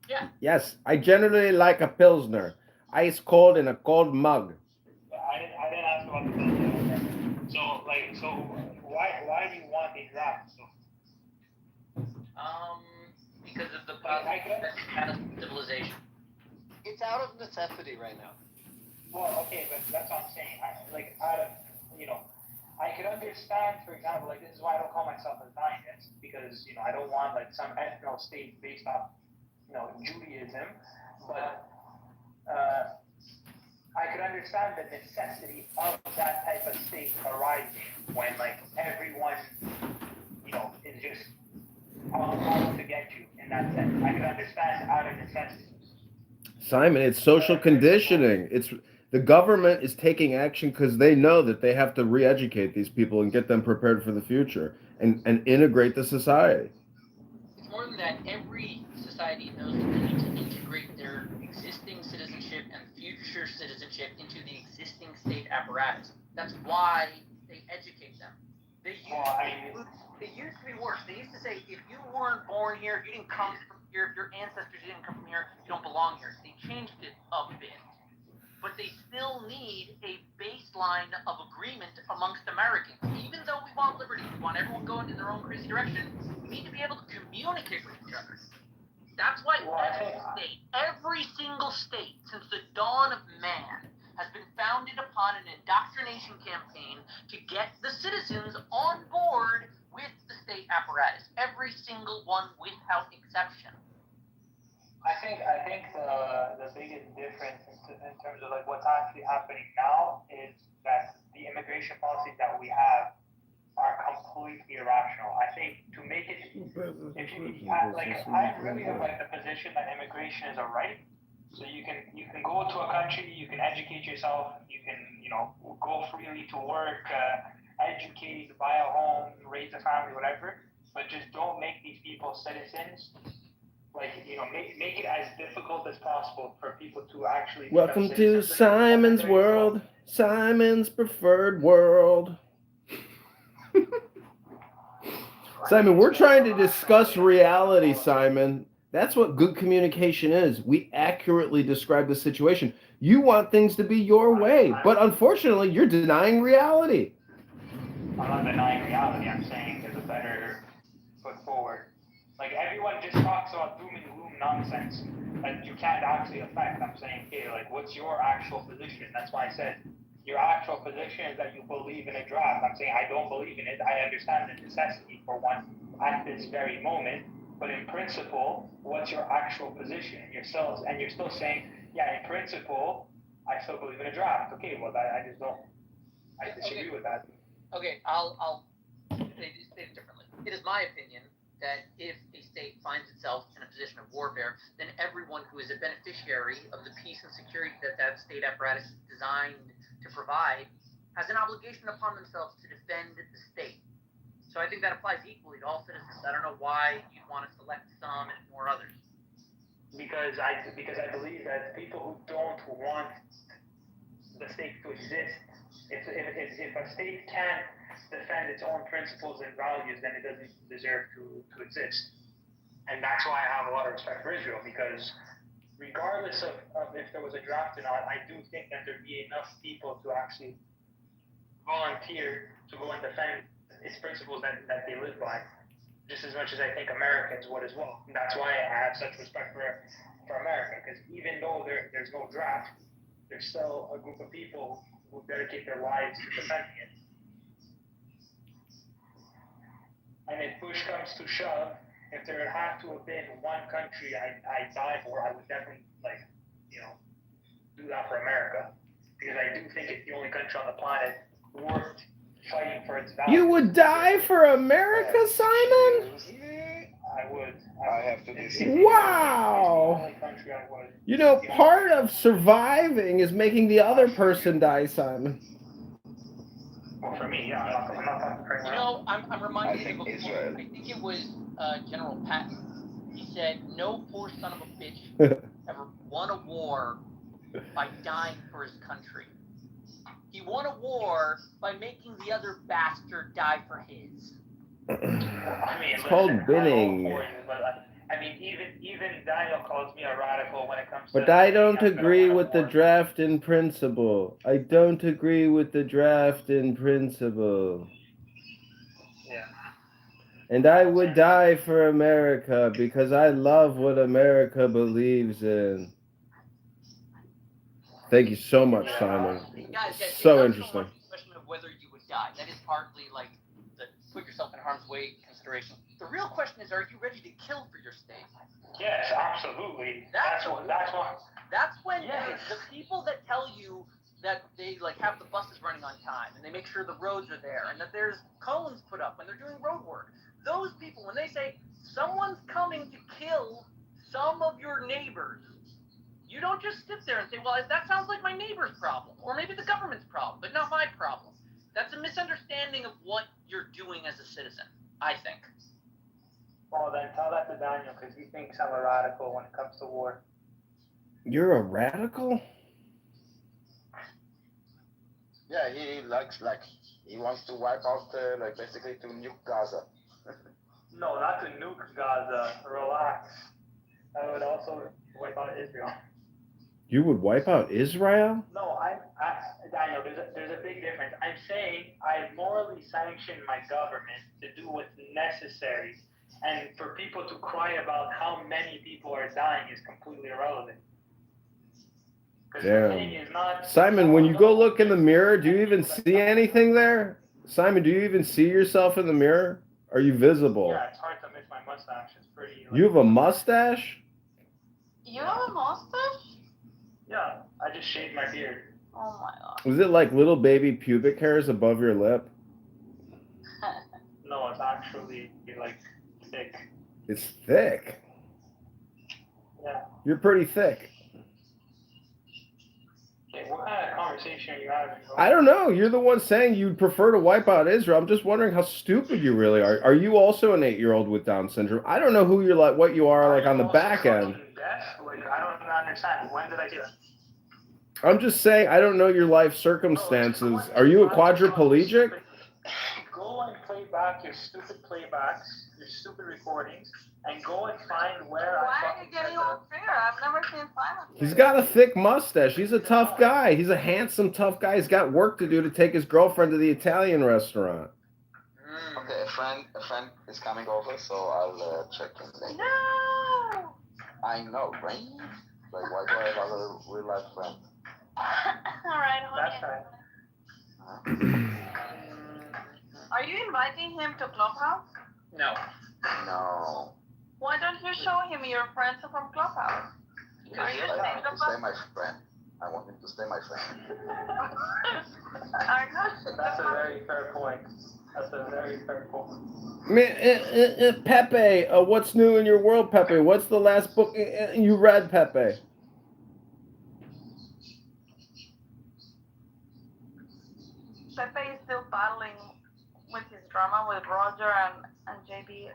Yeah. Yes, I generally like a Pilsner. Ice cold in a cold mug. I didn't ask about the Pilsner. So why do you want a draft? Because of the kind of civilization. It's out of necessity right now. Well, okay, but that's what I'm saying. I could understand, for example, like this is why I don't call myself a Zionist, because I don't want like some ethno state based off Judaism, but I could understand the necessity of that type of state arising when like everyone is just out to get you in that sense. I could understand out of necessity. Simon, it's social conditioning. It's the government is taking action because they know that they have to re-educate these people and get them prepared for the future and integrate the society. It's more than that. Every society knows that they need to integrate their existing citizenship and future citizenship into the existing state apparatus. That's why they educate them. It used to be worse. They used to say, if you weren't born here, if you didn't come from here, if your ancestors didn't come from here, you don't belong here. They changed it a bit. But they still need a baseline of agreement amongst Americans. Even though we want liberty, we want everyone going in their own crazy direction, we need to be able to communicate with each other. That's why every single state, since the dawn of man, has been founded upon an indoctrination campaign to get the citizens on board with the state apparatus. Every single one without exception. I think the biggest difference in terms of like what's actually happening now is that the immigration policies that we have are completely irrational. I think to make it, I really have like the position that immigration is a right. So you can go to a country, you can educate yourself, you can go freely to work, educate, buy a home, raise a family, whatever. But just don't make these people citizens. Like make it as difficult as possible for people to actually. Welcome to Simon's world, Simon's preferred world. Simon, we're trying to discuss reality, Simon. That's what good communication is. We accurately describe the situation. You want things to be your way, but unfortunately, you're denying reality. I'm not denying reality. I'm saying there's a better foot forward. Like everyone just talks about doom and gloom nonsense that you can't actually affect. I'm saying, okay, like what's your actual position? That's why I said your actual position is that you believe in a draft. I'm saying I don't believe in it. I understand the necessity for one at this very moment. But in principle, what's your actual position? You're still saying, yeah, in principle, I still believe in a draft. Okay, well, I just don't. I disagree with that. Okay, I'll say it differently. It is my opinion that if a state finds itself in a position of warfare, then everyone who is a beneficiary of the peace and security that state apparatus is designed to provide has an obligation upon themselves to defend the state. So I think that applies equally to all citizens. I don't know why you'd want to select some and ignore others. Because I believe that people who don't want the state to exist, if a state can't defend its own principles and values, then it doesn't deserve to exist. And that's why I have a lot of respect for Israel, because regardless of if there was a draft or not, I do think that there'd be enough people to actually volunteer to go and defend its principles that they live by, just as much as I think Americans would as well. And that's why I have such respect for America, because even though there's no draft, there's still a group of people who dedicate their lives to defending it. And if push comes to shove, if there had to have been one country I'd die for, I would definitely do that for America, because I do think it's the only country on the planet worth fighting for its values. You would die for America, Simon? I would. I have to disagree. Wow. Part of surviving is making the other person die, Simon. Well, for me, yeah. I'm not talking for anyone. I'm reminded of Israel. I think it was General Patton. He said, no poor son of a bitch ever won a war by dying for his country. He won a war by making the other bastard die for his. It's called winning. Even Daniel calls me a radical when it comes to... But I don't agree with the draft in principle. I don't agree with the draft in principle. Yeah. And I would die for America because I love what America believes in. Thank you so much, Simon. Guys, so it's interesting. not so much a question of whether you would die. That is partly like the put yourself in harm's way consideration. The real question is, are you ready to kill for your state? Yes, absolutely. That's when the people that tell you that they like have the buses running on time and they make sure the roads are there and that there's cones put up when they're doing road work. Those people, when they say someone's coming to kill some of your neighbors, you don't just sit there and say, well, that sounds like my neighbor's problem or maybe the government's problem, but not my problem. That's a misunderstanding of what you're doing as a citizen, I think. Well, then tell that to Daniel because he thinks I'm a radical when it comes to war. You're a radical? Yeah, he likes he wants to wipe out basically to nuke Gaza. No, not to nuke Gaza. Relax. I would also wipe out Israel. You would wipe out Israel? No, Daniel, there's a big difference. I'm saying I morally sanction my government to do what's necessary, and for people to cry about how many people are dying is completely irrelevant. Damn. Simon, when you go look in the mirror, do you even see anything there? Simon, do you even see yourself in the mirror? Are you visible? Yeah, it's hard to miss my mustache. It's pretty. You have a mustache? You have a mustache? Yeah, I just shaved my beard. Oh my god. Was it like little baby pubic hairs above your lip? No, it's actually thick. It's thick. Yeah. You're pretty thick. Okay, what kind of conversation are you having? I don't know. You're the one saying you'd prefer to wipe out Israel. I'm just wondering how stupid you really are. Are you also an 8-year-old with Down syndrome? I don't know who you're like, what you are like on the back end. I don't understand. When did I get? I'm just saying I don't know your life circumstances. Are you a quadriplegic? Go and play back your stupid playbacks, your stupid recordings, and go and find where Why are you getting all fair? I've never seen Simon. He's got a thick mustache. He's a tough guy. He's a handsome, tough guy. He's got work to do to take his girlfriend to the Italian restaurant. Okay, a friend is coming over, so I'll check in later. No! I know, right? Like, why do I have other real life friends? Alright, Are you inviting him to Clubhouse? No. No. Why don't you show him your friends from Clubhouse? Are you ashamed of stay us? my friend. I want him to stay my friend. That's a very fair point. That's a very fair point. Man, Pepe, what's new in your world, Pepe? What's the last book you read, Pepe? Pepe is still battling with his drama with Roger and JB.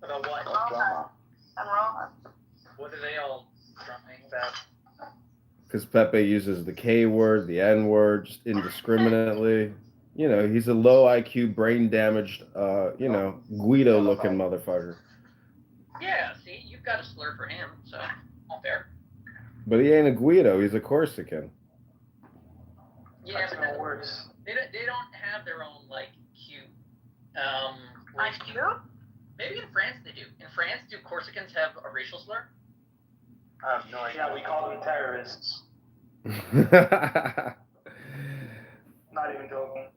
About what? And Rohan. What are they all drumming about? Because Pepe uses the K word, the N word, just indiscriminately. You know, he's a low IQ, brain damaged, Guido looking motherfucker. Yeah, see, you've got a slur for him, so all fair. But he ain't a Guido, he's a Corsican. Yeah, but that's worse. They don't have their own cute. IQ? Maybe in France they do. In France, do Corsicans have a racial slur? I have no idea. Yeah, we call them terrorists. Not even joking.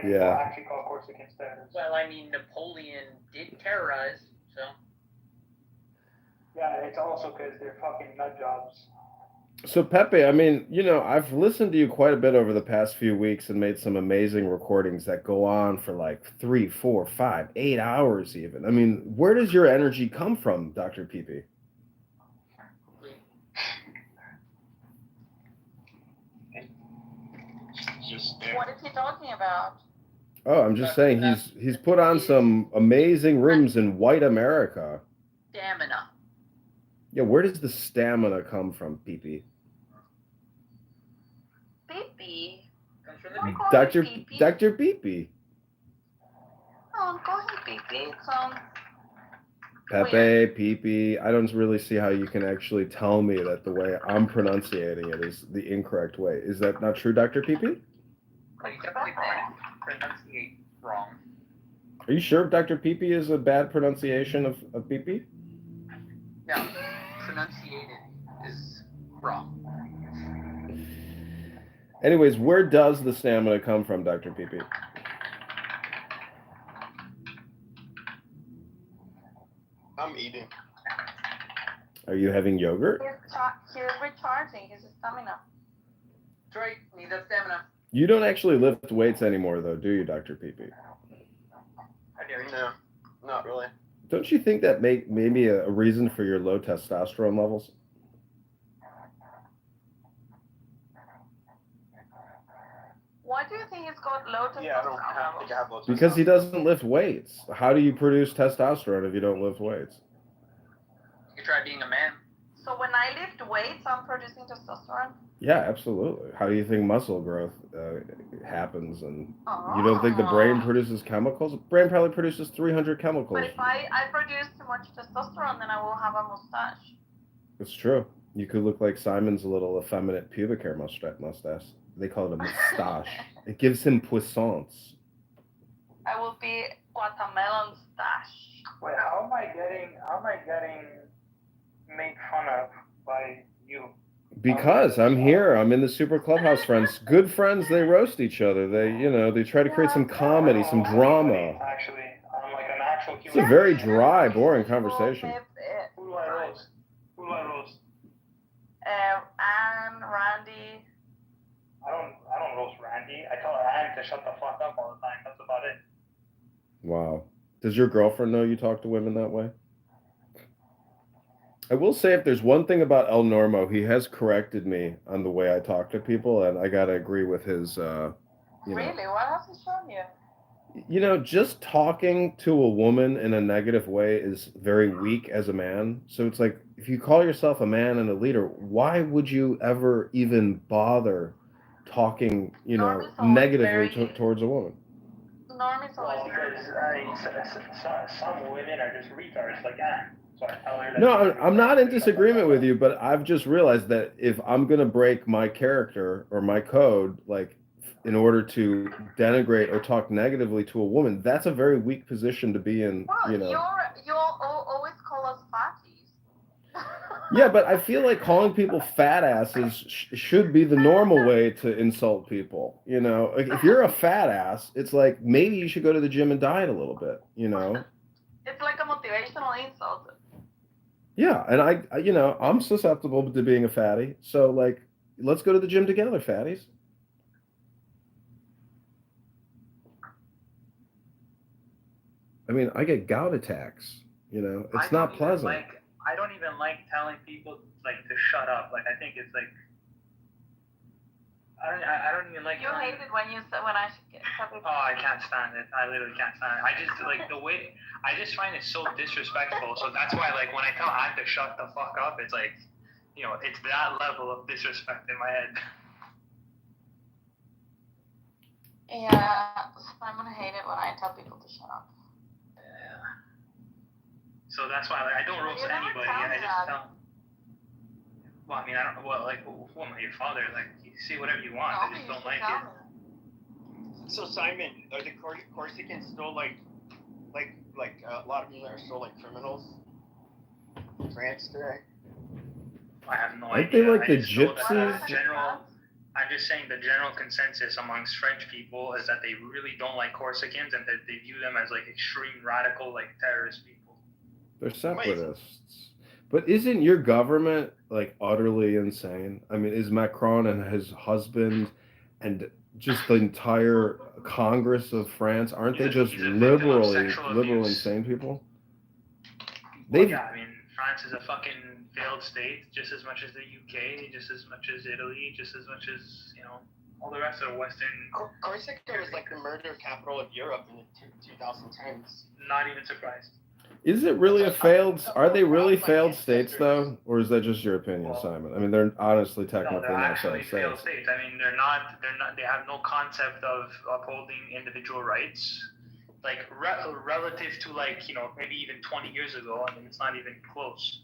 People actually call Corsicans terrorists. Well, I mean, Napoleon did terrorize, so. Yeah, it's also because they're fucking nut jobs. So Pepe, I mean, I've listened to you quite a bit over the past few weeks and made some amazing recordings that go on for 3, 4, 5, 8 hours even. I mean, where does your energy come from, Dr. Pepe? What is he talking about? Oh, I'm just saying he's put on some amazing rooms in white America. Stamina. Yeah, where does the stamina come from, Pepe? Pepe? Dr. Pepe. Oh, call him Pepe. Pepe, Pepe. I don't really see how you can actually tell me that the way I'm pronunciating it is the incorrect way. Is that not true, Dr. Pepe? You definitely pronunciate wrong. Are you sure Dr. Pepe is a bad pronunciation of Pepe? No, pronunciated is wrong. Anyways, where does the stamina come from, Dr. PP? I'm eating. Are you having yogurt? He's recharging his stamina. Detroit, need that stamina. You don't actually lift weights anymore, though, do you, Dr. PP? How dare you? No, not really. Don't you think that may be a reason for your low testosterone levels? Why do you think he's got low testosterone Yeah, I don't have levels? to have low Because he doesn't lift weights. How do you produce testosterone if you don't lift weights? You try being a man. So when I lift weights, I'm producing testosterone? Yeah, absolutely. How do you think muscle growth happens? And you don't think the brain produces chemicals? The brain probably produces 300 chemicals. But if I produce too much testosterone, then I will have a mustache. It's true. You could look like Simon's little effeminate pubic hair mustache. They call it a mustache. It gives him puissance. I will be watermelon stash. Wait, how am I getting made fun of by you? Because I'm here. I'm in the Super Clubhouse friends. Good friends, they roast each other. They try to create some comedy, some drama. Actually, I'm like an actual human. It's a very dry, boring conversation. Who do I roast? Anne, Randy. I don't roast Randy. I tell Anne to shut the fuck up all the time. That's about it. Wow. Does your girlfriend know you talk to women that way? I will say, if there's one thing about El Normo, he has corrected me on the way I talk to people, and I gotta agree with his. Really? What has he shown you? Just talking to a woman in a negative way is very weak as a man. So it's like, if you call yourself a man and a leader, why would you ever even bother talking, negatively towards a woman? Normie's always some women are just retards like Anne. So I tell her that. No, I'm not in disagreement with you, but I've just realized that if I'm going to break my character or my code, like, in order to denigrate or talk negatively to a woman, that's a very weak position to be in. Well, you always call us fatties. Yeah, but I feel like calling people fat asses should be the normal way to insult people. Like, if you're a fat ass, it's like, maybe you should go to the gym and diet a little bit. It's like a motivational insult. Yeah, and I'm susceptible to being a fatty. So, like, let's go to the gym together, fatties. I mean, I get gout attacks. It's not pleasant. I don't even like telling people like to shut up. Like, I think it's like I don't even like. You hate it when I get. Oh, I can't stand it. I literally can't stand it. I just like the way. I just find it so disrespectful. So that's why, like, when I tell Anne to shut the fuck up, it's like, it's that level of disrespect in my head. Yeah, I'm gonna hate it when I tell people to shut up. So that's why I don't roast anybody. I just tell. Well, I mean, I don't. Well, like, who am I, your father? Like, you say whatever you want. I just don't like it. So Simon, are the Corsicans still like a lot of them are still like criminals in France today? I have no Aren't idea. they like the gypsies? I'm just saying the general consensus amongst French people is that they really don't like Corsicans and that they view them as like extreme radical, like terrorist people. They're separatists. But isn't your government like utterly insane? I mean, is Macron and his husband and just the entire Congress of France, aren't they just liberal insane people? Yeah, I mean, France is a fucking failed state, just as much as the UK, just as much as Italy, just as much as, all the rest of the Western. Corsica was like the murder capital of Europe in the 2010s. Not even surprised. Is it really are they really failed states, though? Or is that just your opinion, Simon? I mean, they're honestly technically not failed states. I mean, they're not, they have no concept of upholding individual rights. Like, relative to, like, maybe even 20 years ago, I mean, it's not even close.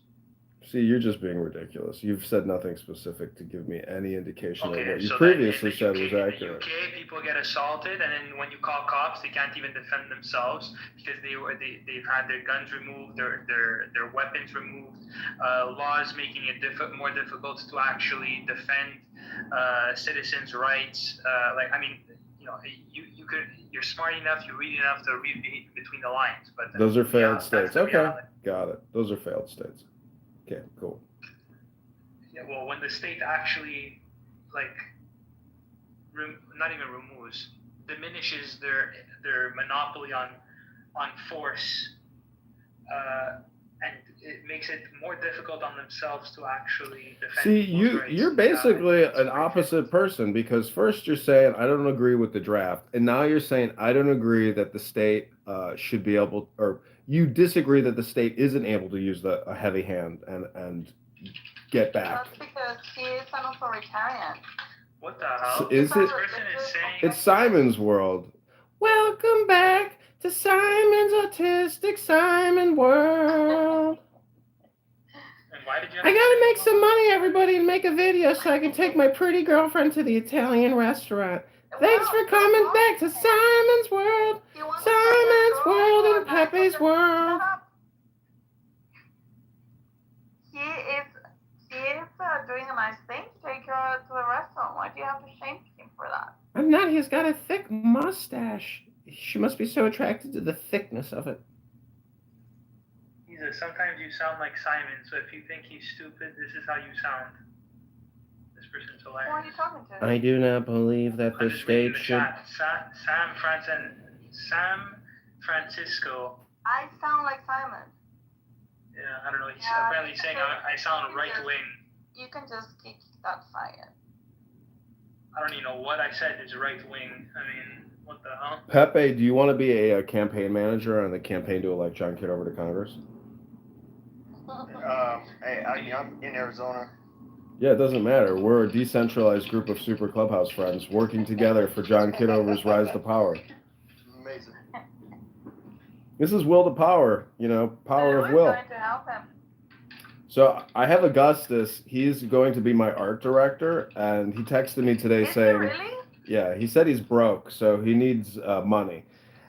See, you're just being ridiculous. You've said nothing specific to give me any indication that what you previously said was accurate. In the UK, people get assaulted, and then when you call cops, they can't even defend themselves because they've had their guns removed, their weapons removed. Laws making it more difficult to actually defend citizens' rights. You're smart enough, you read enough to read between the lines. But those are failed that's states. the Okay, reality. got it. Those are failed states. Okay, cool. Yeah, well, when the state actually, not even removes, diminishes their monopoly on force, and it makes it more difficult on themselves to actually defend See, people's rights. you're basically an opposite person, because first you're saying I don't agree with the draft, and now you're saying I don't agree that the state should be able, or you disagree that the state isn't able to use a heavy hand and get back. That's because he is an authoritarian. What the hell? So is it? This person is saying. It's Simon's world. Welcome back to Simon's autistic Simon world. Why did you I gotta make some money, everybody, and make a video so I can take my pretty girlfriend to the Italian restaurant. Thanks for coming back to Simon's world. Simon's world and Pepe's world. He is doing a nice thing. Take her to the restaurant. Why do you have to shame him for that? I'm not. He's got a thick mustache. She must be so attracted to the thickness of it. Sometimes you sound like Simon, so if you think he's stupid, this is how you sound. This person's hilarious. Who are you talking to? I do not believe that the state should. Sam Francisco. I sound like Simon. Yeah, I don't know. He's apparently saying I sound right wing. You can just kick that fire. I don't even know what I said is right wing. I mean, what the hell? Pepe, do you want to be a campaign manager on the campaign to elect John Kitover to Congress? I'm in Arizona. Yeah, it doesn't matter. We're a decentralized group of super clubhouse friends working together for John Kitover's rise to power. Amazing. This is will to power, power of will. Trying to help him. So I have Augustus. He's going to be my art director, and he texted me today saying, really? Yeah, he said he's broke, so he needs money.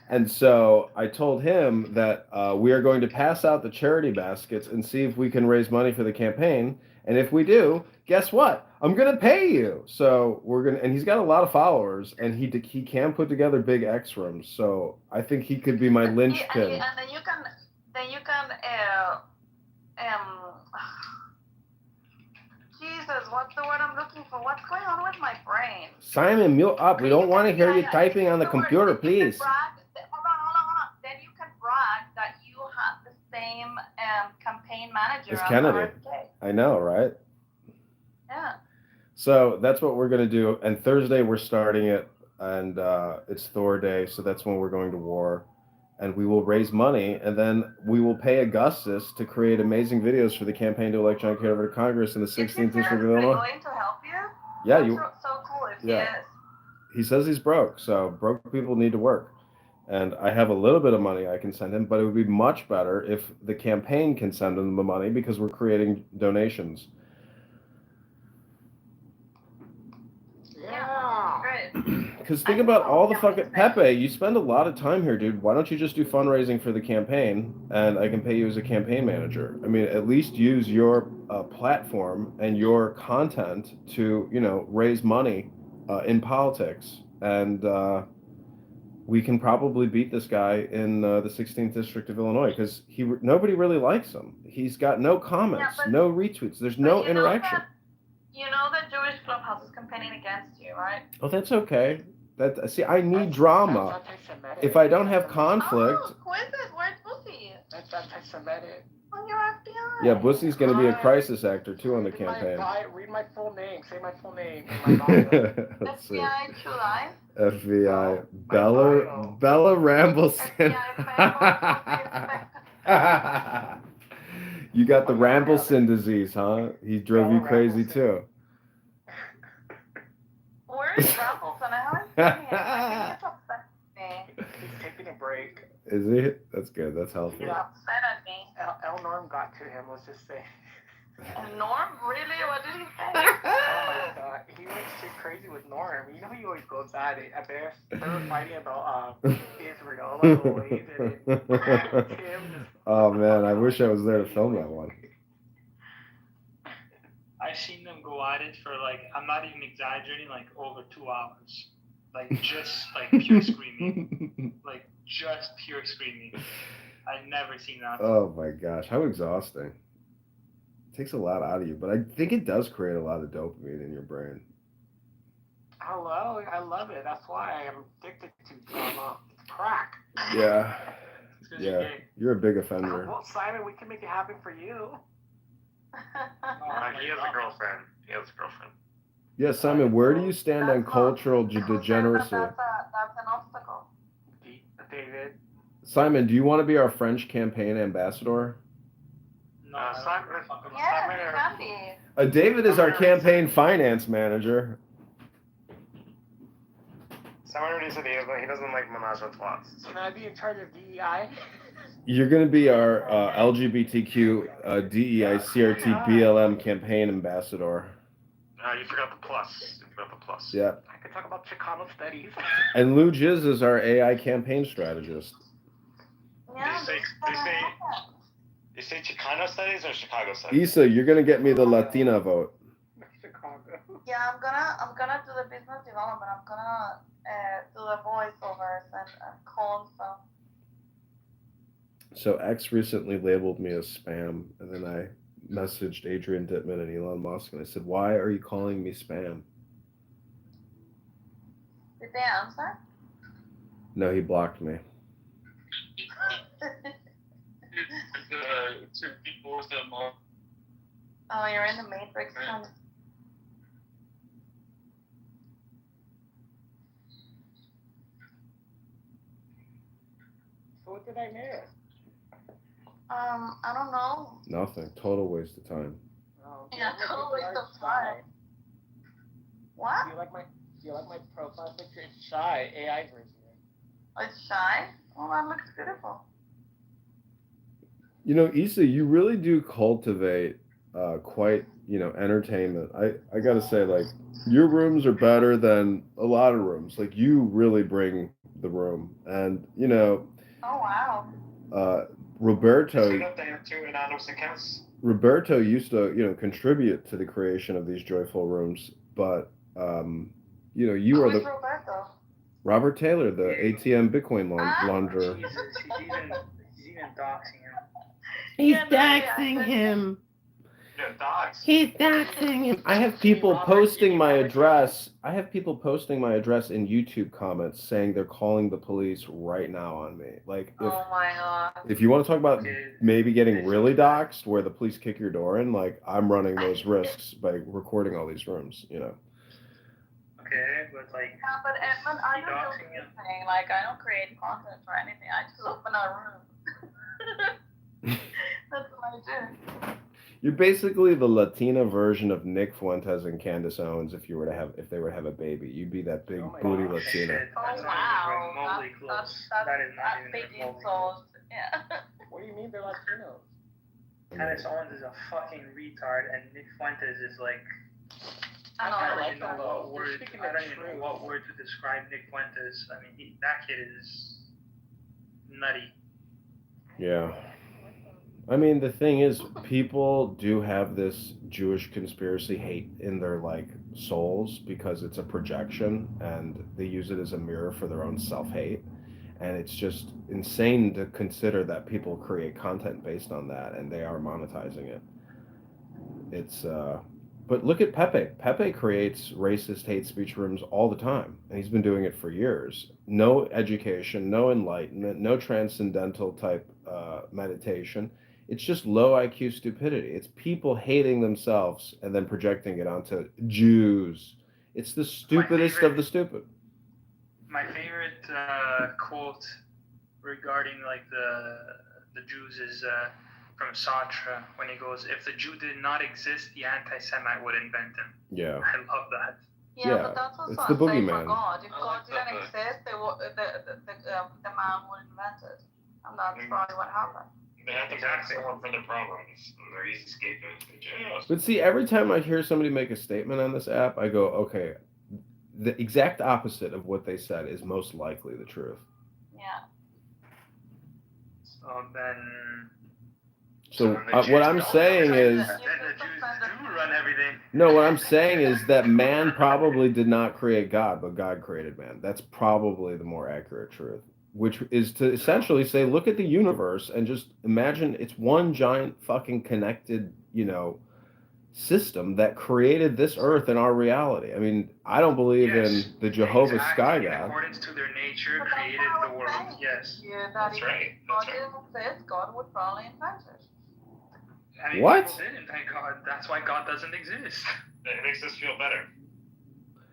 And so I told him that we are going to pass out the charity baskets and see if we can raise money for the campaign. And if we do, guess what? I'm going to pay you. So and he's got a lot of followers, and he can put together big X rooms. So I think he could be my linchpin. And then you can Jesus, what's the word I'm looking for? What's going on with my brain? Simon, mute up. We don't want to hear you typing on the computer, please. Hold on. Then you can brag that you have the same campaign manager It's Kennedy. I know, right? Yeah. So that's what we're going to do. And Thursday we're starting it, and it's Thor Day, so that's when we're going to war. And we will raise money, and then we will pay Augustus to create amazing videos for the campaign to elect John Kitover to Congress in the 16th District of Illinois. Is he going to help you? Yeah, That's so cool if he is. He says he's broke, so broke people need to work. And I have a little bit of money I can send him, but it would be much better if the campaign can send him the money, because we're creating donations. Yeah, great. Because think about all the fucking Pepe. You spend a lot of time here, dude. Why don't you just do fundraising for the campaign, and I can pay you as a campaign manager? I mean, at least use your platform and your content to, raise money in politics, and we can probably beat this guy in the 16th District of Illinois, because nobody really likes him. He's got no comments, no retweets. There's no interaction. You know the Jewish clubhouse is campaigning against you, right? Oh, that's okay. I need drama. If I don't have conflict. Oh, who is it? Where's Bussy? That's anti-Semitic. On your FBI. Yeah, Bussy's going to be a crisis actor too on the campaign. Read my full name. Say my full name. Let's see. FBI July. FBI Bella Rambleson. You got the Rambleson disease, huh? He drove you crazy too. Where is Rambleson? I haven't seen him. He's taking a break. Is he? That's good. That's healthy. He's upset at me. El Norm got to him, let's just say. Norm? Really? What did he say? Oh my god. He went shit crazy with Norm. You know he always goes at it. At first, they were fighting about Israel, like always. And oh man, I wish I was there to film that one. I've seen them go go at it for like, I'm not even exaggerating, like over 2 hours. Like just like pure screaming. Like just pure screaming. I've never seen that. Oh my gosh, how exhausting. It takes a lot out of you, but I think it does create a lot of dopamine in your brain. Hello, I love it. That's why I'm addicted to crack. Yeah. Yeah, you're a big offender. Well, Simon, we can make it happen for you. He has a girlfriend. Yeah, Simon, where do you stand on cultural degeneracy? That's an obstacle. David. Simon, do you want to be our French campaign ambassador? No, Simon. Yeah, you can be. David is our campaign finance manager. Simon already said he doesn't like menage a trois. Can I be in charge of DEI? You're going to be our LGBTQ DEI CRT BLM campaign ambassador. You forgot the plus. Yeah. I could talk about Chicano studies. And Lou Jiz is our AI campaign strategist. Yeah. You say Chicano studies or Chicago studies? Issa, you're going to get me the Latina vote. Chicago. Yeah, I'm gonna do the business development. I'm gonna do the voiceovers and call and stuff. So X recently labeled me as spam, and then I messaged Adrian Dittman and Elon Musk, and I said, "Why are you calling me spam?" Did they answer? No, he blocked me. Oh, you're in the Matrix. So what did I miss? I don't know. Nothing. Total waste of time. Oh, Yeah, total waste of time. What? Do you like my profile picture? It's shy. AI version. It's shy? Oh, that looks beautiful. You know, Issa, you really do cultivate quite, entertainment. I gotta say, like, your rooms are better than a lot of rooms. Like, you really bring the room. And, Oh, wow. Roberto They have 2 anonymous accounts. Roberto used to, contribute to the creation of these joyful rooms, but you are the Roberto? Robert Taylor, the ATM Bitcoin launderer. Jesus, he's even doxing him. He's doxing him. Yeah, dogs. He's doxing him. I have people posting my address. I have people posting my address in YouTube comments saying they're calling the police right now on me. Like, Oh my god. if you want to talk about maybe getting really doxxed, where the police kick your door in, like, I'm running those risks by recording all these rooms. Okay, but like. Yeah, but Edmund, I don't do anything. Like, I don't create content or anything. I just open a room. That's what I do. You're basically the Latina version of Nick Fuentes and Candace Owens if they were to have a baby. You'd be that big booty Latina. Oh wow. That's That is not even big remotely insult. Yeah. What do you mean they're Latinos? Candace Owens is a fucking retard, and Nick Fuentes is like. I don't even know what word to describe Nick Fuentes. I mean, that kid is nutty. Yeah. I mean, the thing is, people do have this Jewish conspiracy hate in their, like, souls because it's a projection, and they use it as a mirror for their own self-hate. And it's just insane to consider that people create content based on that, and they are monetizing it. But look at Pepe. Pepe creates racist hate speech rooms all the time, and he's been doing it for years. No education, no enlightenment, no transcendental type meditation. It's just low IQ stupidity. It's people hating themselves and then projecting it onto Jews. It's the stupidest of the stupid. My favorite quote regarding like the Jews is from Sartre when he goes, "If the Jew did not exist, the anti-Semite would invent him." Yeah. I love that. Yeah, but that's also it's the a saying for boogeyman. God. If God didn't exist, the man would invent it, and that's probably what happened. They have to back someone for the problems. They're easy scapegoats. But see, every time I hear somebody make a statement on this app, I go, okay, the exact opposite of what they said is most likely the truth. Yeah. So then. So what I'm saying is, Then the Jews do run everything. no, what I'm saying is that man probably did not create God, but God created man. That's probably the more accurate truth, which is to essentially say, look at the universe and just imagine it's one giant fucking connected, system that created this earth and our reality. I mean, I don't believe in the Jehovah Sky In God. accordance to their nature, created the world. Yes. That's right. God didn't exist, God would probably invent it. I mean, What? people did invent God. That's why God doesn't exist. It makes us feel better.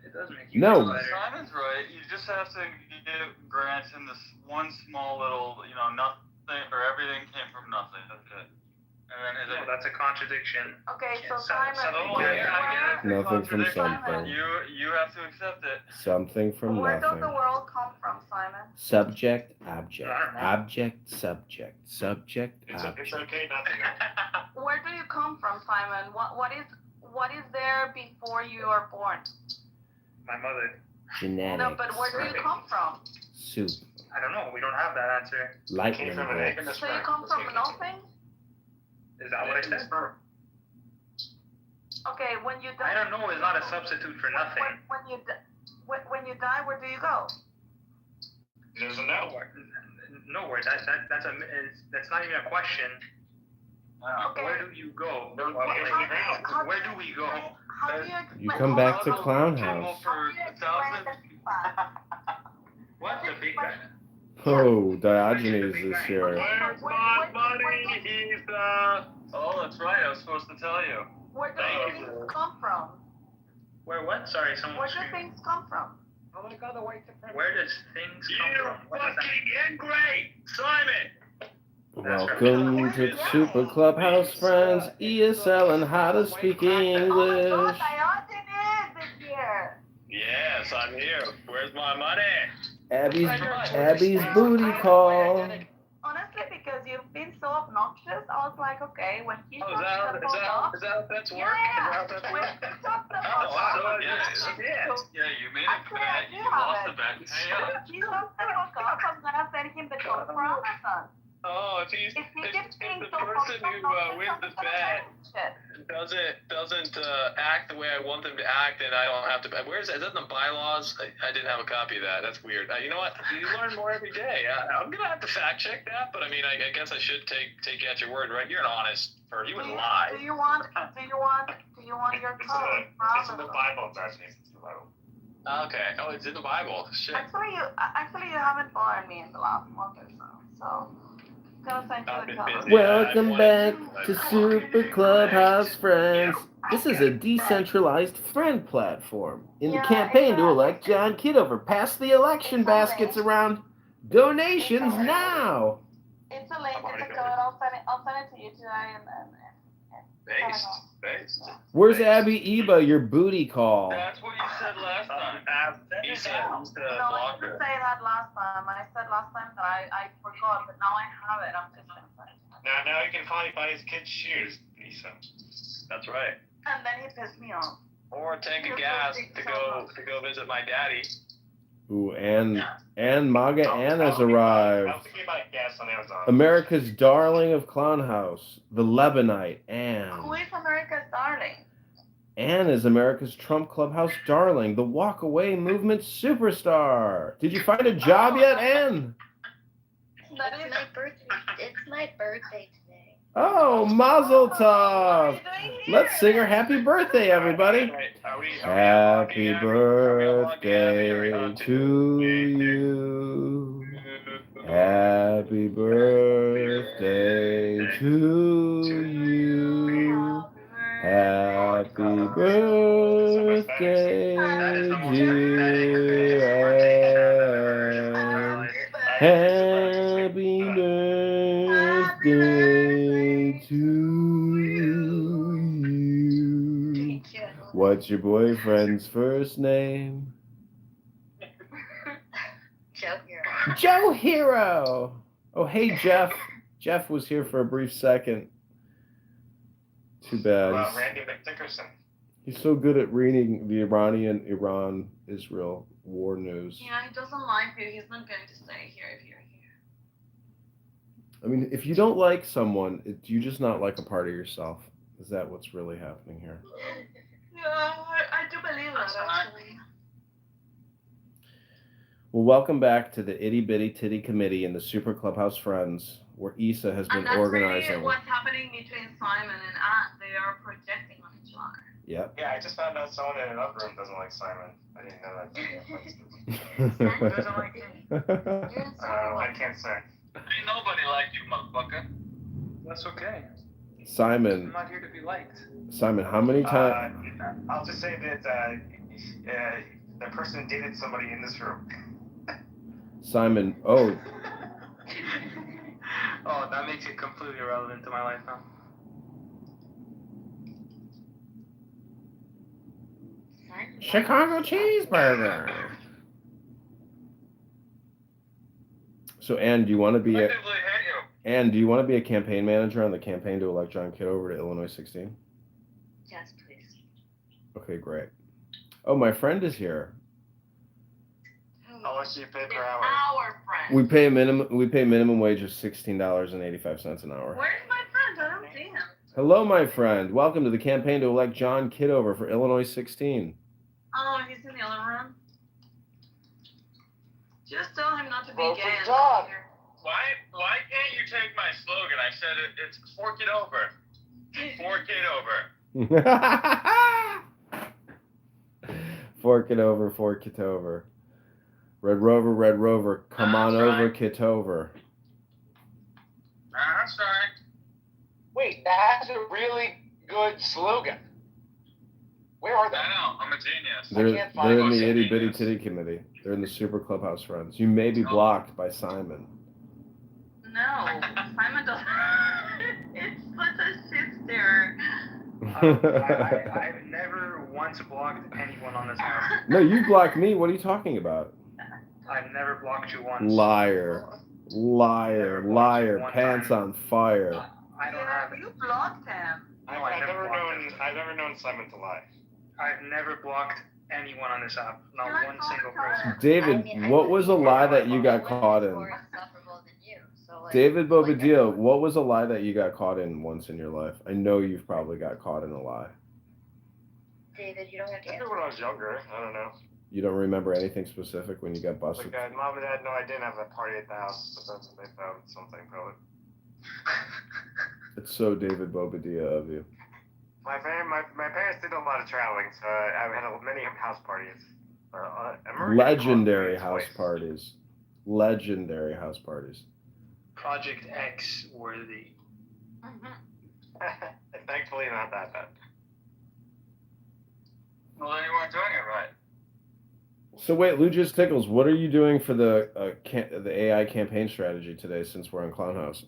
It does make you No. feel better. Simon's right. You just have to give grants in this one small little, nothing or everything came from nothing. That's it. And then No, that's a contradiction. Okay, so So- Simon, so- I get it. Nothing from Contradiction. something. You have to accept it. Something from where does the nothing. world come from, Simon? Subject, object, object, subject, subject, It's object. okay not to know. Where do you come from, Simon? What is there before you are born? My mother. Genetics. No, but where do you come from? Soup. I don't know. We don't have that answer. Lightning from an egg and bolts. So you come from nothing? Is that what I said? Okay, when you die. I don't know. It's not a substitute for nothing. When you die, where do you go? There's a no. Nowhere. That's not even a question. Okay. Where do you go? How Where do we go? How do you explain? You come back to Clown How House. for How do you explain the Big Bang? What's the Big Bang? Oh, Diogenes is here. Where's my money? He's Oh, that's right. I was supposed to tell you. Where do things come from? Where what? Sorry, someone Where do screamed. things come from? I want to go the white supremacy. Where does things come You from? What does that fucking ingrate, Simon. Welcome to Super Clubhouse Friends, ESL and how to speak Oh my English. God, Diogenes is here. Yes, I'm here. Where's my money? Abby's booty call. Honestly, because you've been so obnoxious, I was like, okay, when he Oh, talks is that how that's work? yeah, Is that how when that's he work? talks about Oh, wow. God, Yeah, you made a bet. You lost the bet. Hey, he talks about God, I'm gonna send him the code for Amazon. Oh, if If he keeps being the so person who wins the bet shit. doesn't act the way I want them to act, and I don't have to. Is that in the bylaws? I didn't have a copy of that. That's weird. You know what? You learn more every day. I'm gonna have to fact check that, but I mean, I guess I should take you at your word, right? You're an honest person. You wouldn't lie. Do you want your code for It's in the Amazon? Bible, Diogenes. It's in the Bible. Okay. Oh, it's in the Bible. Shit. Actually, you haven't bothered me in the last month or so. Gonna send you the code. Welcome back to Super Clubhouse Friends. This is a decentralized friend platform in the campaign to elect John Kitover. Pass the election baskets around. Donations now. It's a link. It's a code. I'll send it to you today Based. Where's Abby Eba, your booty call? That's what you said last time. He said No, I didn't say that last time. I said last time that I forgot, but now I have it. I'm just gonna send it. Now he can finally buy his kids shoes, Lisa. That's right. And then he pissed me off. Or a tank of gas to go visit my daddy. Ooh, and MAGA Anna's I arrived. was thinking about gas on Amazon. America's darling of Clown House, the Lebanite, Anne. Who is America's darling? Anne is America's Trump Clubhouse darling, the walk away movement superstar. Did you find a job yet, Anne? It's my birthday. It's my birthday today. Oh, Mazel Tov. Let's sing her happy birthday, everybody. Happy birthday to you. Happy birthday to you. Happy birthday, dear Anne. Happy birthday to you. What's your boyfriend's first name? Joe Hero. Joe Hero. Oh, hey, Jeff. Jeff was here for a brief second. Too bad. Randy McDickerson. He's so good at reading the Iran-Israel war news. Yeah, he doesn't like you. He's not going to stay here if you're I mean, if you don't like someone, you just not like a part of yourself. Is that what's really happening here? Yeah, I do believe that actually. Well, welcome back to the Itty Bitty Titty Committee and the Super Clubhouse Friends, where Issa has been And that's organizing. really what's happening between Simon and Anne. They are projecting on each other. Yep. Yeah, I just found out someone in another room doesn't like Simon. I didn't know that. Who doesn't like him? I can't say. Ain't nobody like you, motherfucker. That's okay. Simon. I'm not here to be liked. Simon, how many times? I'll just say that the person dated somebody in this room. Simon, oh. Oh, that makes it completely irrelevant to my life now. Chicago cheeseburger. So, Ann, do you want to be a campaign manager on the campaign to elect John Kitover to Illinois 16? Yes, please. Okay, great. Oh, my friend is here. How much do you pay per hour? Our friend. We pay minimum wage of $16.85 an hour. Where's my friend? I don't see him. Hello, my friend. Welcome to the campaign to elect John Kitover for Illinois 16. Oh, he's in the other room. Just tell him not to be Vote gay. for John. Why can't you take my slogan? I said it's fork it over. Fork it over. Fork it over, fork it over. Red Rover, come on over, Kitover. That's right. Wait, that's a really good slogan. Where are they? I know, I'm a genius. They're in the Itty Bitty Titty Committee. They're in the Super Clubhouse Friends. You may be blocked by Simon. No, Simon doesn't. It's such a shit stirrer. I've never once blocked anyone on this house. No, you blocked me. What are you talking about? I've never blocked you once. Liar. Pants on fire. I don't have. You blocked him. I've never known Simon to lie. I've never blocked anyone on this app. Not one single person. David, what was a lie that you got caught in? David Bobadilla, what was a lie that you got caught in once in your life? I know you've probably got caught in a lie. David, you don't have to Maybe when I was younger, I don't know. You don't remember anything specific when you got busted? Like mom and dad, no, I didn't have a party at the house, but then they found something probably. It's so David Bobadilla of you. My parents did a lot of traveling, so I had many house parties. Legendary house parties. Legendary house parties. Project X worthy. Thankfully, not that bad. Well, then you weren't doing it right. So wait, Lucius Tickles, what are you doing for the AI campaign strategy today since we're on Clown House?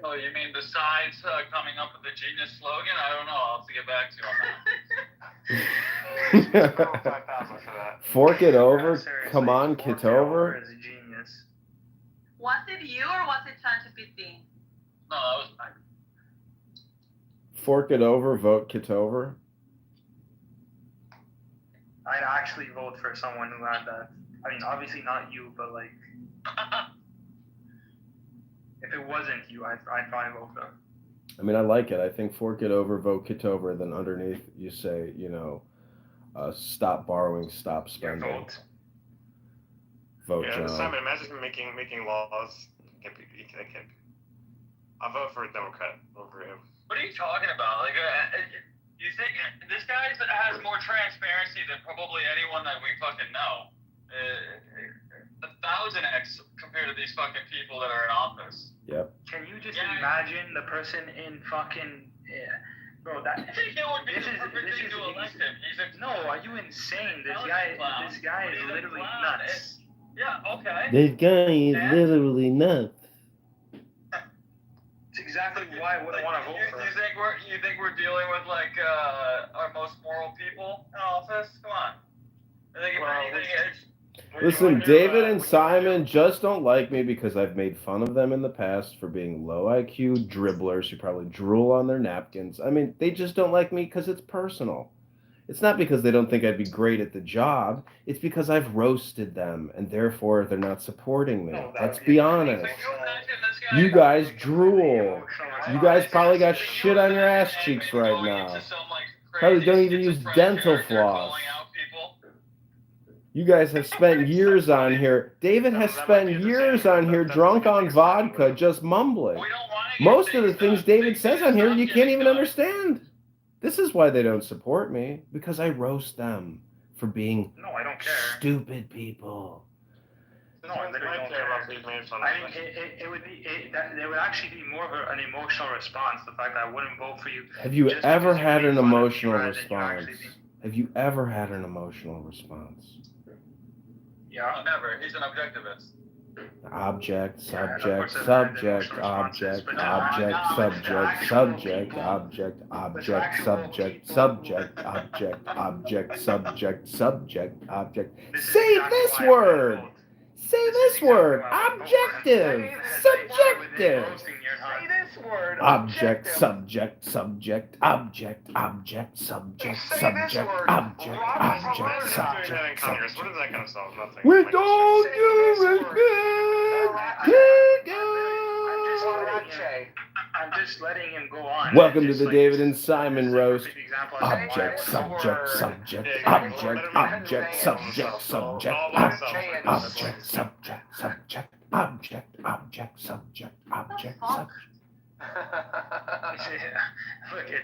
Oh, you mean besides coming up with the genius slogan? I don't know. I'll have to get back to you on that. Fork it over. Come on, Kitover. Was it you or was it ChatGPT? No, that was mine. Fork it over. Vote Kitover. I'd actually vote for someone who had that. I mean, obviously not you, but like, if it wasn't you, I'd probably vote for them. I mean, I like it. I think fork it over, vote Kitover. Then underneath you say, stop borrowing, stop spending. Vote yeah, John. Simon, imagine making laws. I'll vote for a Democrat over him. What are you talking about? Like, you think this guy has more transparency than probably anyone that we fucking know? 1,000x compared to these fucking people that are in office. Yep. Can you just imagine the person in fucking bro? That I think it would be the perfect thing to elect him. No, are you insane? This guy is literally nuts. Yeah. Okay. This guy is literally nuts. It's exactly why I wouldn't want to vote for him. You think we're dealing with like our most moral people in office? Come on. I think if anything, Listen, David and Simon just don't like me because I've made fun of them in the past for being low IQ dribblers who probably drool on their napkins. I mean, they just don't like me because it's personal. It's not because they don't think I'd be great at the job. It's because I've roasted them, and therefore they're not supporting me. Let's be honest. You guys drool. You guys probably got shit on your ass cheeks right now. Probably don't even use dental floss. You guys have spent years on here. David has spent years on here drunk on vodka, just mumbling. Most of the things David says on here, you can't even understand. This is why they don't support me, because I roast them for being stupid people. No, I literally don't care about being made fun of. I think it would actually be more of an emotional response. The fact that I wouldn't vote for you. Have you ever had an emotional response? Have you ever had an emotional response? Yeah, never. He's an objectivist. Object, subject, subject, object, object, subject, subject, object, object, subject, subject, object, object, subject, subject, object. Say this word! Say this word! Objective! Subjective! Say this word! Object, subject, subject, object, object, subject, subject, object, object, subject. What is that kind of stuff? Nothing. We don't do I'm just letting him go on. Welcome to the David and Simon roast. Object, subject, subject, object, object, subject, subject, object, object, subject, subject, object, object, subject, object, subject. Look, it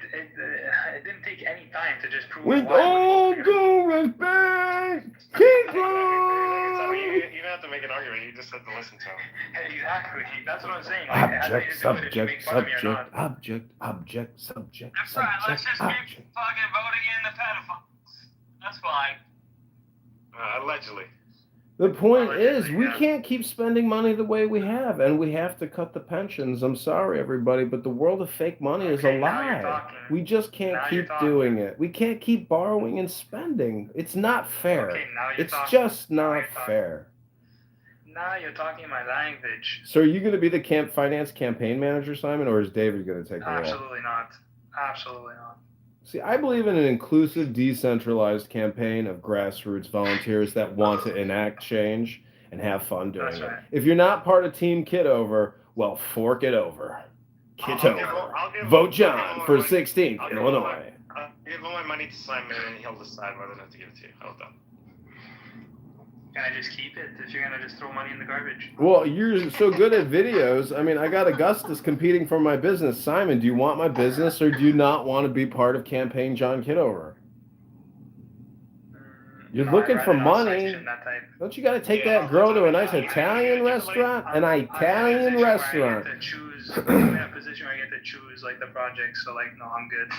didn't take any time to just prove. With all due respect, keep on. You don't have to make an argument. You just have to listen to him. Exactly. That's what I'm saying. Object, subject, subject, object, object, subject, That's right. Let's subject, just keep object. fucking voting in the pedophiles. That's fine. Allegedly. The point is, we can't keep spending money the way we have, and we have to cut the pensions. I'm sorry, everybody, but the world of fake money is a lie. We just can't keep doing it. We can't keep borrowing and spending. It's not fair. It's just not fair. Now you're talking my language. So are you going to be the finance campaign manager, Simon, or is David going to take the role? Absolutely not. Absolutely not. See, I believe in an inclusive, decentralized campaign of grassroots volunteers that want to enact change and have fun doing it. If you're not part of Team Kitover, well, fork it over. Kitover. Vote John for 16th, Illinois. I'll give all my money to Simon, and he'll decide whether or not to give it to you. How about that? Can I just keep it if you're going to just throw money in the garbage? Well, you're so good at videos. I mean, I got Augustus competing for my business. Simon, do you want my business or do you not want to be part of Campaign John Kitover? You're looking for money. Don't you got to take that girl to a nice Italian restaurant? An Italian restaurant. I'm in a position where I get to choose like the project, so like, no, I'm good.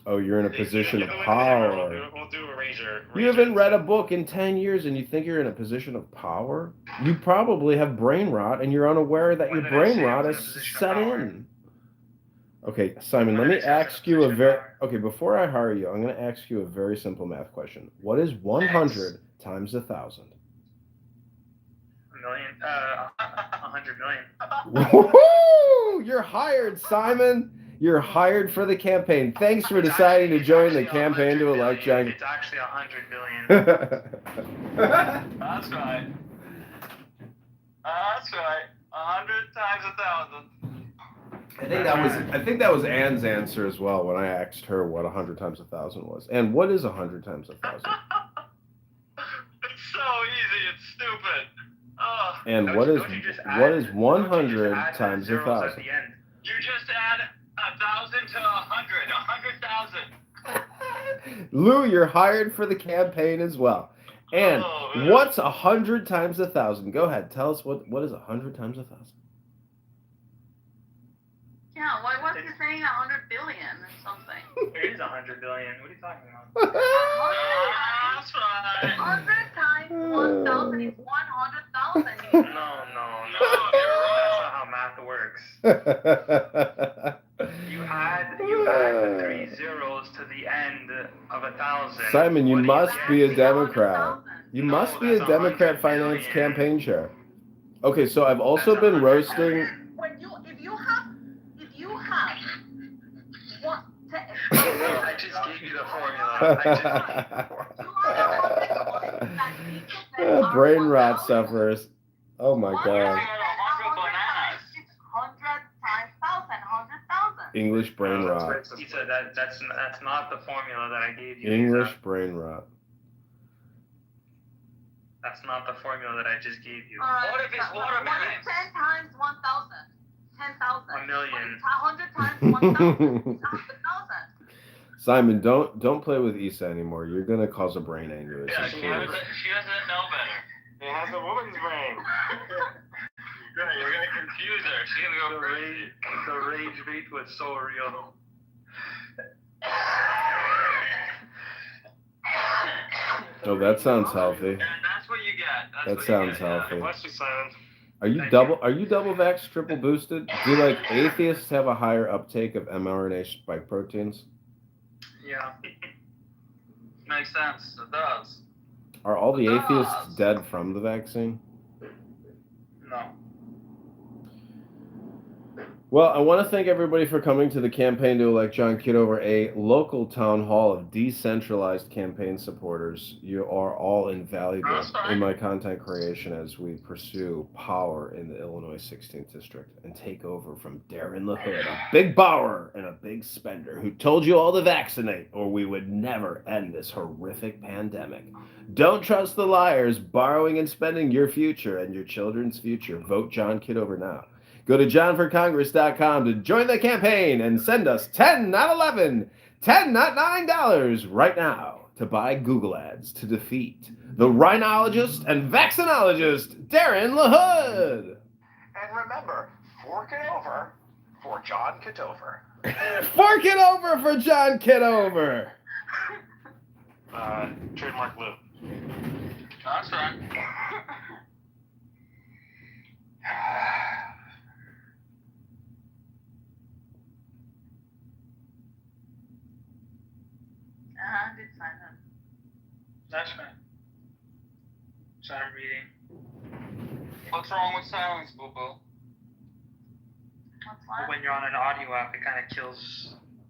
Oh, you're in a position of power. We'll do a Ranger. You haven't read a book in 10 years and you think you're in a position of power? You probably have brain rot and you're unaware that your brain rot is set in. Okay, Simon, let me ask you before I hire you, I'm going to ask you a very simple math question. What is 100 times 1,000? A million. 100 million. Woohoo! You're hired, Simon. You're hired for the campaign. Thanks for deciding to join the campaign to elect John. It's actually 100 billion. That's right. That's right. 100 times 1,000. I think that was Anne's answer as well when I asked her what 100 times 1,000 was. And what is 100 times 1,000? It's so easy. It's stupid. Oh. And what is 100 times 1,000? You just add 1,000 to 100. 100,000. Lou, you're hired for the campaign as well. And what's 100 times 1,000? Go ahead. Tell us what is 100 times 1,000? Yeah, why wasn't he saying 100 billion or something? It is 100 billion. What are you talking about? 100 times 1,000 is 100,000. No. That's not how math works. You add the 3 zeros to the end of 1,000. Simon, you must be a Democrat. You must be a Democrat finance campaign chair. Okay, so I've also been roasting. If you have I just gave you the formula. Brain rot sufferers. Oh my god. 100 times 1,000. English brain rot. He said that's not the formula that I gave you. English brain rot. That's not the formula that I just gave you. What if it's watermelon? 10 times 1,000. 10,000. 1,000,000. 100 times 1,000. 100,000. Simon, don't play with Issa anymore. You're gonna cause a brain aneurysm. Yeah, she doesn't know better. It has a woman's brain. You're gonna confuse her. She's gonna go crazy. The rage bait was so real. Oh, that sounds healthy. And that's what you get. That sounds healthy. Bless you, Simon. Are you double vaxxed, triple boosted? Do like atheists have a higher uptake of mRNA spike proteins? Yeah. Makes sense. It does. Are all the atheists dead from the vaccine? No. Well, I want to thank everybody for coming to the campaign to elect John Kitover, a local town hall of decentralized campaign supporters. You are all invaluable in my content creation as we pursue power in the Illinois 16th District and take over from Darren LaHood, a big borrower and a big spender who told you all to vaccinate or we would never end this horrific pandemic. Don't trust the liars borrowing and spending your future and your children's future. Vote John Kitover now. Go to johnforcongress.com to join the campaign and send us 10, not 11, 10, not $9 right now to buy Google ads to defeat the rhinologist and vaccinologist, Darren LaHood. And remember, fork it over for John Kitover. Fork it over for John Kitover. Trademark Lou. That's right. Did Simon. That's right. So I'm reading. What's wrong with silence, boo boo? What's that? When you're on an audio app, it kind of kills